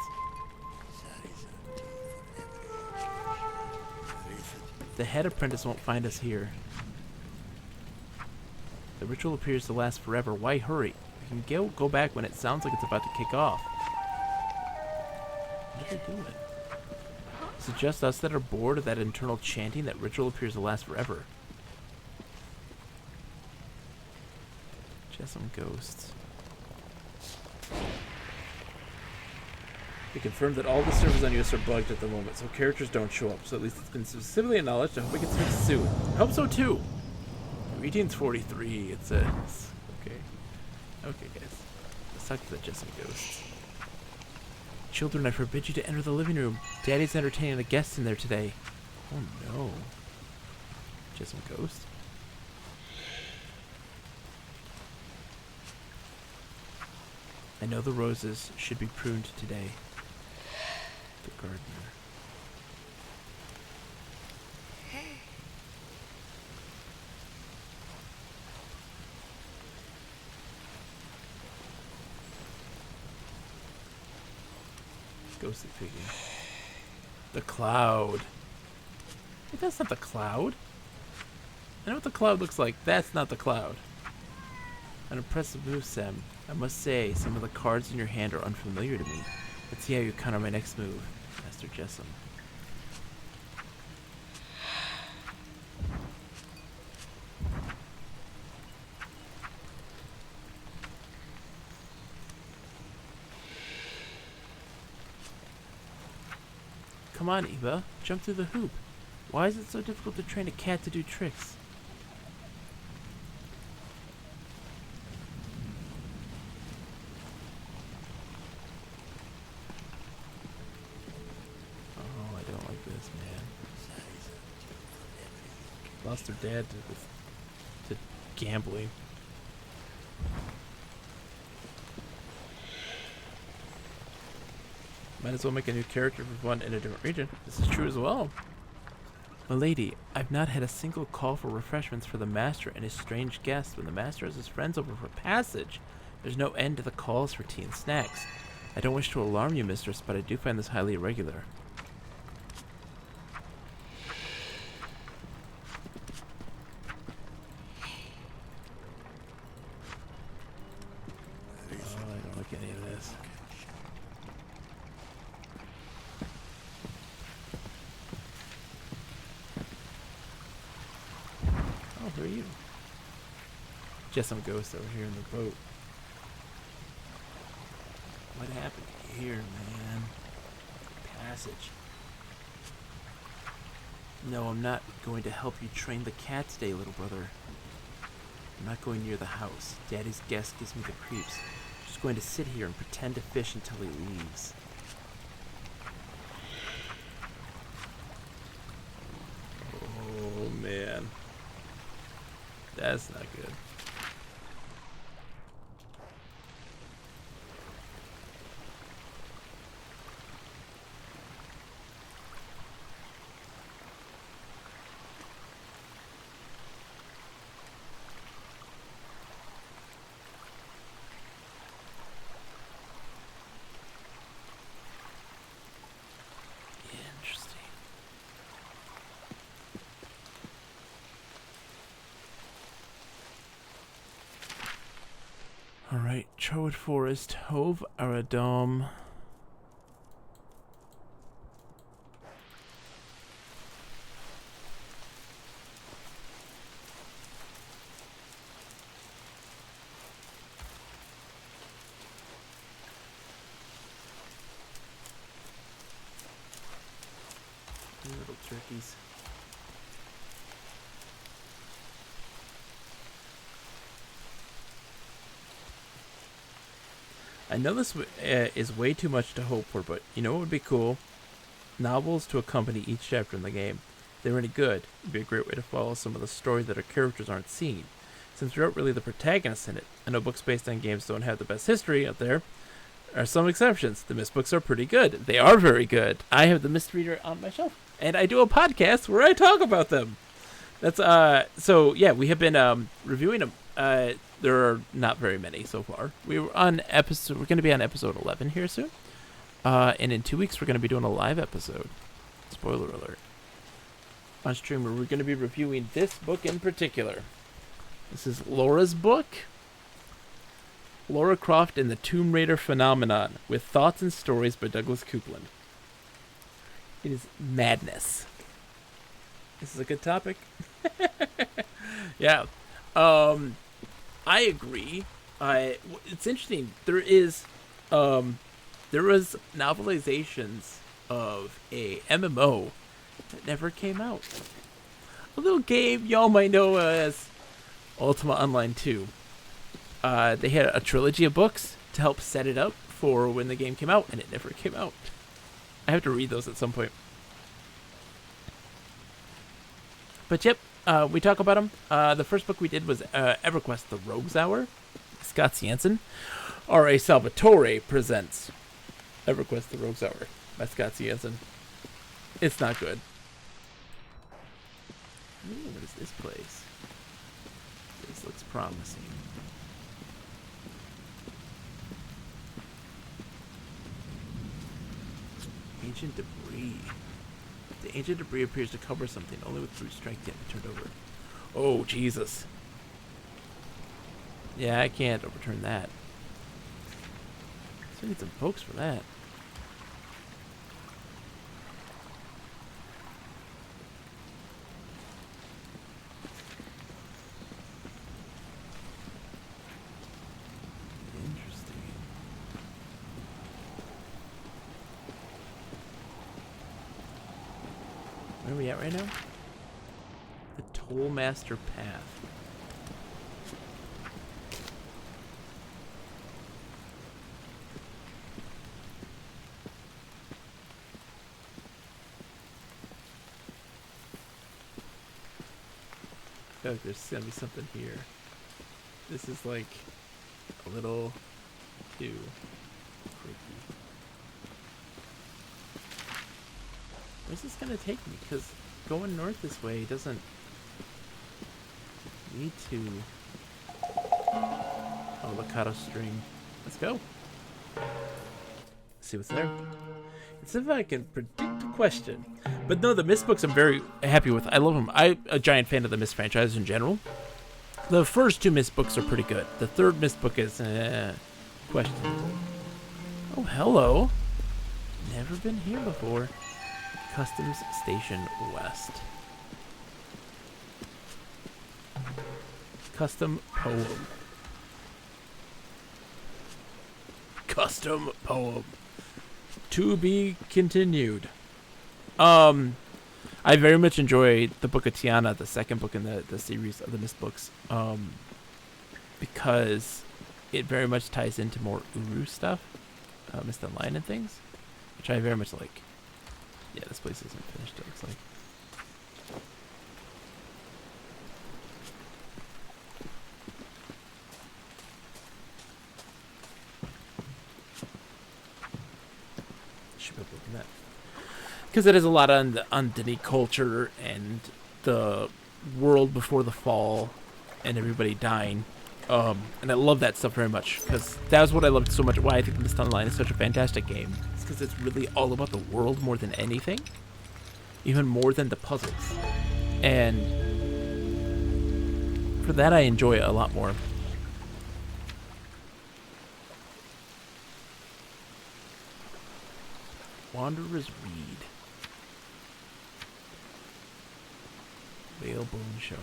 The head apprentice won't find us here. The ritual appears to last forever. Why hurry? We can go back when it sounds like it's about to kick off. What are they doing? Is it just us that are bored of that internal chanting? That ritual appears to last forever. Just some ghosts. We confirmed that all the servers on US are bugged at the moment, so characters don't show up. So at least it's been specifically acknowledged. I hope it gets fixed soon. I hope so too. Greetings 43, it says. Okay. Okay, guys. Let's talk to the Jessup ghosts. Children, I forbid you to enter the living room. Daddy's entertaining a guest in there today. Oh no. Jessup ghost? I know the roses should be pruned today. The gardener. Ghostly figure. The cloud. Wait, that's not the cloud. I know what the cloud looks like. That's not the cloud. An impressive move, Sam. I must say, some of the cards in your hand are unfamiliar to me. Let's see how you counter my next move, Master Jessup. Come on, Eva. Jump through the hoop. Why is it so difficult to train a cat to do tricks? Oh, I don't like this, man. Lost her dad to gambling. Might as well make a new character for one in a different region. This is true as well. Milady, I've not had a single call for refreshments for the master and his strange guests when the master has his friends over for passage. There's no end to the calls for tea and snacks. I don't wish to alarm you, mistress, but I do find this highly irregular. Oh, I don't like any of this. Oh, who are you? Just some ghost over here in the boat. What happened here, man? Passage. No, I'm not going to help you train the cat today, little brother. I'm not going near the house. Daddy's guest gives me the creeps. I'm just going to sit here and pretend to fish until he leaves. Oh, man. That's not good. Interesting. Alright, Charwood Forest, Hove Aradom. Little turkeys. I know this is way too much to hope for, but you know what would be cool? Novels to accompany each chapter in the game. If they were any good, it'd be a great way to follow some of the story that our characters aren't seeing. Since we aren't really the protagonists in it, I know books based on games don't have the best history out there. There are some exceptions. The Mist books are pretty good. They are very good. I have the Mist reader on my shelf, and I do a podcast where I talk about them. That's so yeah, we have been reviewing them. There are not very many so far. We're going to be on episode 11 here soon. And in 2 weeks we're going to be doing a live episode. Spoiler alert. On stream where we're going to be reviewing this book in particular. This is Laura's book. Laura Croft and the Tomb Raider Phenomenon, with thoughts and stories by Douglas Coupland. It is madness. This is a good topic. Yeah. I agree. It's interesting. There is there was novelizations of a MMO that never came out. A little game y'all might know as Ultima Online 2. They had a trilogy of books to help set it up for when the game came out, and it never came out. I have to read those at some point. But yep, we talk about them. The first book we did was EverQuest: The Rogue's Hour. Scott Jansen. R.A. Salvatore presents EverQuest: The Rogue's Hour by Scott Jansen. It's not good. Ooh, what is this place? This looks promising. Ancient debris. The ancient debris appears to cover something. Only with brute strength can it be turned over. Oh, Jesus. Yeah, I can't overturn that. So I need some folks for that. Interesting. Where are we at right now? The Tollmaster Path. I feel like there's gonna be something here. This is like a little too freaky. Where's this gonna take me? Because going north this way doesn't need to. Oh, Lakato string. Let's go. See what's there. Let's see if I can predict a question. But no, the Myst books I'm very happy with. I love them. I'm a giant fan of the Myst franchise in general. The first two Myst books are pretty good. The third Myst book is questionable. Oh, hello. Never been here before. Customs Station West. Custom poem. Custom poem. To be continued. I very much enjoy the Book of Tiana, the second book in the series of the Myst books, because it very much ties into more Uru stuff, Myst Online and things, which I very much like. Yeah, this place isn't finished, it looks like. Should be able to open that. Because it has a lot on the Undine culture and the world before the fall and everybody dying. And I love that stuff very much, because that was what I loved so much. Why I think Myst Online is such a fantastic game. It's because it's really all about the world more than anything. Even more than the puzzles. And for that I enjoy it a lot more. Wanderer's Reed. Whalebone Shard.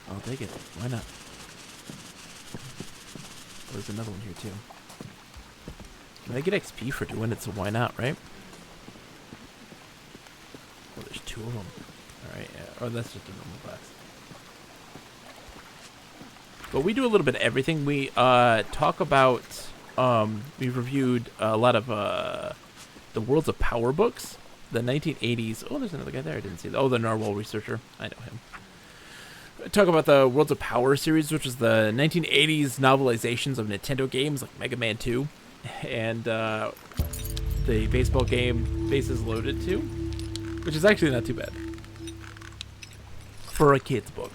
I'll take it. Why not? Oh, there's another one here too. I get XP for doing it, so why not, right? Oh, there's two of them. Alright, yeah. Oh, that's just a normal box. But we do a little bit of everything. We talk about... we reviewed a lot of the Worlds of Power books. The 1980s... Oh, there's another guy there. I didn't see that. Oh, the Narwhal Researcher. I know him. Talk about the Worlds of Power series, which is the 1980s novelizations of Nintendo games like Mega Man 2 and the baseball game Bases Loaded 2, which is actually not too bad for a kid's book.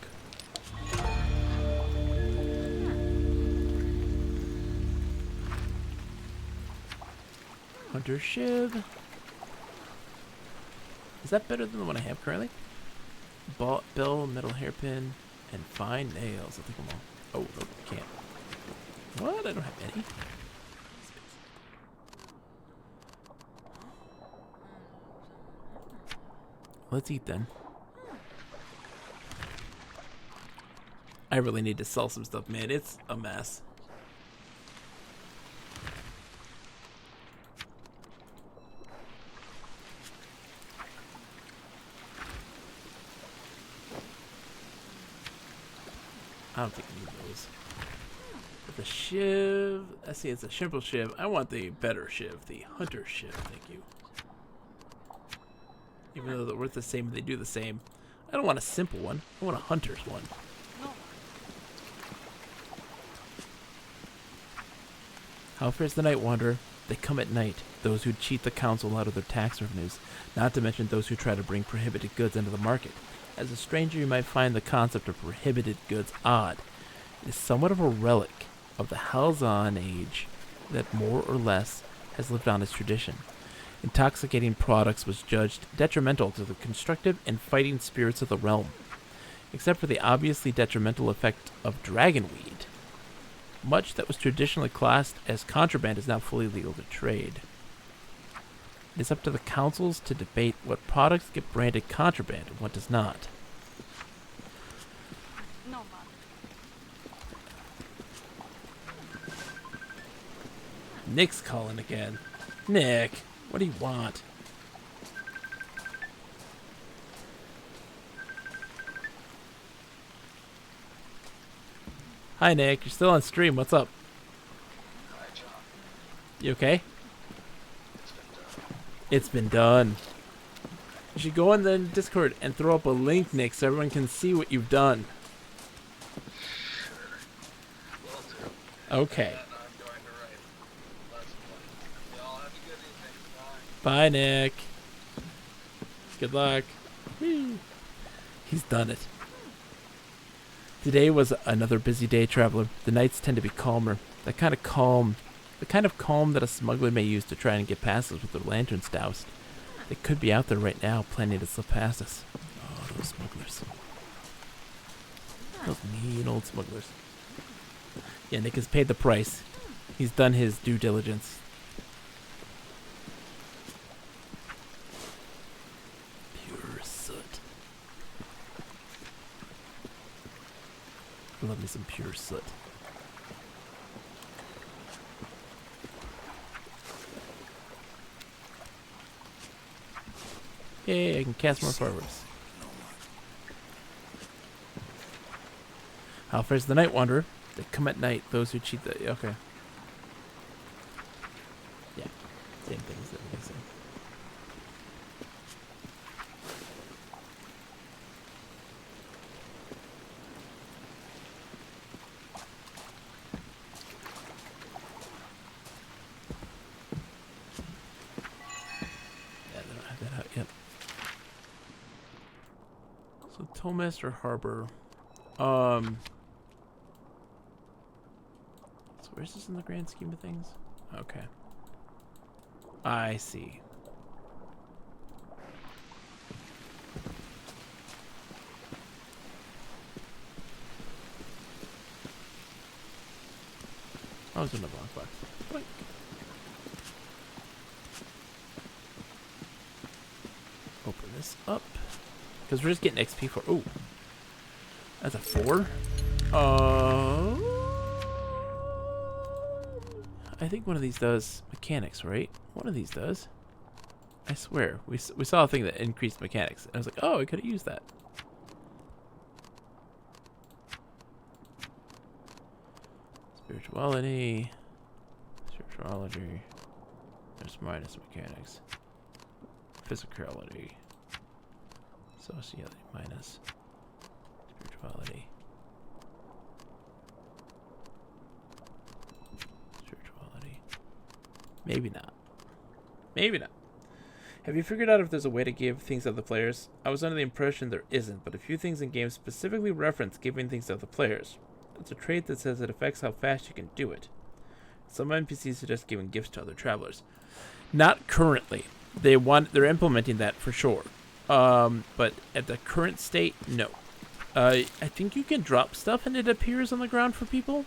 Hunter Shiv. Is that better than the one I have currently? Bell, metal hairpin, and fine nails. I think I'm all... Oh, no, I can't. What? I don't have any. Let's eat then. I really need to sell some stuff, man. It's a mess. I don't think I need those. But the shiv, I see it's a simple shiv. I want the better shiv, the hunter shiv. Thank you. Even though they're worth the same, they do the same. I don't want a simple one. I want a hunter's one. How fares the night wanderer? They come at night, those who cheat the council out of their tax revenues, not to mention those who try to bring prohibited goods into the market. As a stranger, you might find the concept of prohibited goods odd. It is somewhat of a relic of the Halzon age that more or less has lived on as tradition. Intoxicating products was judged detrimental to the constructive and fighting spirits of the realm. Except for the obviously detrimental effect of dragonweed, much that was traditionally classed as contraband is now fully legal to trade. It is up to the councils to debate what products get branded contraband and what does not. No, man. Nick's calling again. Nick, what do you want? Hi, Nick. You're still on stream. What's up? Hi, John. You okay? It's been done. It's been done. You should go in the Discord and throw up a link, Nick, so everyone can see what you've done. Sure. Will do. Okay. And I'm going to write lesson plans. Y'all have a good evening. Bye. Bye, Nick. Good luck. Whee. He's done it. Today was another busy day, traveler. The nights tend to be calmer. The kind of calm that a smuggler may use to try and get passes with their lanterns doused. They could be out there right now, planning to slip past us. Oh, those smugglers. Those mean old smugglers. Yeah, Nick has paid the price. He's done his due diligence. Pure soot. Love me some pure soot. Yay, I can cast more fireworks. How fares the night wanderer? They come at night, those who cheat the... Okay. Yeah, same things that we say. Yeah, they don't have that out yet. So Tollmaster Harbor. So where's this in the grand scheme of things? Okay. I see. I was in the wrong box. Boink. Open this up. Because we're just getting XP for... Ooh. That's a 4? I think one of these does mechanics, right? One of these does. I swear. We saw a thing that increased mechanics. And I was like, oh, I could have used that. Spirituality. Spirituality. There's minus mechanics. Physicality. Sociality minus. Spirituality. Spirituality. Maybe not. Maybe not. Have you figured out if there's a way to give things to other players? I was under the impression there isn't, but a few things in games specifically reference giving things to other players. It's a trait that says it affects how fast you can do it. Some NPCs suggest giving gifts to other travelers. Not currently. They're implementing that for sure. But at the current state, no. I think you can drop stuff and it appears on the ground for people.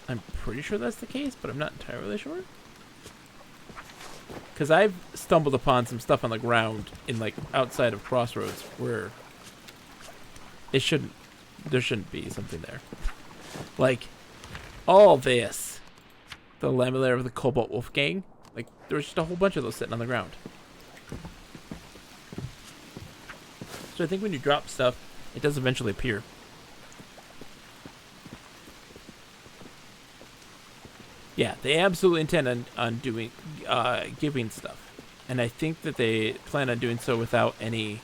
I'm pretty sure that's the case, but I'm not entirely sure. Because I've stumbled upon some stuff on the ground in like outside of Crossroads where there shouldn't be something there. Like all this, the Lamellar of the Cobalt Wolf Gang, like there's just a whole bunch of those sitting on the ground. So I think when you drop stuff, it does eventually appear. Yeah, they absolutely intend on doing, giving stuff. And I think that they plan on doing so without any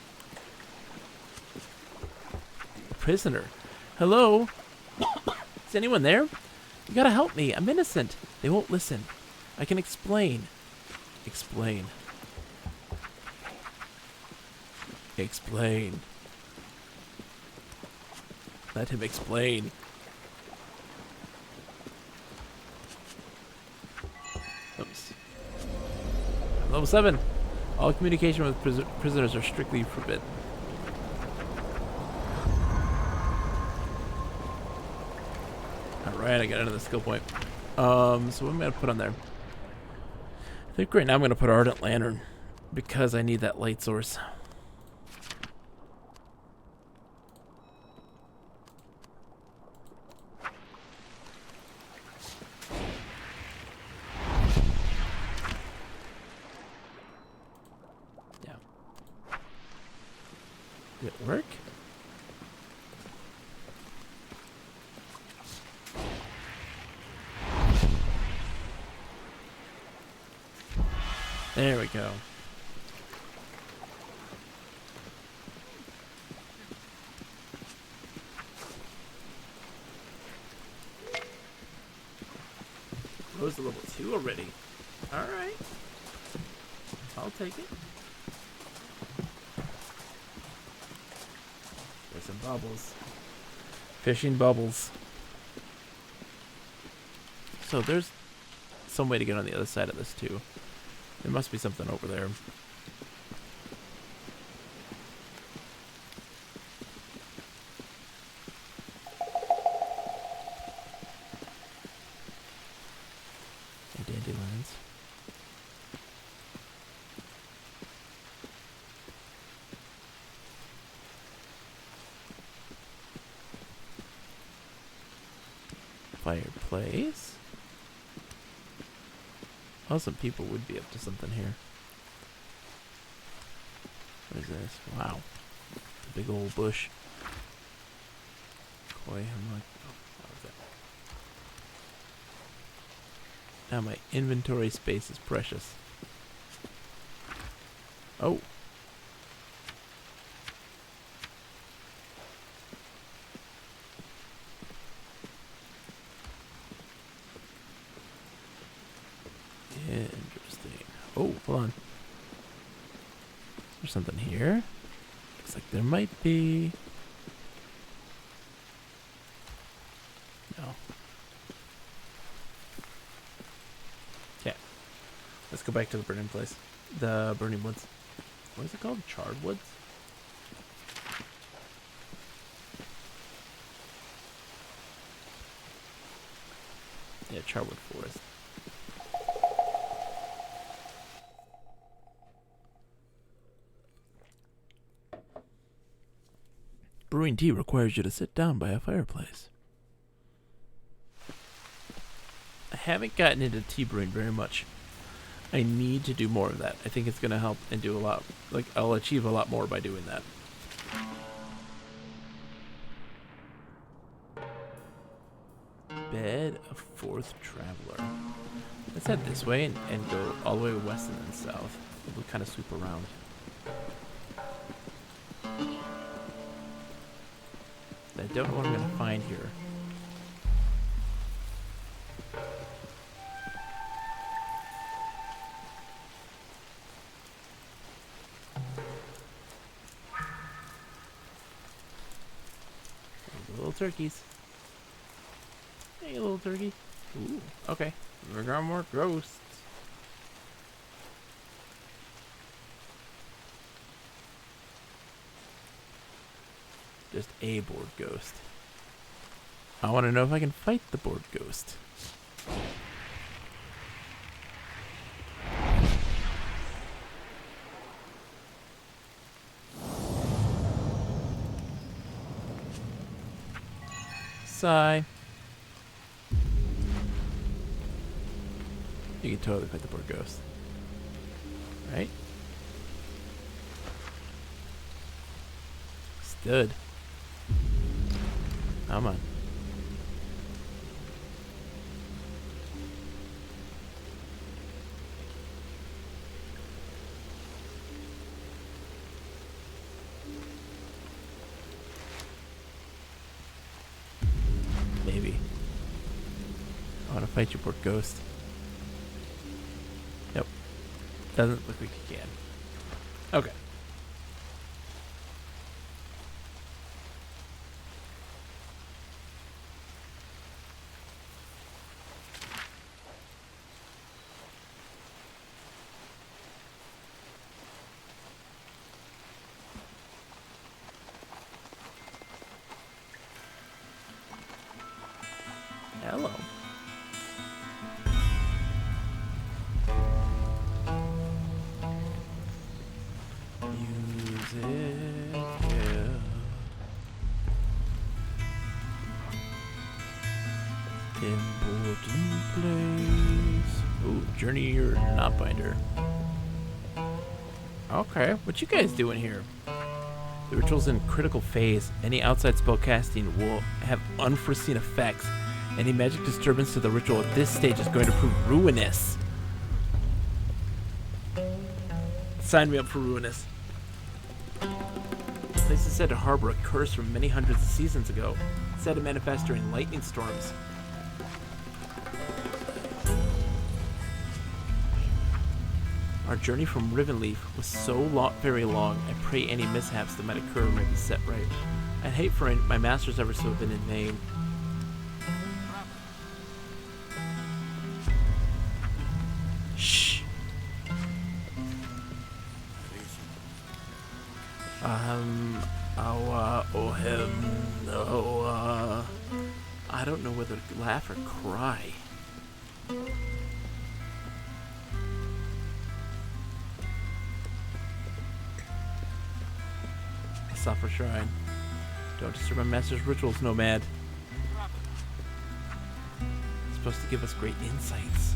prisoner. Hello? Is anyone there? You gotta help me. I'm innocent. They won't listen. I can explain. Explain. Explain. Let him explain. Oops. Level 7. All communication with prisoners are strictly forbidden. Alright, I got another skill point. So what am I going to put on there? I think right now I'm going to put Ardent Lantern because I need that light source. Yeah. Did it work? There we go. Rose to level 2 already. Alright. I'll take it. There's some bubbles. Fishing bubbles. So there's some way to get on the other side of this too. There must be something over there. And dandelions. Fireplace. Oh, some people would be up to something here. What is this? Wow. A big old bush. Koi hemlock. Oh, what was that? Now my inventory space is precious. Oh. Interesting. Oh, hold on. There's something here. Looks like there might be. No. Okay. Let's go back to the burning place. The burning woods. What is it called? Charred woods? Yeah, Charwood Forest. Brewing tea requires you to sit down by a fireplace. I haven't gotten into tea brewing very much. I need to do more of that. I think it's going to help and do a lot. Like, I'll achieve a lot more by doing that. Bed of Fourth Traveler. Let's head this way and go all the way west and then south. We'll kind of sweep around. I don't know what I'm going to find here. Little turkeys. Hey, little turkey. Ooh, okay. We're got more ghosts. Just a board ghost. I want to know if I can fight the board ghost. Sigh. You can totally fight the board ghost. Right? Stood. Come on. fight you, poor ghost. Nope. Doesn't look like you can. Okay. Hello. Music, yeah. Important place. Ooh, journey or not binder. Okay, what you guys doing here? The ritual's in critical phase. Any outside spell casting will have unforeseen effects. Any magic disturbance to the ritual at this stage is going to prove ruinous. Sign me up for ruinous. The place is said to harbor a curse from many hundreds of seasons ago. It's said to manifest during lightning storms. Our journey from Rivenleaf was so very long. I pray any mishaps that might occur might be set right. I'd hate for my master's ever so have been in vain. Shh. I don't know whether to laugh or cry. Suffer shrine. Don't disturb my master's rituals, nomad. It's supposed to give us great insights.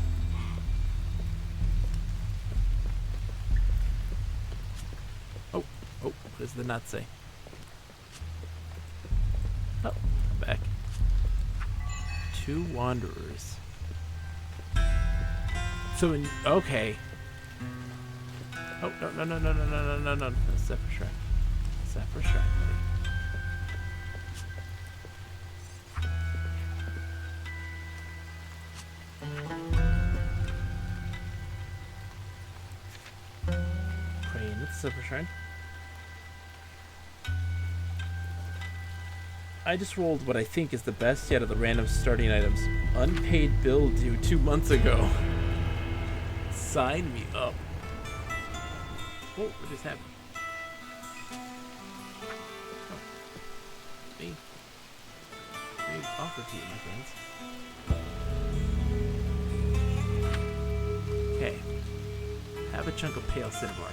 Oh, what does the knot say? Oh, I'm back. 2 wanderers. So okay. Oh, no. Suffer shrine. For sure, Praying at the Silver Shrine. I just rolled what I think is the best yet of the random starting items. Unpaid bill due 2 months ago. Sign me up. Oh, what just happened? Big offer to you, my friends. Okay. Have a chunk of pale cinnabar.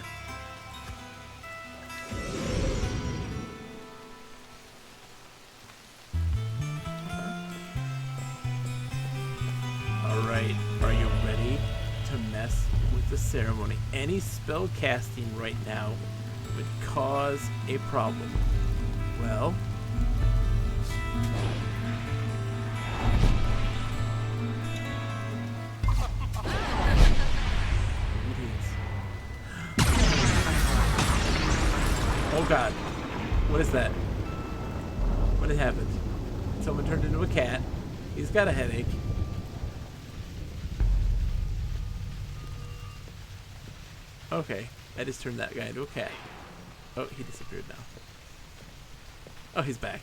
Alright, are you ready to mess with the ceremony? Any spell casting right now would cause a problem. Well, oh god. What is that? What had happened? Someone turned into a cat. He's got a headache. Okay. I just turned that guy into a cat. Oh, he disappeared now. Oh, he's back.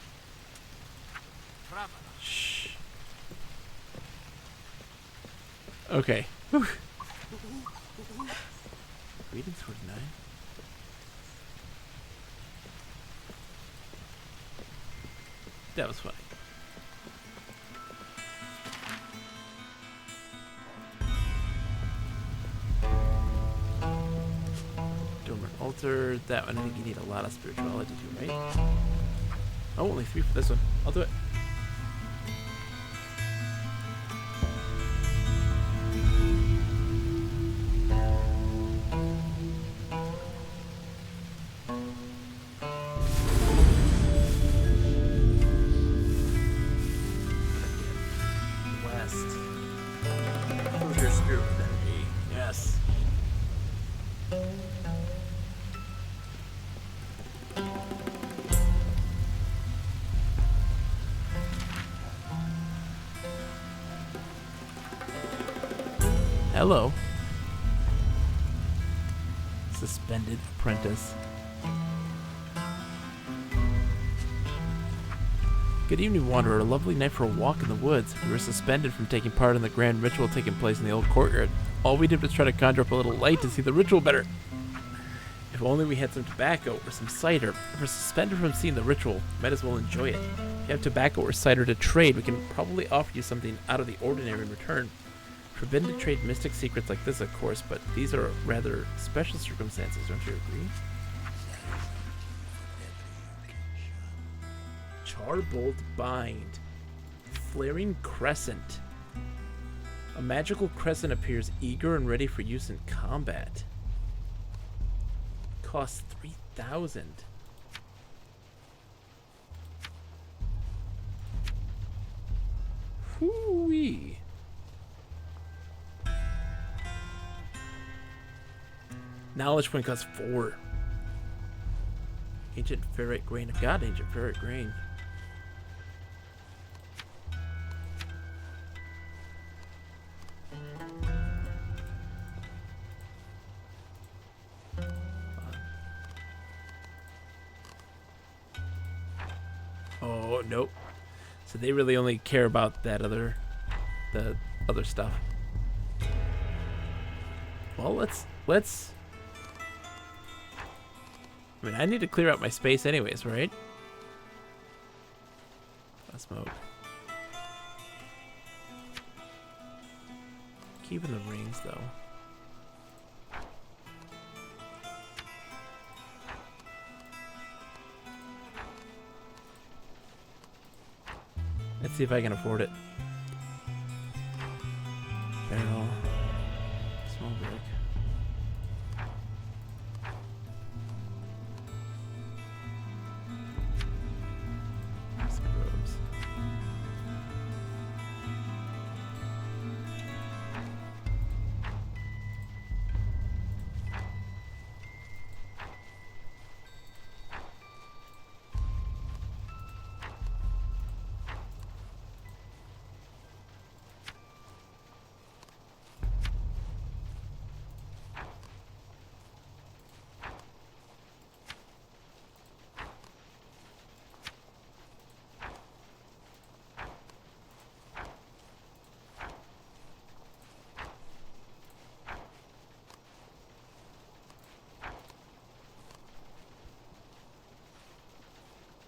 Shh. Okay. Whew. Greetings, 49. That was funny. Dormant altar. That one, I think you need a lot of spirituality to, right? Oh, only 3 for this one. I'll do it. hello. Suspended apprentice. Good evening, Wanderer. A lovely night for a walk in the woods. We were suspended from taking part in the grand ritual taking place in the old courtyard. All we did was try to conjure up a little light to see the ritual better. If only we had some tobacco or some cider. If we're suspended from seeing the ritual, might as well enjoy it. If you have tobacco or cider to trade, we can probably offer you something out of the ordinary in return. Forbidden to trade mystic secrets like this, of course, but these are rather special circumstances, don't you agree? Charbolt Bind. Flaring Crescent. A magical crescent appears eager and ready for use in combat. Costs 3,000. Hoo-wee. Knowledge point costs 4. Ancient ferrite grain. I've got ancient ferrite grain. Oh, nope. So they really only care about that the other stuff. Well, let's I mean, I need to clear out my space anyways, right? Smoke. Keeping the rings though. Let's see if I can afford it. Barrel. Small brick. Some robes.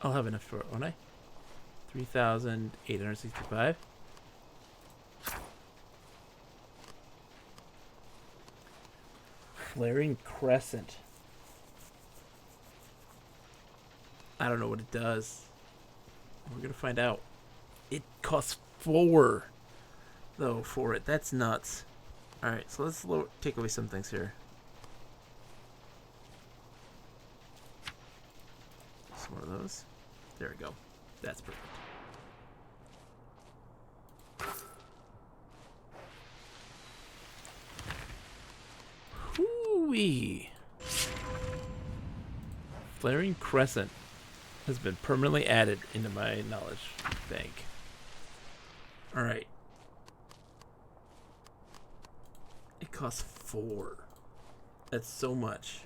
I'll have enough for it, won't I? 3,865. Flaring Crescent. I don't know what it does. We're gonna find out. It costs 4 though for it. That's nuts. Alright, so let's take away some things here. Some more of those. There we go. That's perfect. Hoo-wee. Flaring Crescent has been permanently added into my knowledge bank. Alright. It costs 4. That's so much.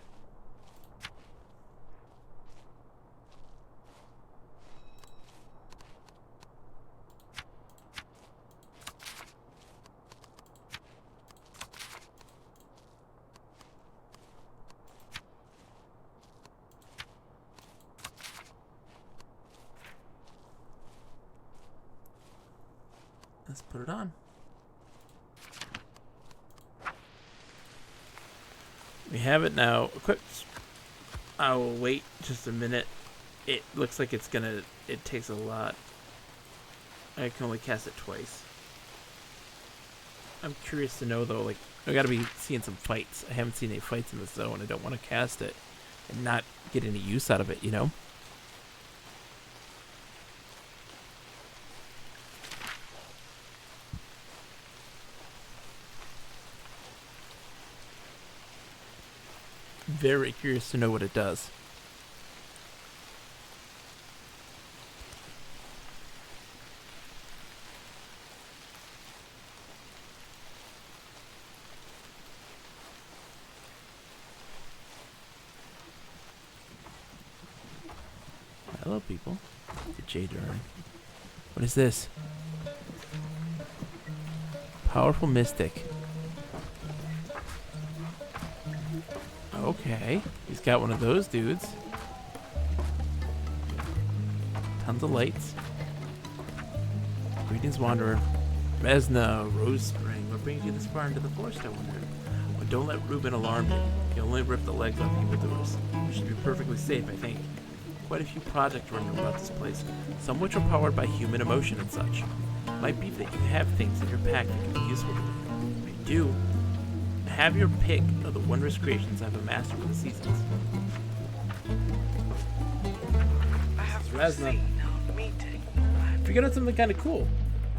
Let's put it on. We have it now equipped. I will wait just a minute. It looks like it takes a lot. I can only cast it twice. I'm curious to know though, like, I gotta be seeing some fights. I haven't seen any fights in this zone. I don't want to cast it and not get any use out of it, you know? Very curious to know what it does. people. The Jade Urn. What is this? Powerful Mystic. Okay. He's got one of those dudes. Tons of lights. Greetings, Wanderer. Resna, Rose Spring. What brings you this far into the forest, I wonder? Well, don't let Reuben alarm you. He'll only rip the legs off evildoers. You should be perfectly safe, I think. Quite a few projects running about this place, some which are powered by human emotion and such. Might be that you have things in your pack that can be useful to you. If you do, have your pick of the wondrous creations I've amassed over the seasons. I have Resna. seen our meeting. Figured out something kind of cool.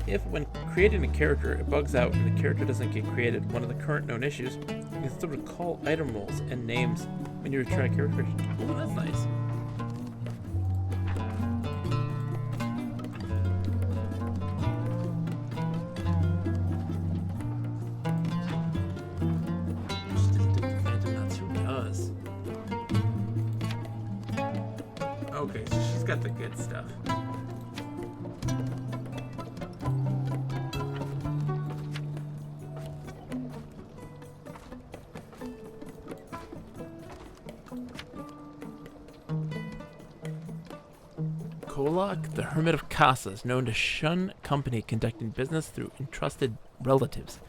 If, when creating a character, it bugs out and the character doesn't get created one of the current known issues, you can still recall item rolls and names when you try character creation. Oh, that's nice. She didn't do the Phantom Nuts. Who does? Okay, so she's got the good stuff. Kolak, the Hermit of Casa, is known to shun company conducting business through entrusted relatives.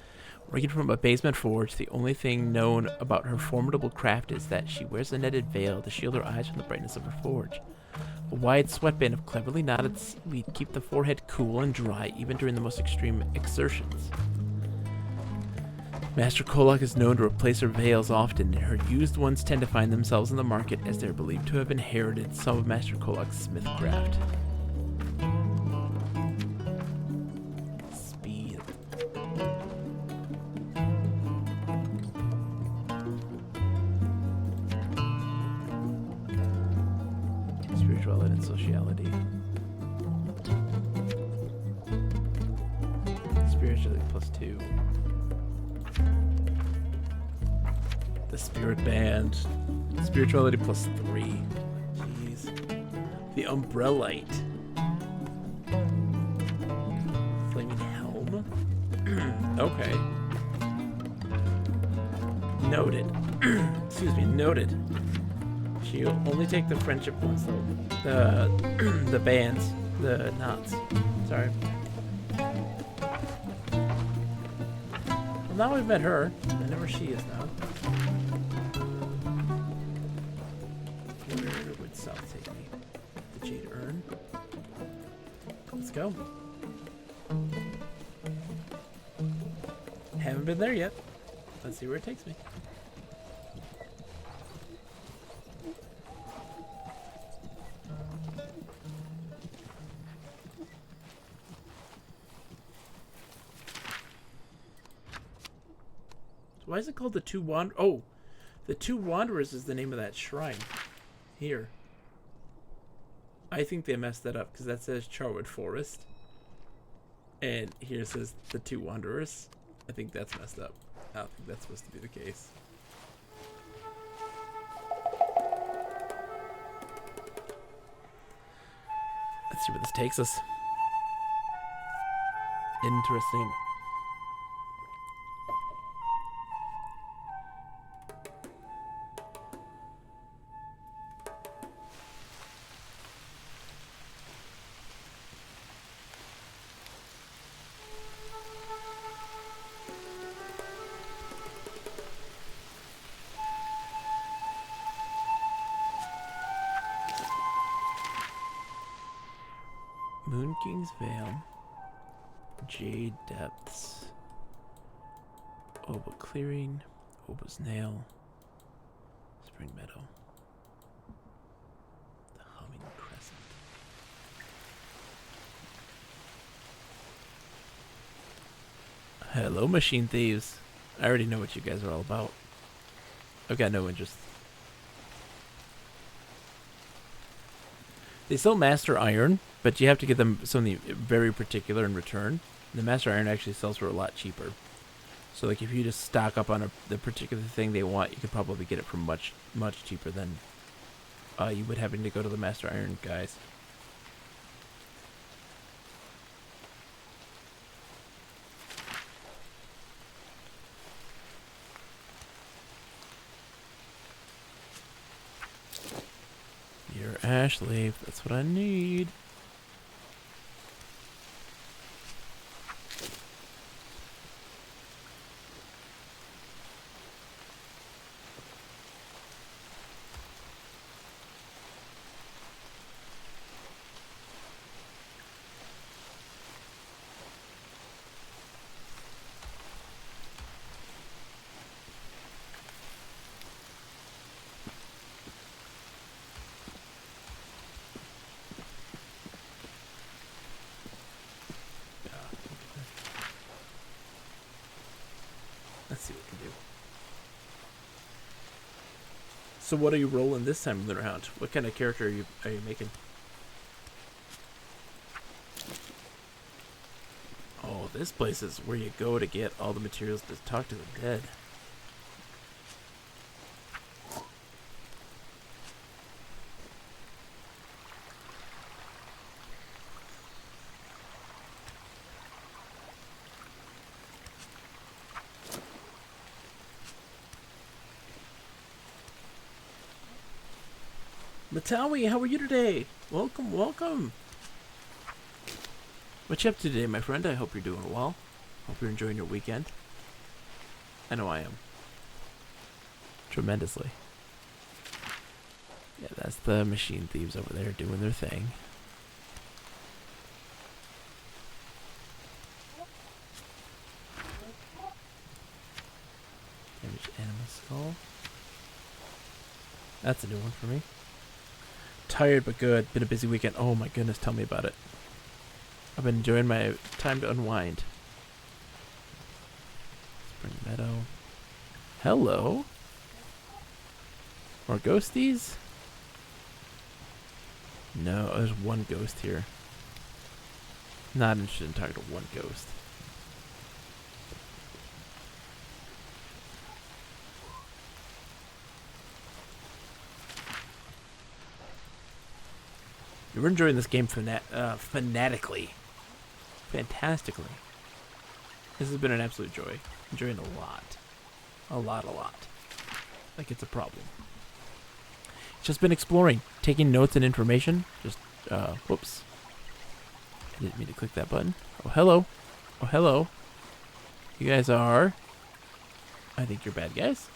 Working from a basement forge, the only thing known about her formidable craft is that she wears a netted veil to shield her eyes from the brightness of her forge. A wide sweatband of cleverly knotted seaweed keep the forehead cool and dry even during the most extreme exertions. Master Kolak is known to replace her veils often, and her used ones tend to find themselves in the market as they're believed to have inherited some of Master Kolak's smithcraft. Speed. Spirituality and sociality. Spirituality +2. The Spirit Band. Spirituality +3. Jeez. The Umbrellite. Flaming Helm. Okay. Noted. Excuse me, noted. She'll only take the friendship ones though. The bands. The knots. Sorry. Well, now we've met her. I know where she is now. Where would South take me? The Jade Urn. Let's go. Haven't been there yet. Let's see where it takes me. Why is it called the Two Wanderers? Oh, the Two Wanderers is the name of that shrine. Here. I think they messed that up because that says Charwood Forest. And here it says the Two Wanderers. I think that's messed up. I don't think that's supposed to be the case. Let's see where this takes us. Interesting. Moon King's Vale, Jade Depths, Oba Clearing, Oba's Nail, Spring Meadow, the Humming Crescent. Hello, Machine Thieves. I already know what you guys are all about. I've got no interest. They sell Master Iron, but you have to get them something very particular in return. The Master Iron actually sells for a lot cheaper. So, like, if you just stock up on the particular thing they want, you could probably get it for much, much cheaper than you would having to go to the Master Iron guys. Ash leaf. That's what I need. Let's see what we can do. So what are you rolling this time around? What kind of character are you making? Oh, this place is where you go to get all the materials to talk to the dead. Matawi, how are you today? Welcome, welcome. What you up to today, my friend? I hope you're doing well. Hope you're enjoying your weekend. I know I am. Tremendously. Yeah, that's the machine thieves over there doing their thing. Damaged animal skull. That's a new one for me. Tired but good. Been a busy weekend. Oh my goodness, tell me about it. I've been enjoying my time to unwind. Spring Meadow. Hello. More ghosties? No, there's one ghost here. Not interested in talking to one ghost. You're enjoying this game fanatically. Fantastically. This has been an absolute joy. Enjoying a lot. A lot. Like it's a problem. Just been exploring. Taking notes and information. Just, whoops. I didn't mean to click that button. Oh, hello. Oh, hello. You guys are... I think you're bad guys.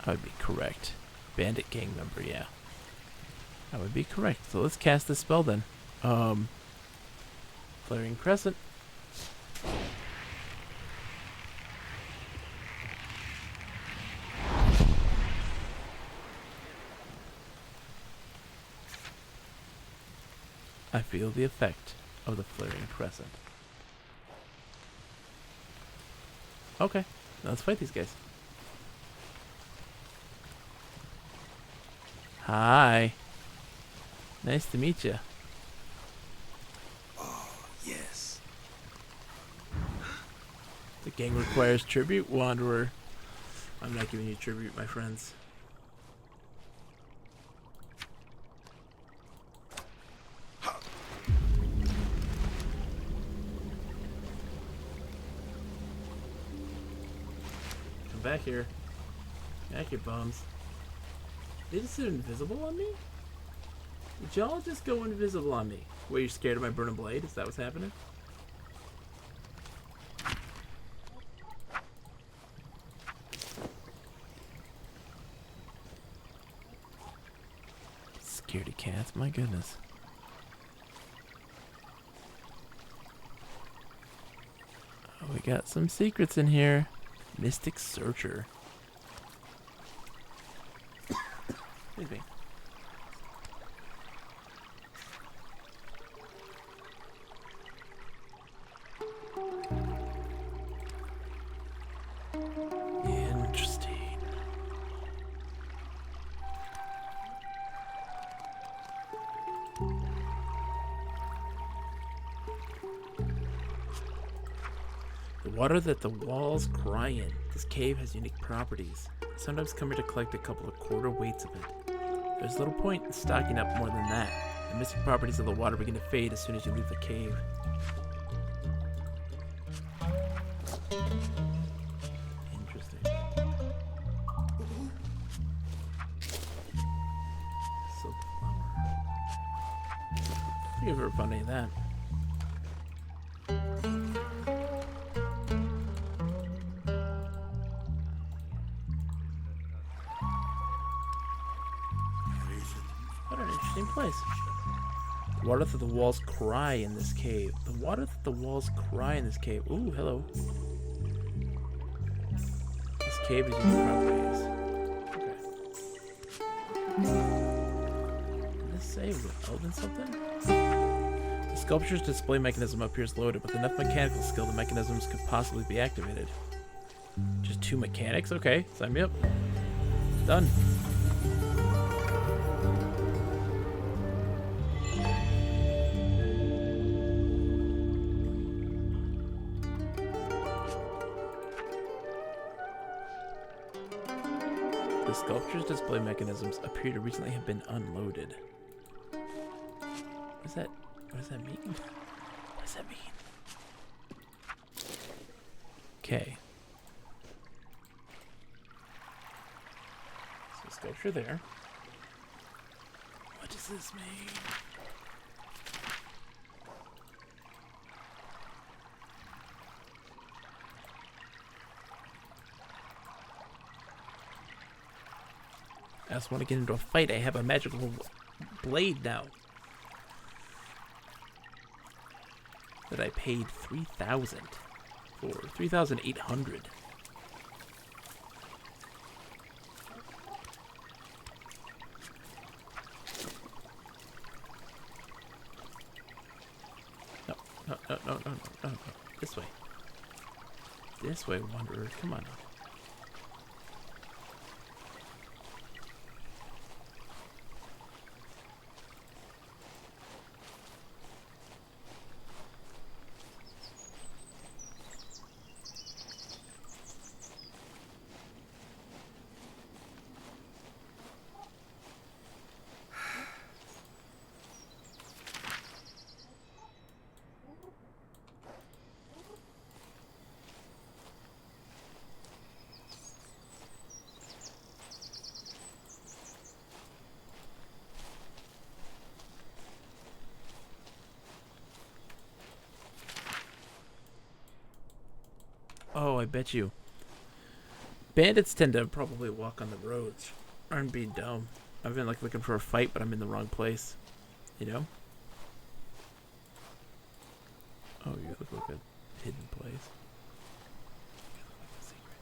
I would be correct. Bandit gang member, yeah. That would be correct. So let's cast this spell then. Flaring Crescent. I feel the effect of the Flaring Crescent. Okay, now let's fight these guys. Hi. Nice to meet you. Oh, yes. The gang requires tribute, Wanderer. I'm not giving you tribute, my friends. Come back here. Back here, bums. They just invisible on me? Did y'all just go invisible on me? Were you scared of my burning blade? Is that what's happening? Scaredy cats, my goodness. Oh, we got some secrets in here. Mystic Searcher. Excuse me. Interesting. The water that the walls cry in. This cave has unique properties. Sometimes come here to collect a couple of quarter weights of it. There's little point in stocking up more than that. The mystic properties of the water begin to fade as soon as you leave the cave. Interesting. You've ever found any of that? What an interesting place. The water that the walls cry in this cave. The water that the walls cry in this cave. Ooh, hello. This cave is used for properties. Okay. Did this say relevant something? The sculpture's display mechanism appears loaded. With enough mechanical skill, the mechanisms could possibly be activated. Just 2 mechanics? Okay, sign me up. Done. The sculpture's display mechanisms appear to recently have been unloaded. What does that mean? What does that mean? Okay. So sculpture there. What does this mean? I just want to get into a fight. I have a magical blade now. That I paid 3,000 for. 3,800. No. This way. This way, wanderer. Come on. Oh, I bet you. Bandits tend to probably walk on the roads. I'm being dumb. I've been like looking for a fight, but I'm in the wrong place. You know? Oh, you look like a hidden place. You look like a secret.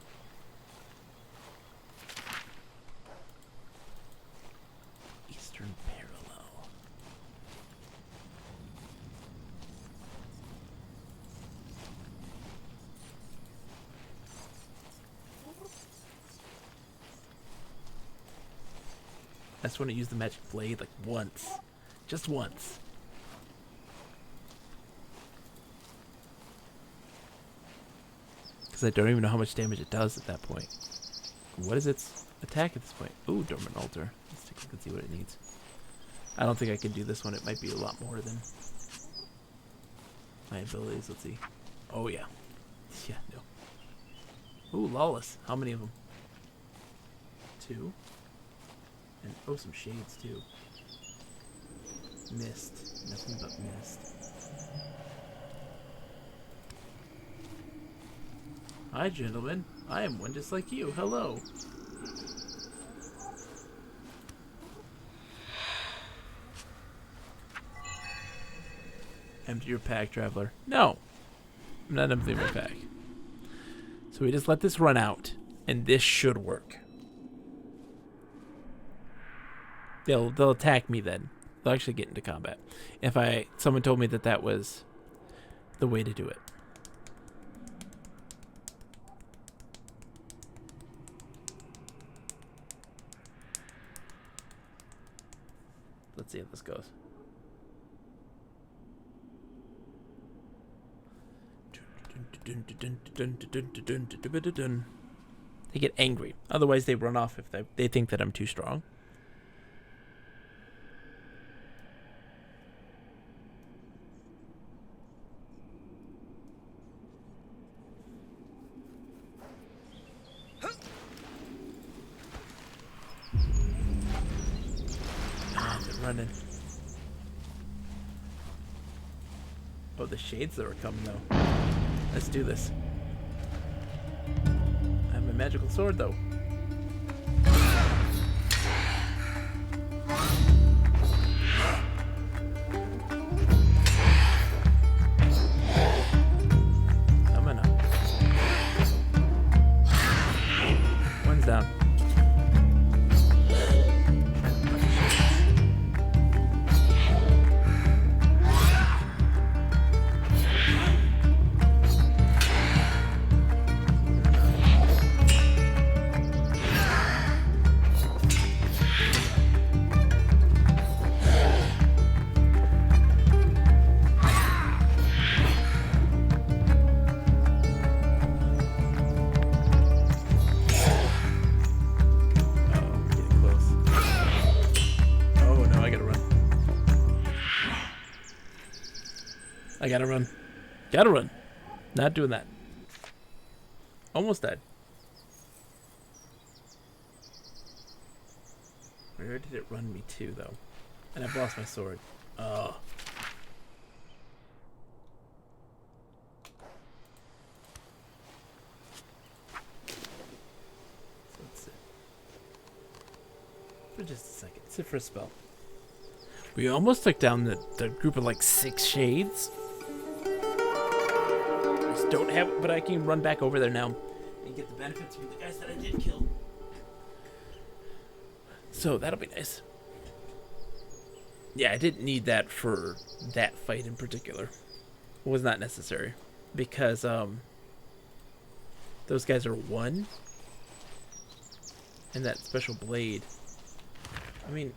Eastern Parallel. I just want to use the magic blade like once. Just once. Because I don't even know how much damage it does at that point. What is its attack at this point? Ooh, Dormant Altar. Let's take a look and see what it needs. I don't think I can do this one. It might be a lot more than my abilities. Let's see. Oh, yeah. Yeah, no. Ooh, Lawless. How many of them? 2. And oh, some shades too. Mist. Nothing but mist. Hi, gentlemen. I am one just like you. Hello. Empty your pack, traveler. No. I'm not emptying my pack. So we just let this run out, and this should work. They'll attack me then. They'll actually get into combat. If someone told me that was the way to do it. Let's see how this goes. They get angry. Otherwise, they run off if they think that I'm too strong. Running. the shades that were coming though. Let's do this. I have my magical sword though. Coming up. One's down. I gotta run. Gotta run. Not doing that. Almost dead. Where did it run me to, though? And I've lost my sword. Oh. So let's sit. For just a second. Sit for a spell. We almost took down the group of like 6 shades. Don't have it, but I can run back over there now and get the benefits from the guys that I did kill. So that'll be nice. Yeah, I didn't need that for that fight in particular. It was not necessary because those guys are 1 and that special blade. I mean,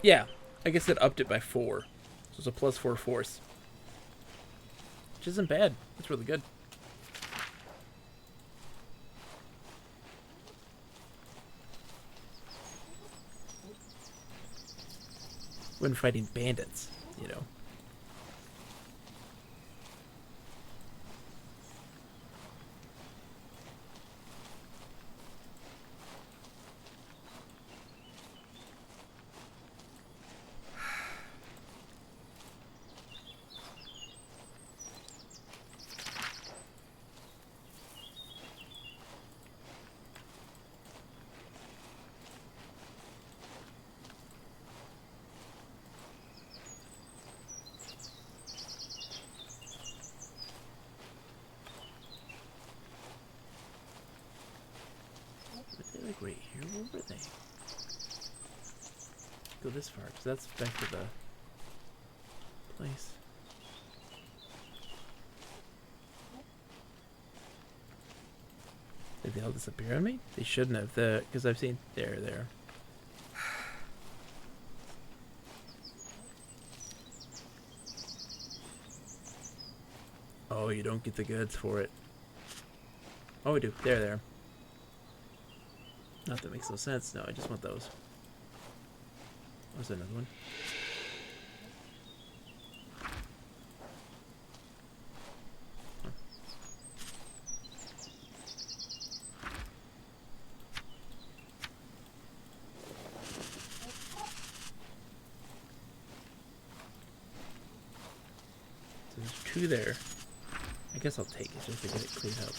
yeah, I guess it upped it by 4. So it's a +4 force. Which isn't bad. It's really good. When fighting bandits, you know. Like right here, where were they? Go this far, because that's back to the place. Did they all disappear on me? They shouldn't have, because I've seen there. Oh, you don't get the goods for it. Oh, we do. There. Not that makes no sense. No, I just want those. Where's another one? Huh. So there's 2 there. I guess I'll take it just to get it cleaned up.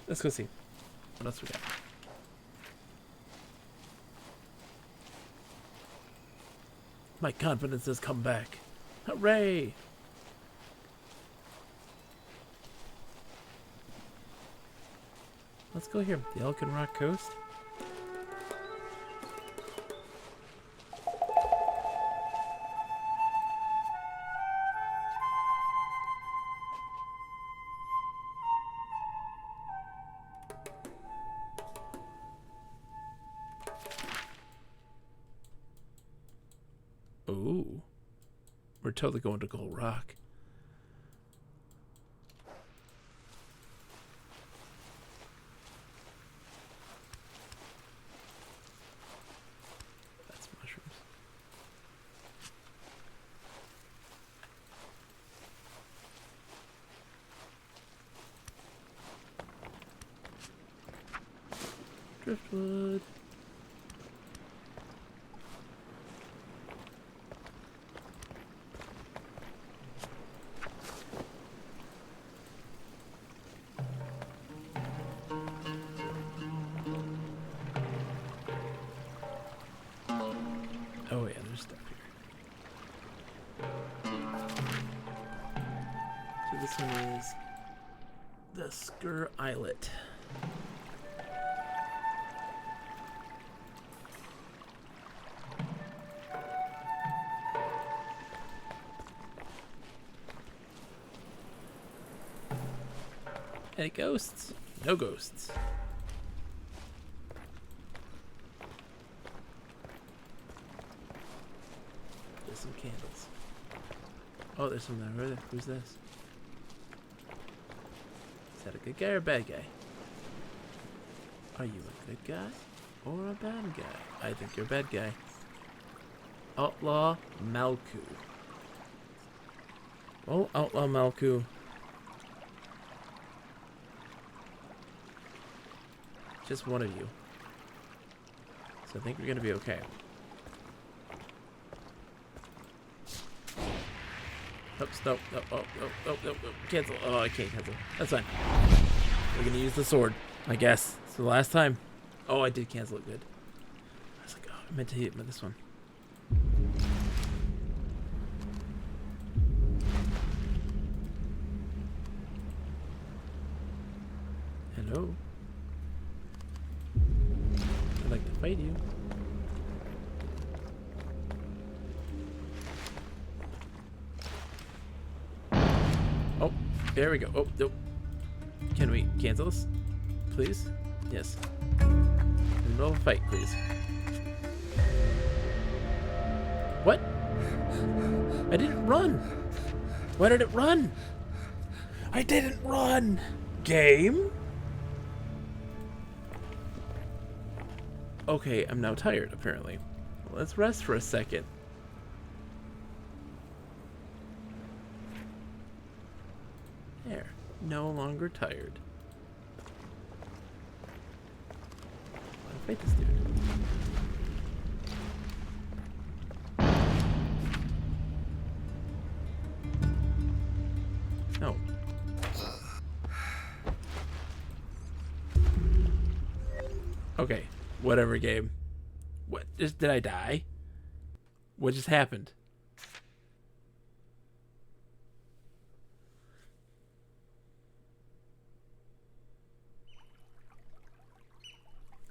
Let's go see. What else we got? My confidence has come back. Hooray! Let's go here. The Elkin Rock Coast. Ooh. We're totally going to Gold Rock. That's mushrooms. driftwood. Oh yeah, there's stuff here. So this one is the Skur Islet. Any ghosts? No ghosts. There's some candles. Oh, there's some over there. Who's this? Is that a good guy or a bad guy? Are you a good guy or a bad guy? I think you're a bad guy. Outlaw Malku. Oh, Outlaw Malku. Just one of you. So I think we're gonna be okay. Oops, no, no, oh, cancel. Oh, I can't cancel. That's fine. We're gonna use the sword, I guess. It's the last time. Oh, I did cancel it. Good. I was like, oh, I meant to hit this one. Hello. I'd like to fight you. Oh, there we go. Oh, nope. Can we cancel this? Please? Yes. In the middle of a fight, please. What? I didn't run. Why did it run? I didn't run. Game? Okay, I'm now tired, apparently. Let's rest for a second. There. No longer tired. I'll fight this dude. No. Okay. Whatever, game. What? Did I die? What just happened?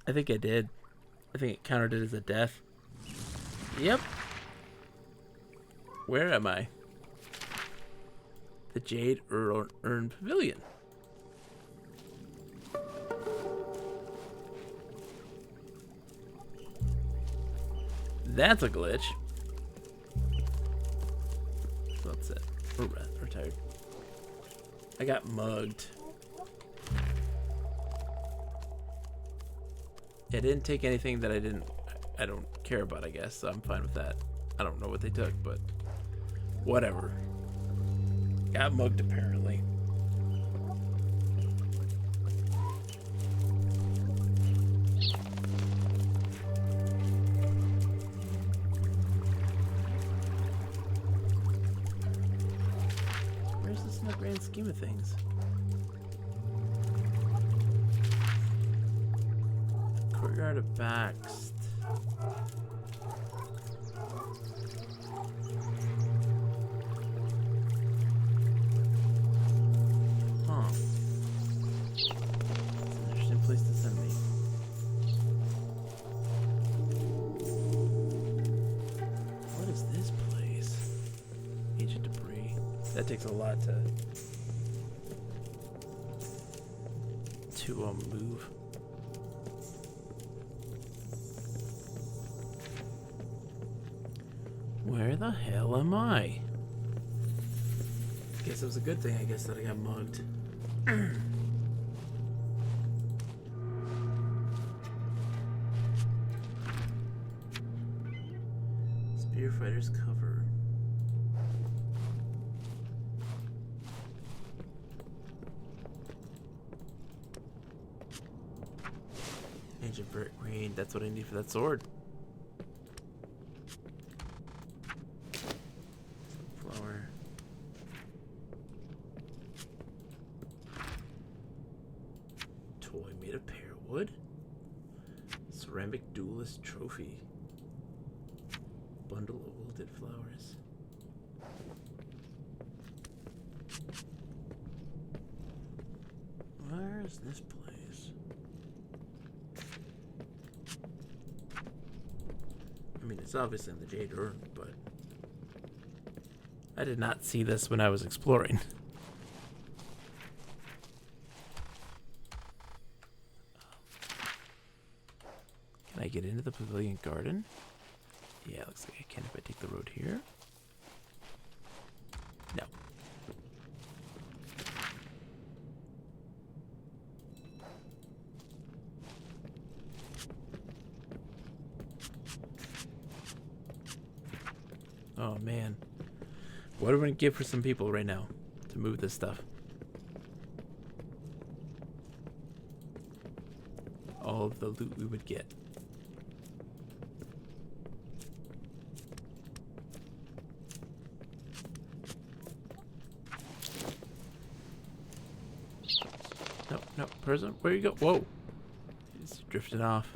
I think I did. I think it counted it as a death. Yep. Where am I? The Jade Urn Pavilion. That's a glitch. So that's it. We're tired. I got mugged. I didn't take anything that I don't care about, I guess, so I'm fine with that. I don't know what they took, but whatever. Got mugged, apparently. Where's this in the grand scheme of things? Courtyard of Baxt. Huh. It's an interesting place to send me. What is this place? Ancient debris. That takes a lot to move. Where the hell am I? Guess it was a good thing, I guess, that I got mugged. Spearfighter's cover. Ancient Ferret Grain. That's what I need for that sword. Sunflower. Toy made of pear wood. Ceramic duelist trophy. Bundle of wilted flowers. Where's this place? I mean, it's obviously in the Jade Urn, but I did not see this when I was exploring. Can I get into the pavilion garden? Yeah, looks like I can if I take the road here. No. Oh man. What are we gonna give for some people right now to move this stuff? All of the loot we would get. Nope, nope, person, where you go? Whoa. He's drifting off.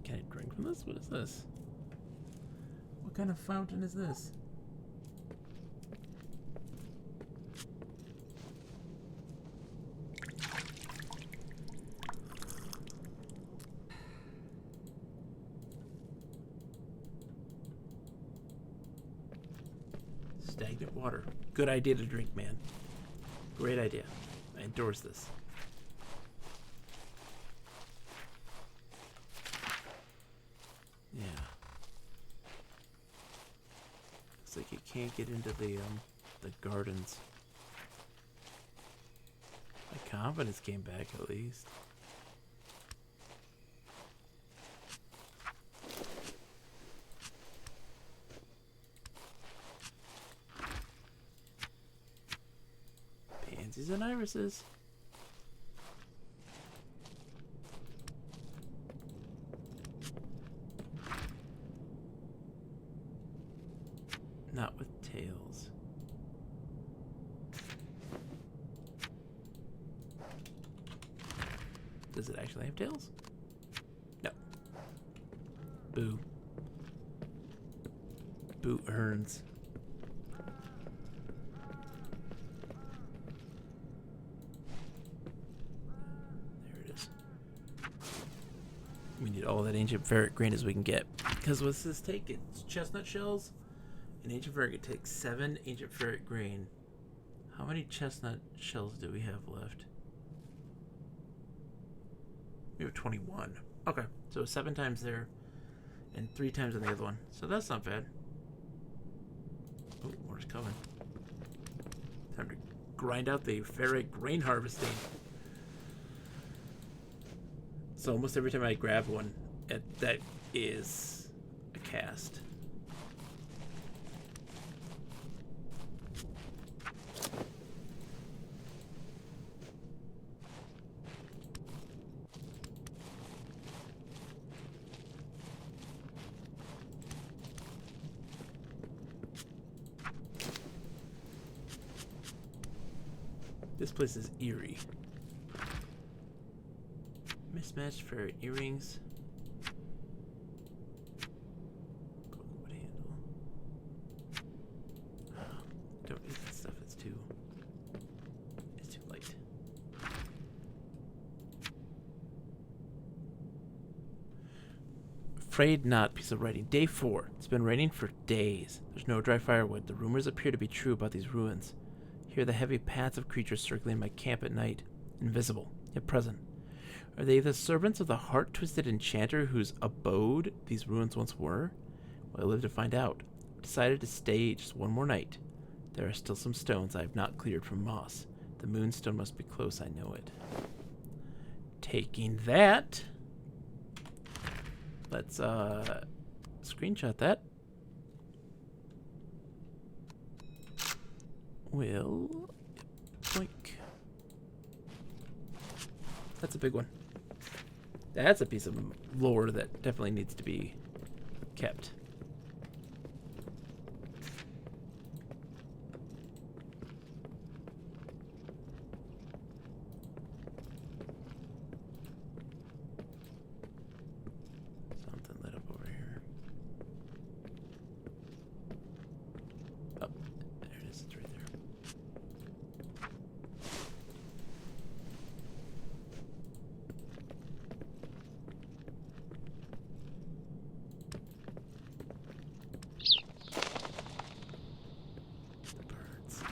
Can I drink from this? What is this? What kind of fountain is this? Stagnant water. Good idea to drink, man. Great idea. I endorse this. Yeah. Looks like you can't get into the gardens. My confidence came back at least. Pansies and irises. Not with tails. Does it actually have tails? No. Boo. Boo earns. There it is. We need all that ancient ferret grain as we can get. Because what's this take? It's chestnut shells. An ancient ferret takes 7 ancient ferret grain. How many chestnut shells do we have left? We have 21. Okay, so 7 times there and 3 times on the other one. So that's not bad. Oh, more's coming. Time to grind out the ferret grain harvesting. So almost every time I grab one, that is a cast. This place is eerie. Mismatched ferret earrings. Coconut handle. Don't need that stuff. It's too light. Afraid not. Piece of writing. Day 4. It's been raining for days. There's no dry firewood. The rumors appear to be true about these ruins. Hear the heavy pads of creatures circling my camp at night, invisible, yet present. Are they the servants of the heart-twisted enchanter whose abode these ruins once were? Well, I live to find out. I decided to stay just one more night. There are still some stones I have not cleared from moss. The moonstone must be close, I know it. Taking that. Let's, screenshot that. will... Boink. That's a big one. That's a piece of lore that definitely needs to be kept. Something lit up over here. Oh, there it is. It's right there. Birds.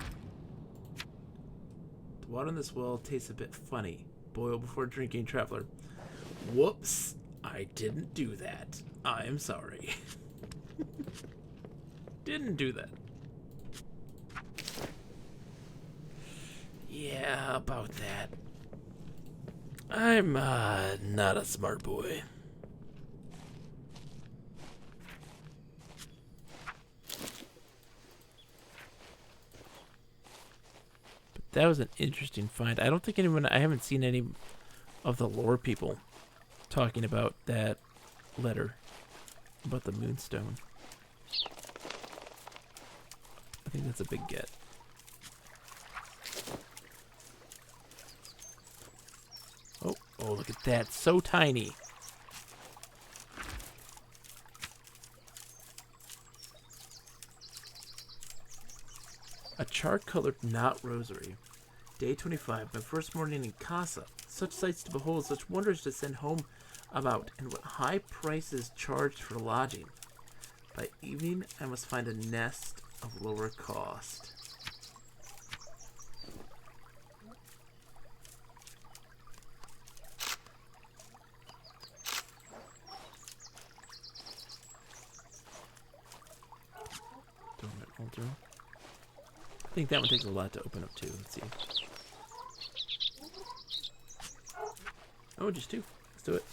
The water in this well tastes a bit funny. Boil before drinking, traveler. Whoops. I didn't do that. I'm sorry. Didn't do that. Yeah, about that. I'm not a smart boy. But that was an interesting find. I don't think I haven't seen any of the lore people talking about that letter about the moonstone. I think that's a big get. Oh, look at that. So tiny. A char-colored knot rosary. Day 25, my first morning in Casa. Such sights to behold, such wonders to send home about, and what high prices charged for lodging. By evening, I must find a nest of lower cost. Dormant altar. I think that one takes a lot to open up too. Let's see. Oh, just two. Let's do it.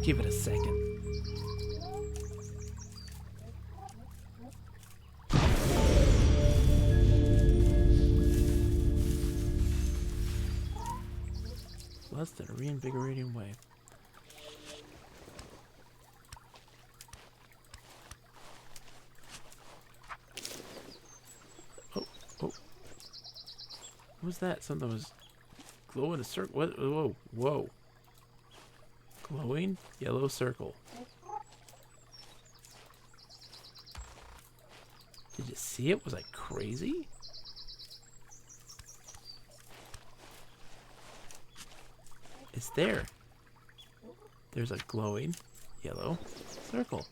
Give it a second. Less than a reinvigorating way. Oh. What was that? Something was glowing a circle. What? Whoa. Glowing yellow circle. Did you see it? Was I crazy? It's there. There's a glowing yellow circle.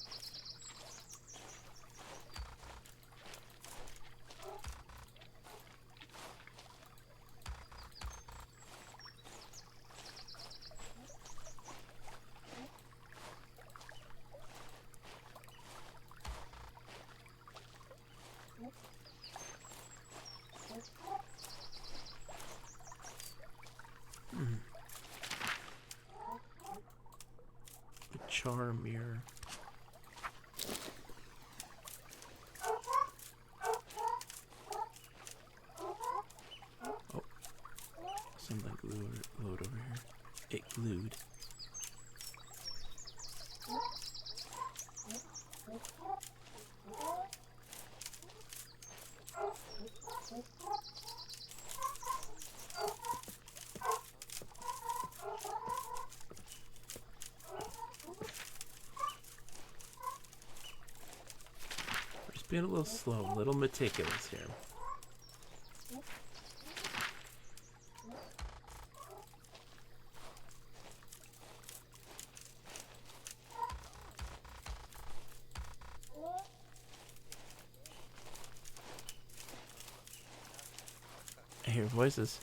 Charm mirror. Oh, something glowed over here. It glued. Being a little slow, a little meticulous here. I hear voices.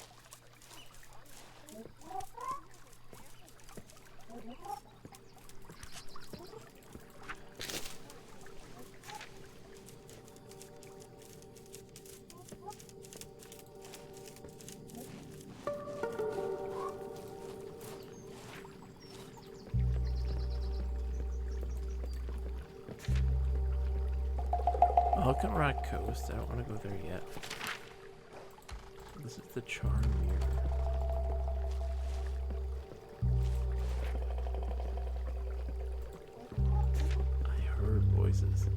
Broken Rock Coast. I don't want to go there yet. This is the Charm Mirror. I heard voices.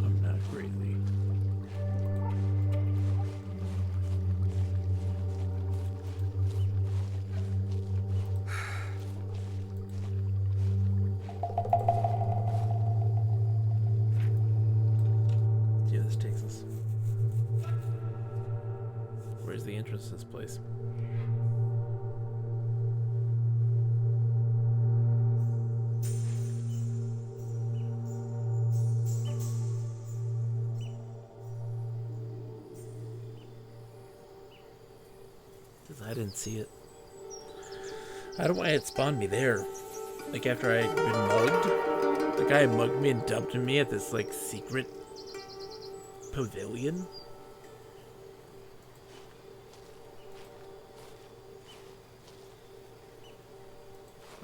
I'm not greatly. See where this takes us. Where's the entrance to this place? Because I didn't see it. I don't know why it spawned me there. Like after I had been mugged. The guy mugged me and dumped me at this like secret pavilion.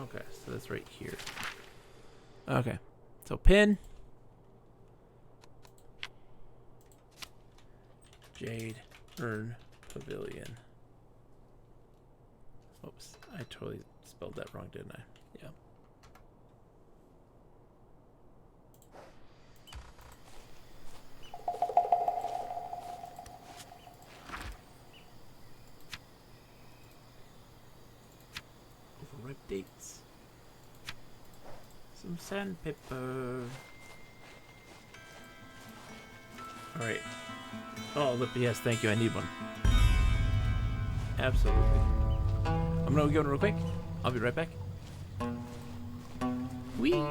Okay, so that's right here. Okay, so pin. Jade Urn Pavilion. Oops, I totally spelled that wrong, didn't I? Yeah. Overripe dates. Some sandpaper. Alright. Oh, lip, yes, thank you. I need one. Absolutely. I'm gonna go in real quick. I'll be right back. Whee!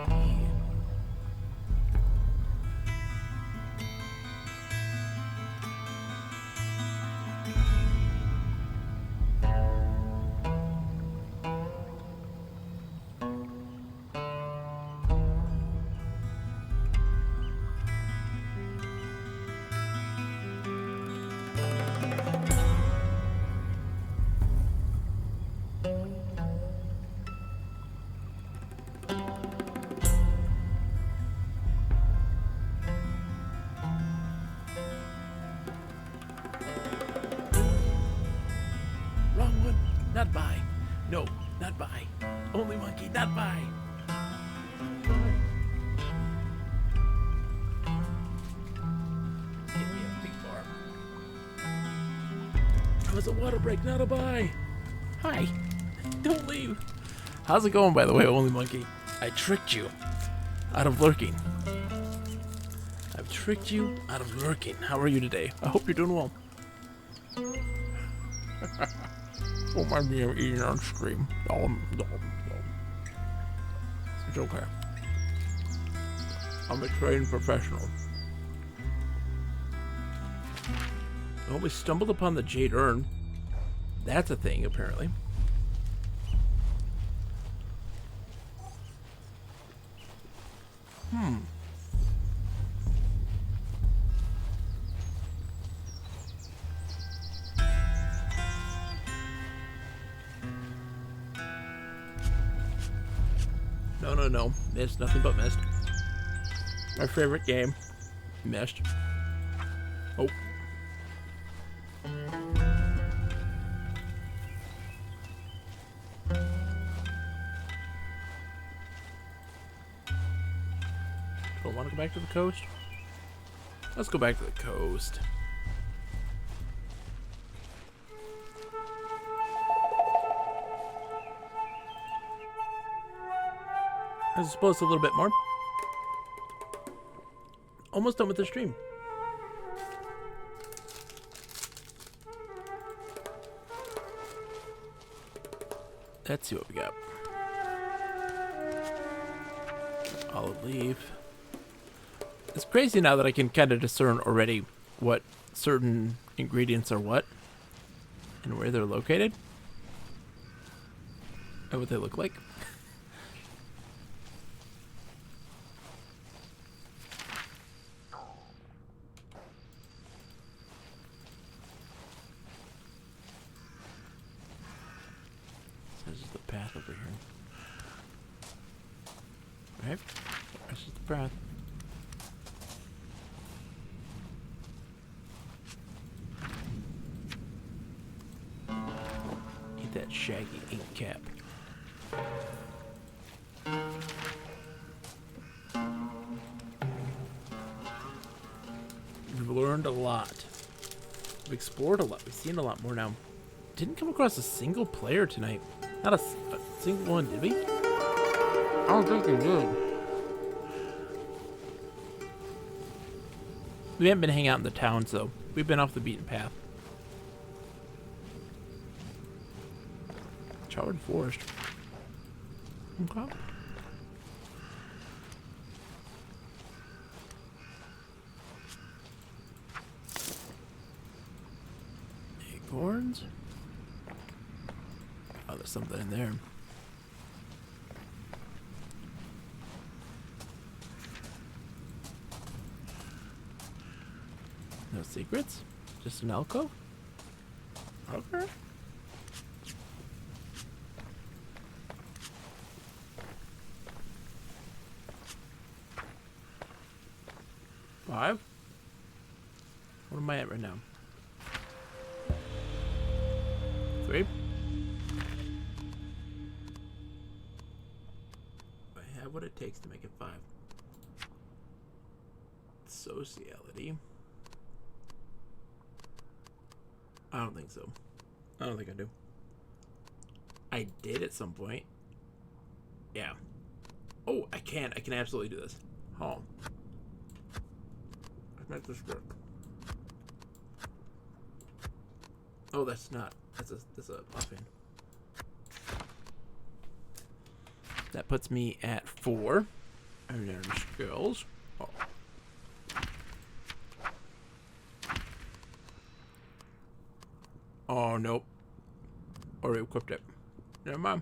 Wrong one. Not buy. No, not buy. Only monkey, not buy. Give me a big farm. That was a water break, not a buy. Hi. Don't leave. How's it going, by the way, only monkey? I tricked you out of lurking. I've tricked you out of lurking. How are you today? I hope you're doing well. Don't mind me eating on stream. It's okay. I'm a trained professional. Well, we stumbled upon the Jade Urn. That's a thing, apparently. No. Mist, nothing but mist. My favorite game. Mist. Oh. Do I want to go back to the coast? Let's go back to the coast. I suppose a little bit more. Almost done with the stream. Let's see what we got. Olive leaf. It's crazy now that I can kind of discern already what certain ingredients are what and where they're located and what they look like. the path over here. Right? This is the path. Eat that shaggy ink cap. We've learned a lot. We've explored a lot. We've seen a lot more now. Didn't come across a single player tonight. Not a single one, did we? I don't think we did. We haven't been hanging out in the towns, though. We've been off the beaten path. Charred forest. Okay. Acorns. Oh, there's something in there. No secrets? Just an alcove? Okay. Five? What am I at right now? 3? I have what it takes to make it 5. Sociality. I don't think so. I don't think I do. I did at some point. Yeah. Oh, I can. I can absolutely do this. Oh. I make this work. Oh, that's not. That's a muffin. That puts me at 4. And then skills. Oh. Oh, nope. Already equipped it. Never mind.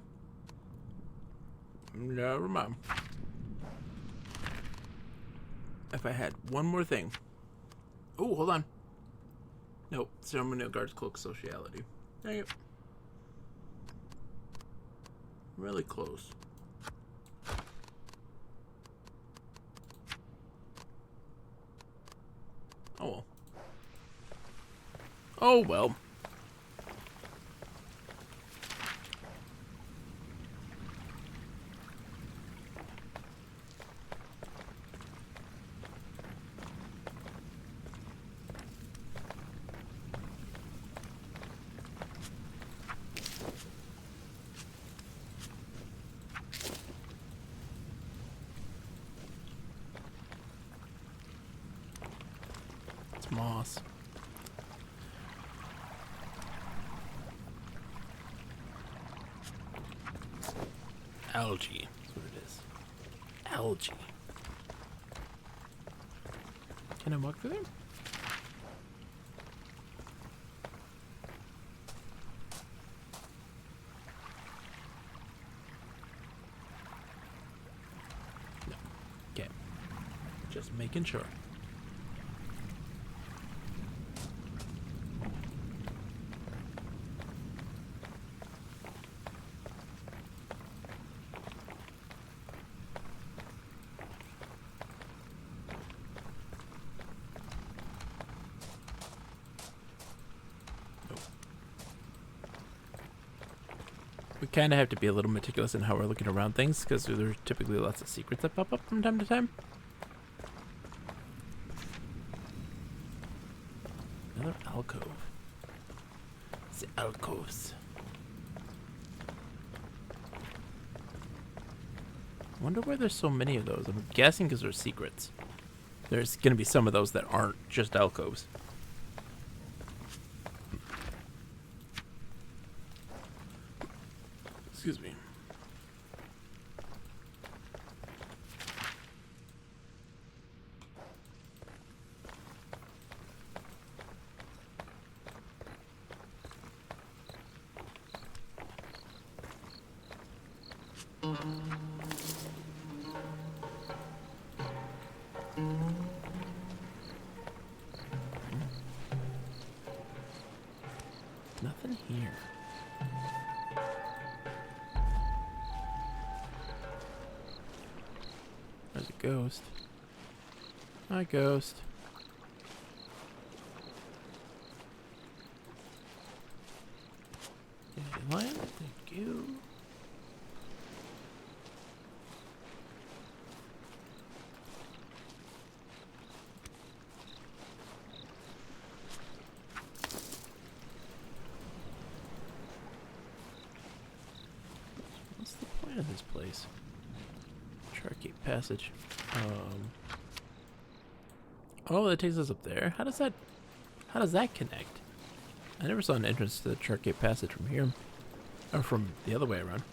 Never mind. If I had one more thing. Oh, hold on. Nope. Ceremonial guards cloak sociality. Dang it. Really close. Oh well. Oh well. Moss. Algae. That's what it is. Algae. Can I walk through there? No. Okay. Just making sure. We kind of have to be a little meticulous in how we're looking around things, because there's typically lots of secrets that pop up from time to time. Another alcove. It's the alcoves. I wonder why there's so many of those. I'm guessing because they're secrets. There's going to be some of those that aren't just alcoves. Excuse me. Nothing here. ghost. Hi, ghost. Dandelion, thank you. What's the point of this place? Chargate Passage. Oh, that takes us up there. How does that connect? I never saw an entrance to the Chargate Passage from here. Or from the other way around.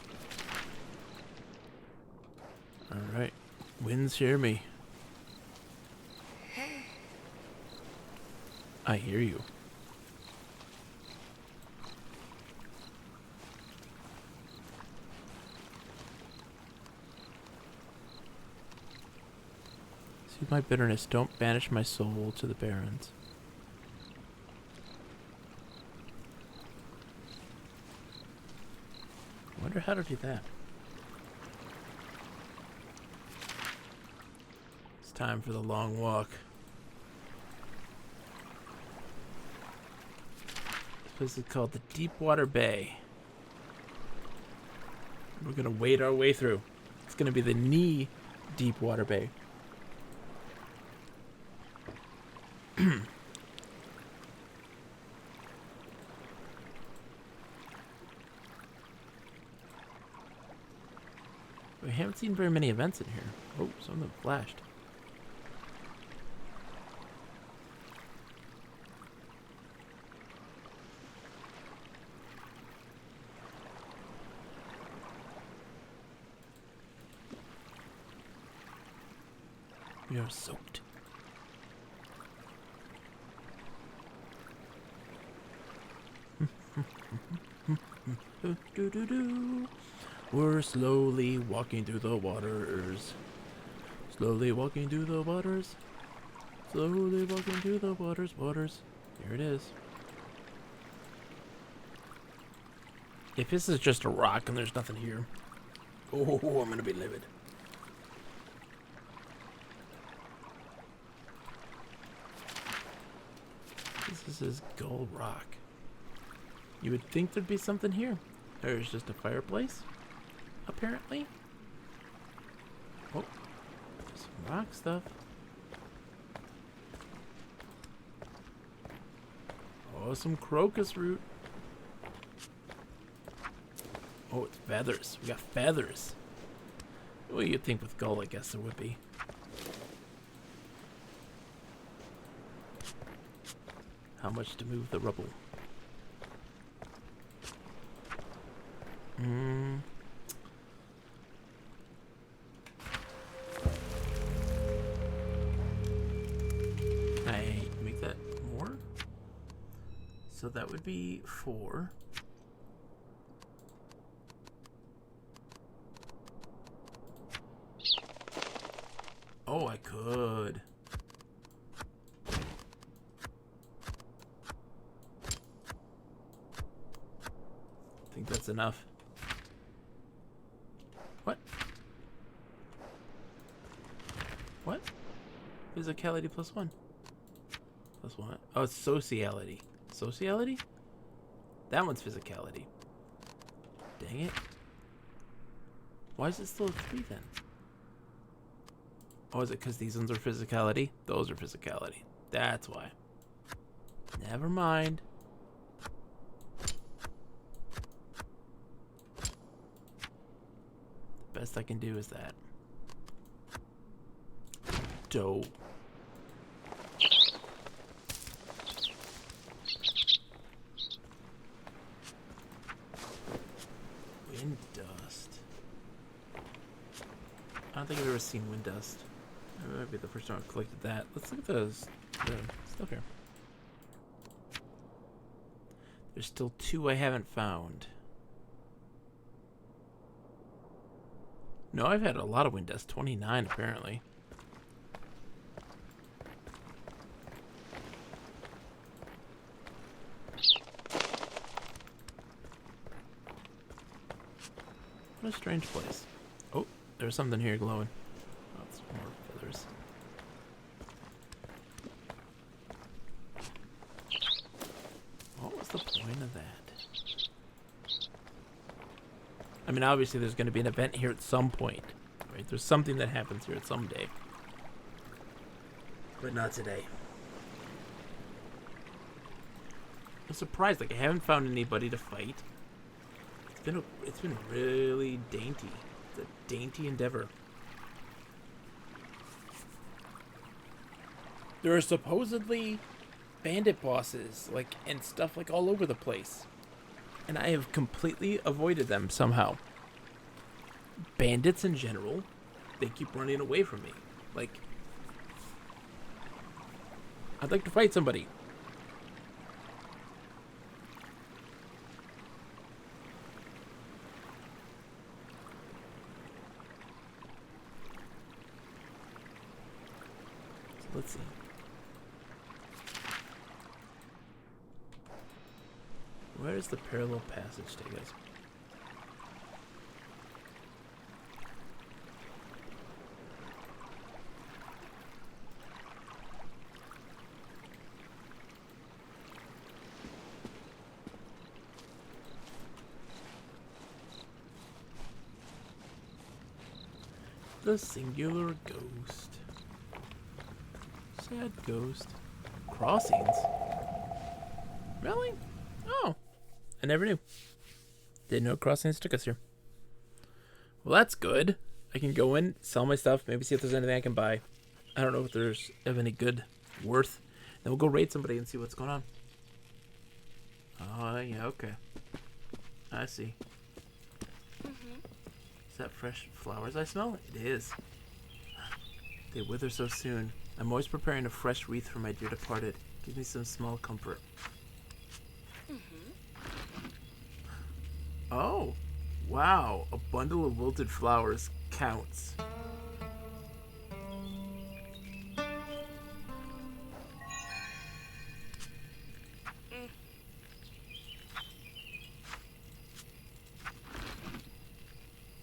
Alright. Winds hear me. I hear you. Soothe my bitterness. Don't banish my soul to the barrens. I wonder how to do that. It's time for the long walk. This place is called the Deepwater Bay. We're gonna wade our way through. It's gonna be the knee Deepwater Bay. We haven't seen very many events in here. Oh, some of them flashed. We are soaked. Do-do-do. We're slowly walking through the waters. Slowly walking through the waters. Slowly walking through the waters. Here it is. If this is just a rock and there's nothing here, oh, I'm gonna be livid. This is Gull Rock. You would think there'd be something here. There's just a fireplace, apparently. Oh, some rock stuff. Oh, some crocus root. Oh, it's feathers. We got feathers. Well, you'd think with Gull, I guess there would be. How much to move the rubble? I make that more. So that would be 4. Oh, I could. I think that's enough. What? What? Physicality +1. +1. Oh, it's sociality. Sociality? That one's physicality. Dang it. Why is it still a 3 then? Oh, is it because these ones are physicality? Those are physicality. That's why. Never mind. The best I can do is that. Dope. Wind dust. I don't think I've ever seen wind dust. That might be the first time I've collected that. Let's look at the stuff here. There's still 2 I haven't found. No, I've had a lot of wind dust. 29 apparently. What a strange place. Oh, there's something here glowing. Oh, it's more I mean, obviously there's going to be an event here at some point, right? There's something that happens here at some day. But not today. I'm surprised, like I haven't found anybody to fight. It's been really dainty. It's a dainty endeavor. There are supposedly bandit bosses, like, and stuff like all over the place. And I have completely avoided them somehow. Bandits in general, they keep running away from me. Like, I'd like to fight somebody. So let's see. Where does the parallel passage take us? The singular ghost. Sad ghost. Crossings? Really? Oh. I never knew. Didn't know crossings took us here. Well, that's good. I can go in, sell my stuff, maybe see if there's anything I can buy. I don't know if there's of any good worth. Then we'll go raid somebody and see what's going on. Oh, yeah, okay. I see. Is that fresh flowers I smell? It is. They wither so soon. I'm always preparing a fresh wreath for my dear departed. Give me some small comfort. Oh, wow. A bundle of wilted flowers counts.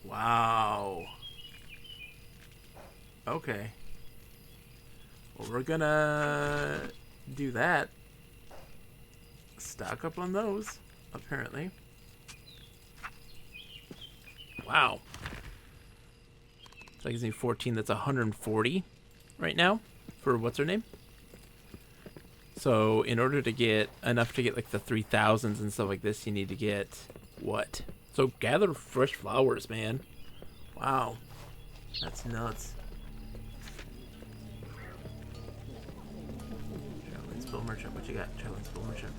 Wow. Okay. Well, we're gonna do that. Stock up on those, apparently. Wow. So I can see 14, that's 140 right now for what's her name? So in order to get enough to get like the 3000s and stuff like this, you need to get what? So gather fresh flowers, man. Wow. That's nuts. Traveling Spill Merchant, what you got? Traveling Spill Merchant.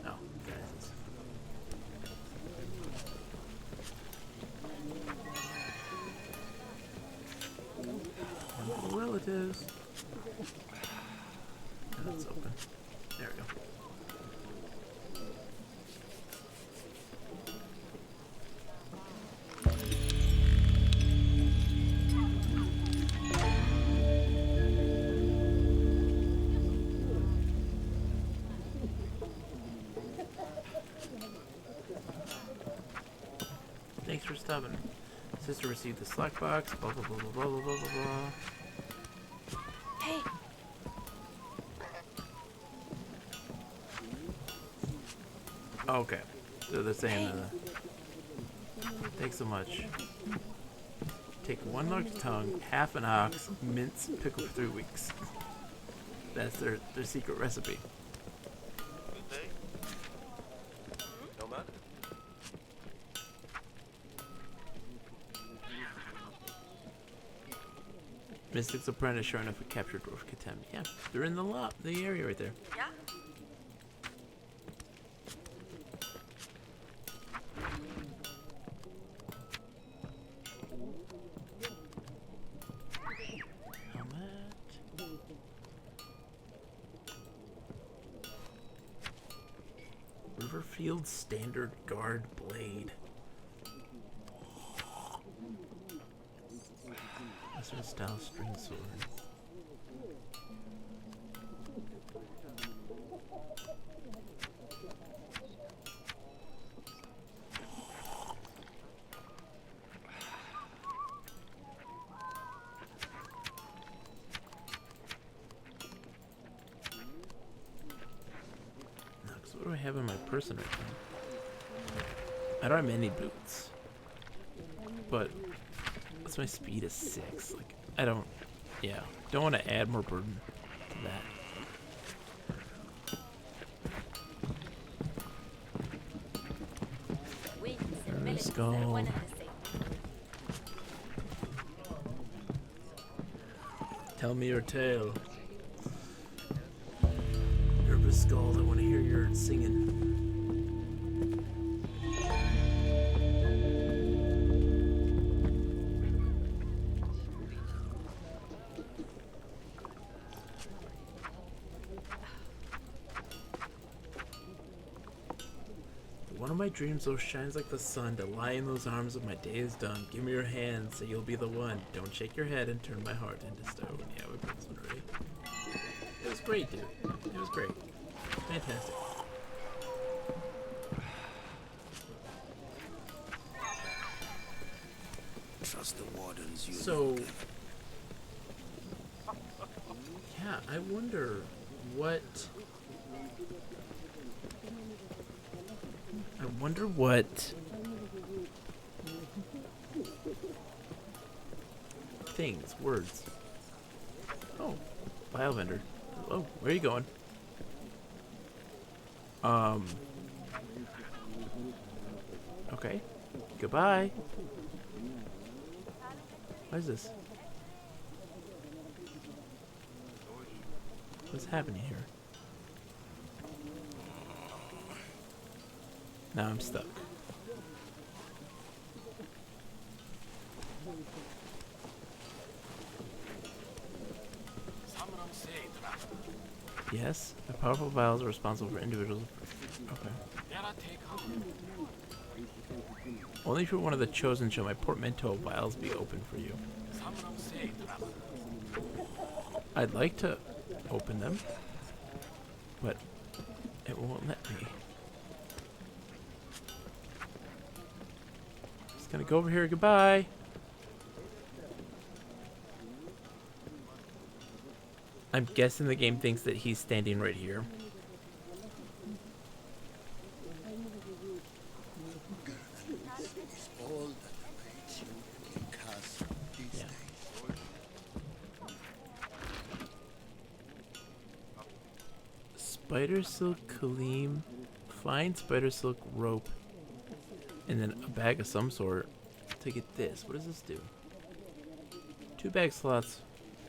Oh, guys. Relatives. And that's open. There we go. Thanks for stopping. Sister received the Slack box. Blah blah blah blah blah blah blah blah. Hey, Okay, so they're saying thanks so much. Take 1 large tongue, half an ox, mince, pickle for 3 weeks. That's their secret recipe. Good day. Nomad? Mystic's Apprentice, sure enough, a captured dwarf contempt. Yeah, they're in the area right there. yeah? Helmet. Riverfield Standard Guard Blade. Western style string sword. Now, 'cause what do I have in my person right now? I don't have many boots. But what's my speed is 6. Like, I don't, yeah. Don't want to add more burden to that. Winds and Let's villains are one go. and the same. Tell me your tale. Nervous Skull, I want to hear your singing. One of my dreams, though, shines like the sun. To lie in those arms of my day is done. Give me your hand, say you'll be the one. Don't shake your head and turn my heart into stone. Yeah, we played this one already. It was great, dude. It was great. Fantastic. Trust the wardens. You So, yeah, I wonder what. I wonder what things, words. Oh, file vendor. Oh, where are you going? Okay. Goodbye. What is this? What's happening here? Now I'm stuck. Yes, the powerful vials are responsible for individuals. Okay. Only if you're one of the chosen shall my portmanteau vials be open for you. I'd like to open them, but it won't let me. Just gonna go over here. Goodbye. I'm guessing the game thinks that he's standing right here. is all that awaits you in Castle these Yeah. days. Spider silk Kaleem, fine spider silk rope, and then a bag of some sort to get this. What does this do? 2 bag slots,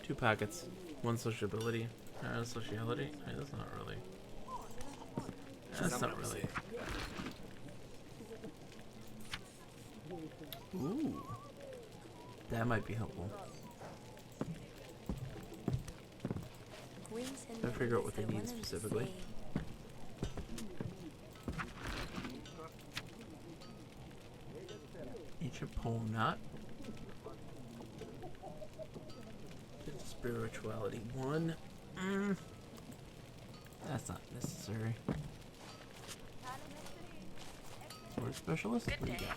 2 pockets, 1 sociability. Sociality? That's not really. That's not really. Ooh. That might be helpful. Winds and Gotta figure out what they villains need are one and the specifically. same. Ancient poem not. Spirituality 1. That's not necessary. Sword specialist? What do you got?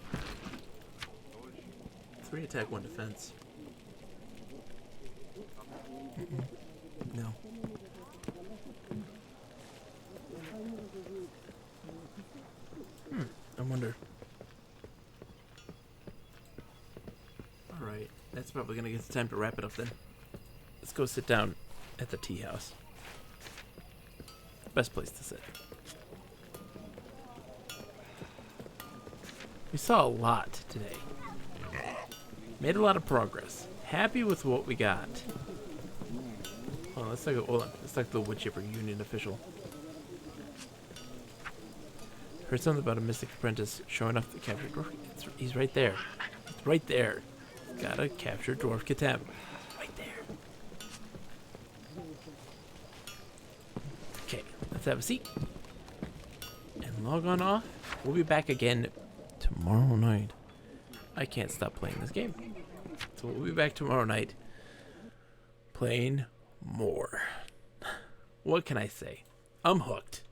3 attack, 1 defense. No. I wonder. Alright, that's probably gonna get the time to wrap it up then. Let's go sit down at the tea house. Best place to sit. We saw a lot today. Made a lot of progress. Happy with what we got. Hold on, let's talk to the wood chipper union official. Heard something about a mystic apprentice showing off the captured dwarf. He's right there. It's right there. Got a captured dwarf Katem. Right there. Okay, let's have a seat. And log on off. We'll be back again tomorrow night. I can't stop playing this game. So we'll be back tomorrow night playing more. What can I say? I'm hooked.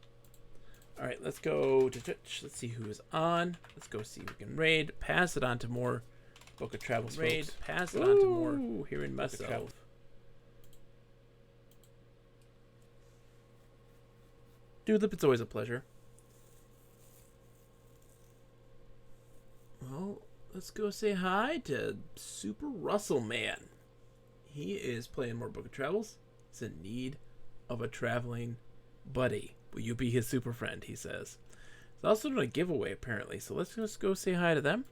Alright, let's go to Twitch. Let's see who is on. Let's go see who can raid. Pass it on to more Book of Travels raid. Folks. Pass it on to more hearing myself. Dude, Lip, it's always a pleasure. Well, let's go say hi to Super Russell Man. He is playing more Book of Travels. He's in need of a traveling buddy. Will you be his super friend? He says. He's also doing a giveaway apparently. So let's just go say hi to them.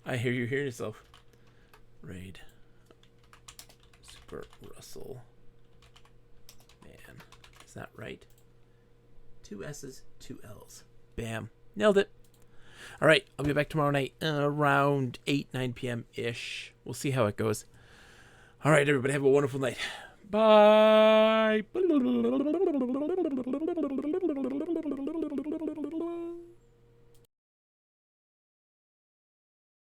I hear you hearing yourself. Raid. Super Russell Man. Is that right? 2 S's, 2 L's. Bam. Nailed it. All right. I'll be back tomorrow night around 9 p.m.-ish. We'll see how it goes. All right, everybody. Have a wonderful night. Bye.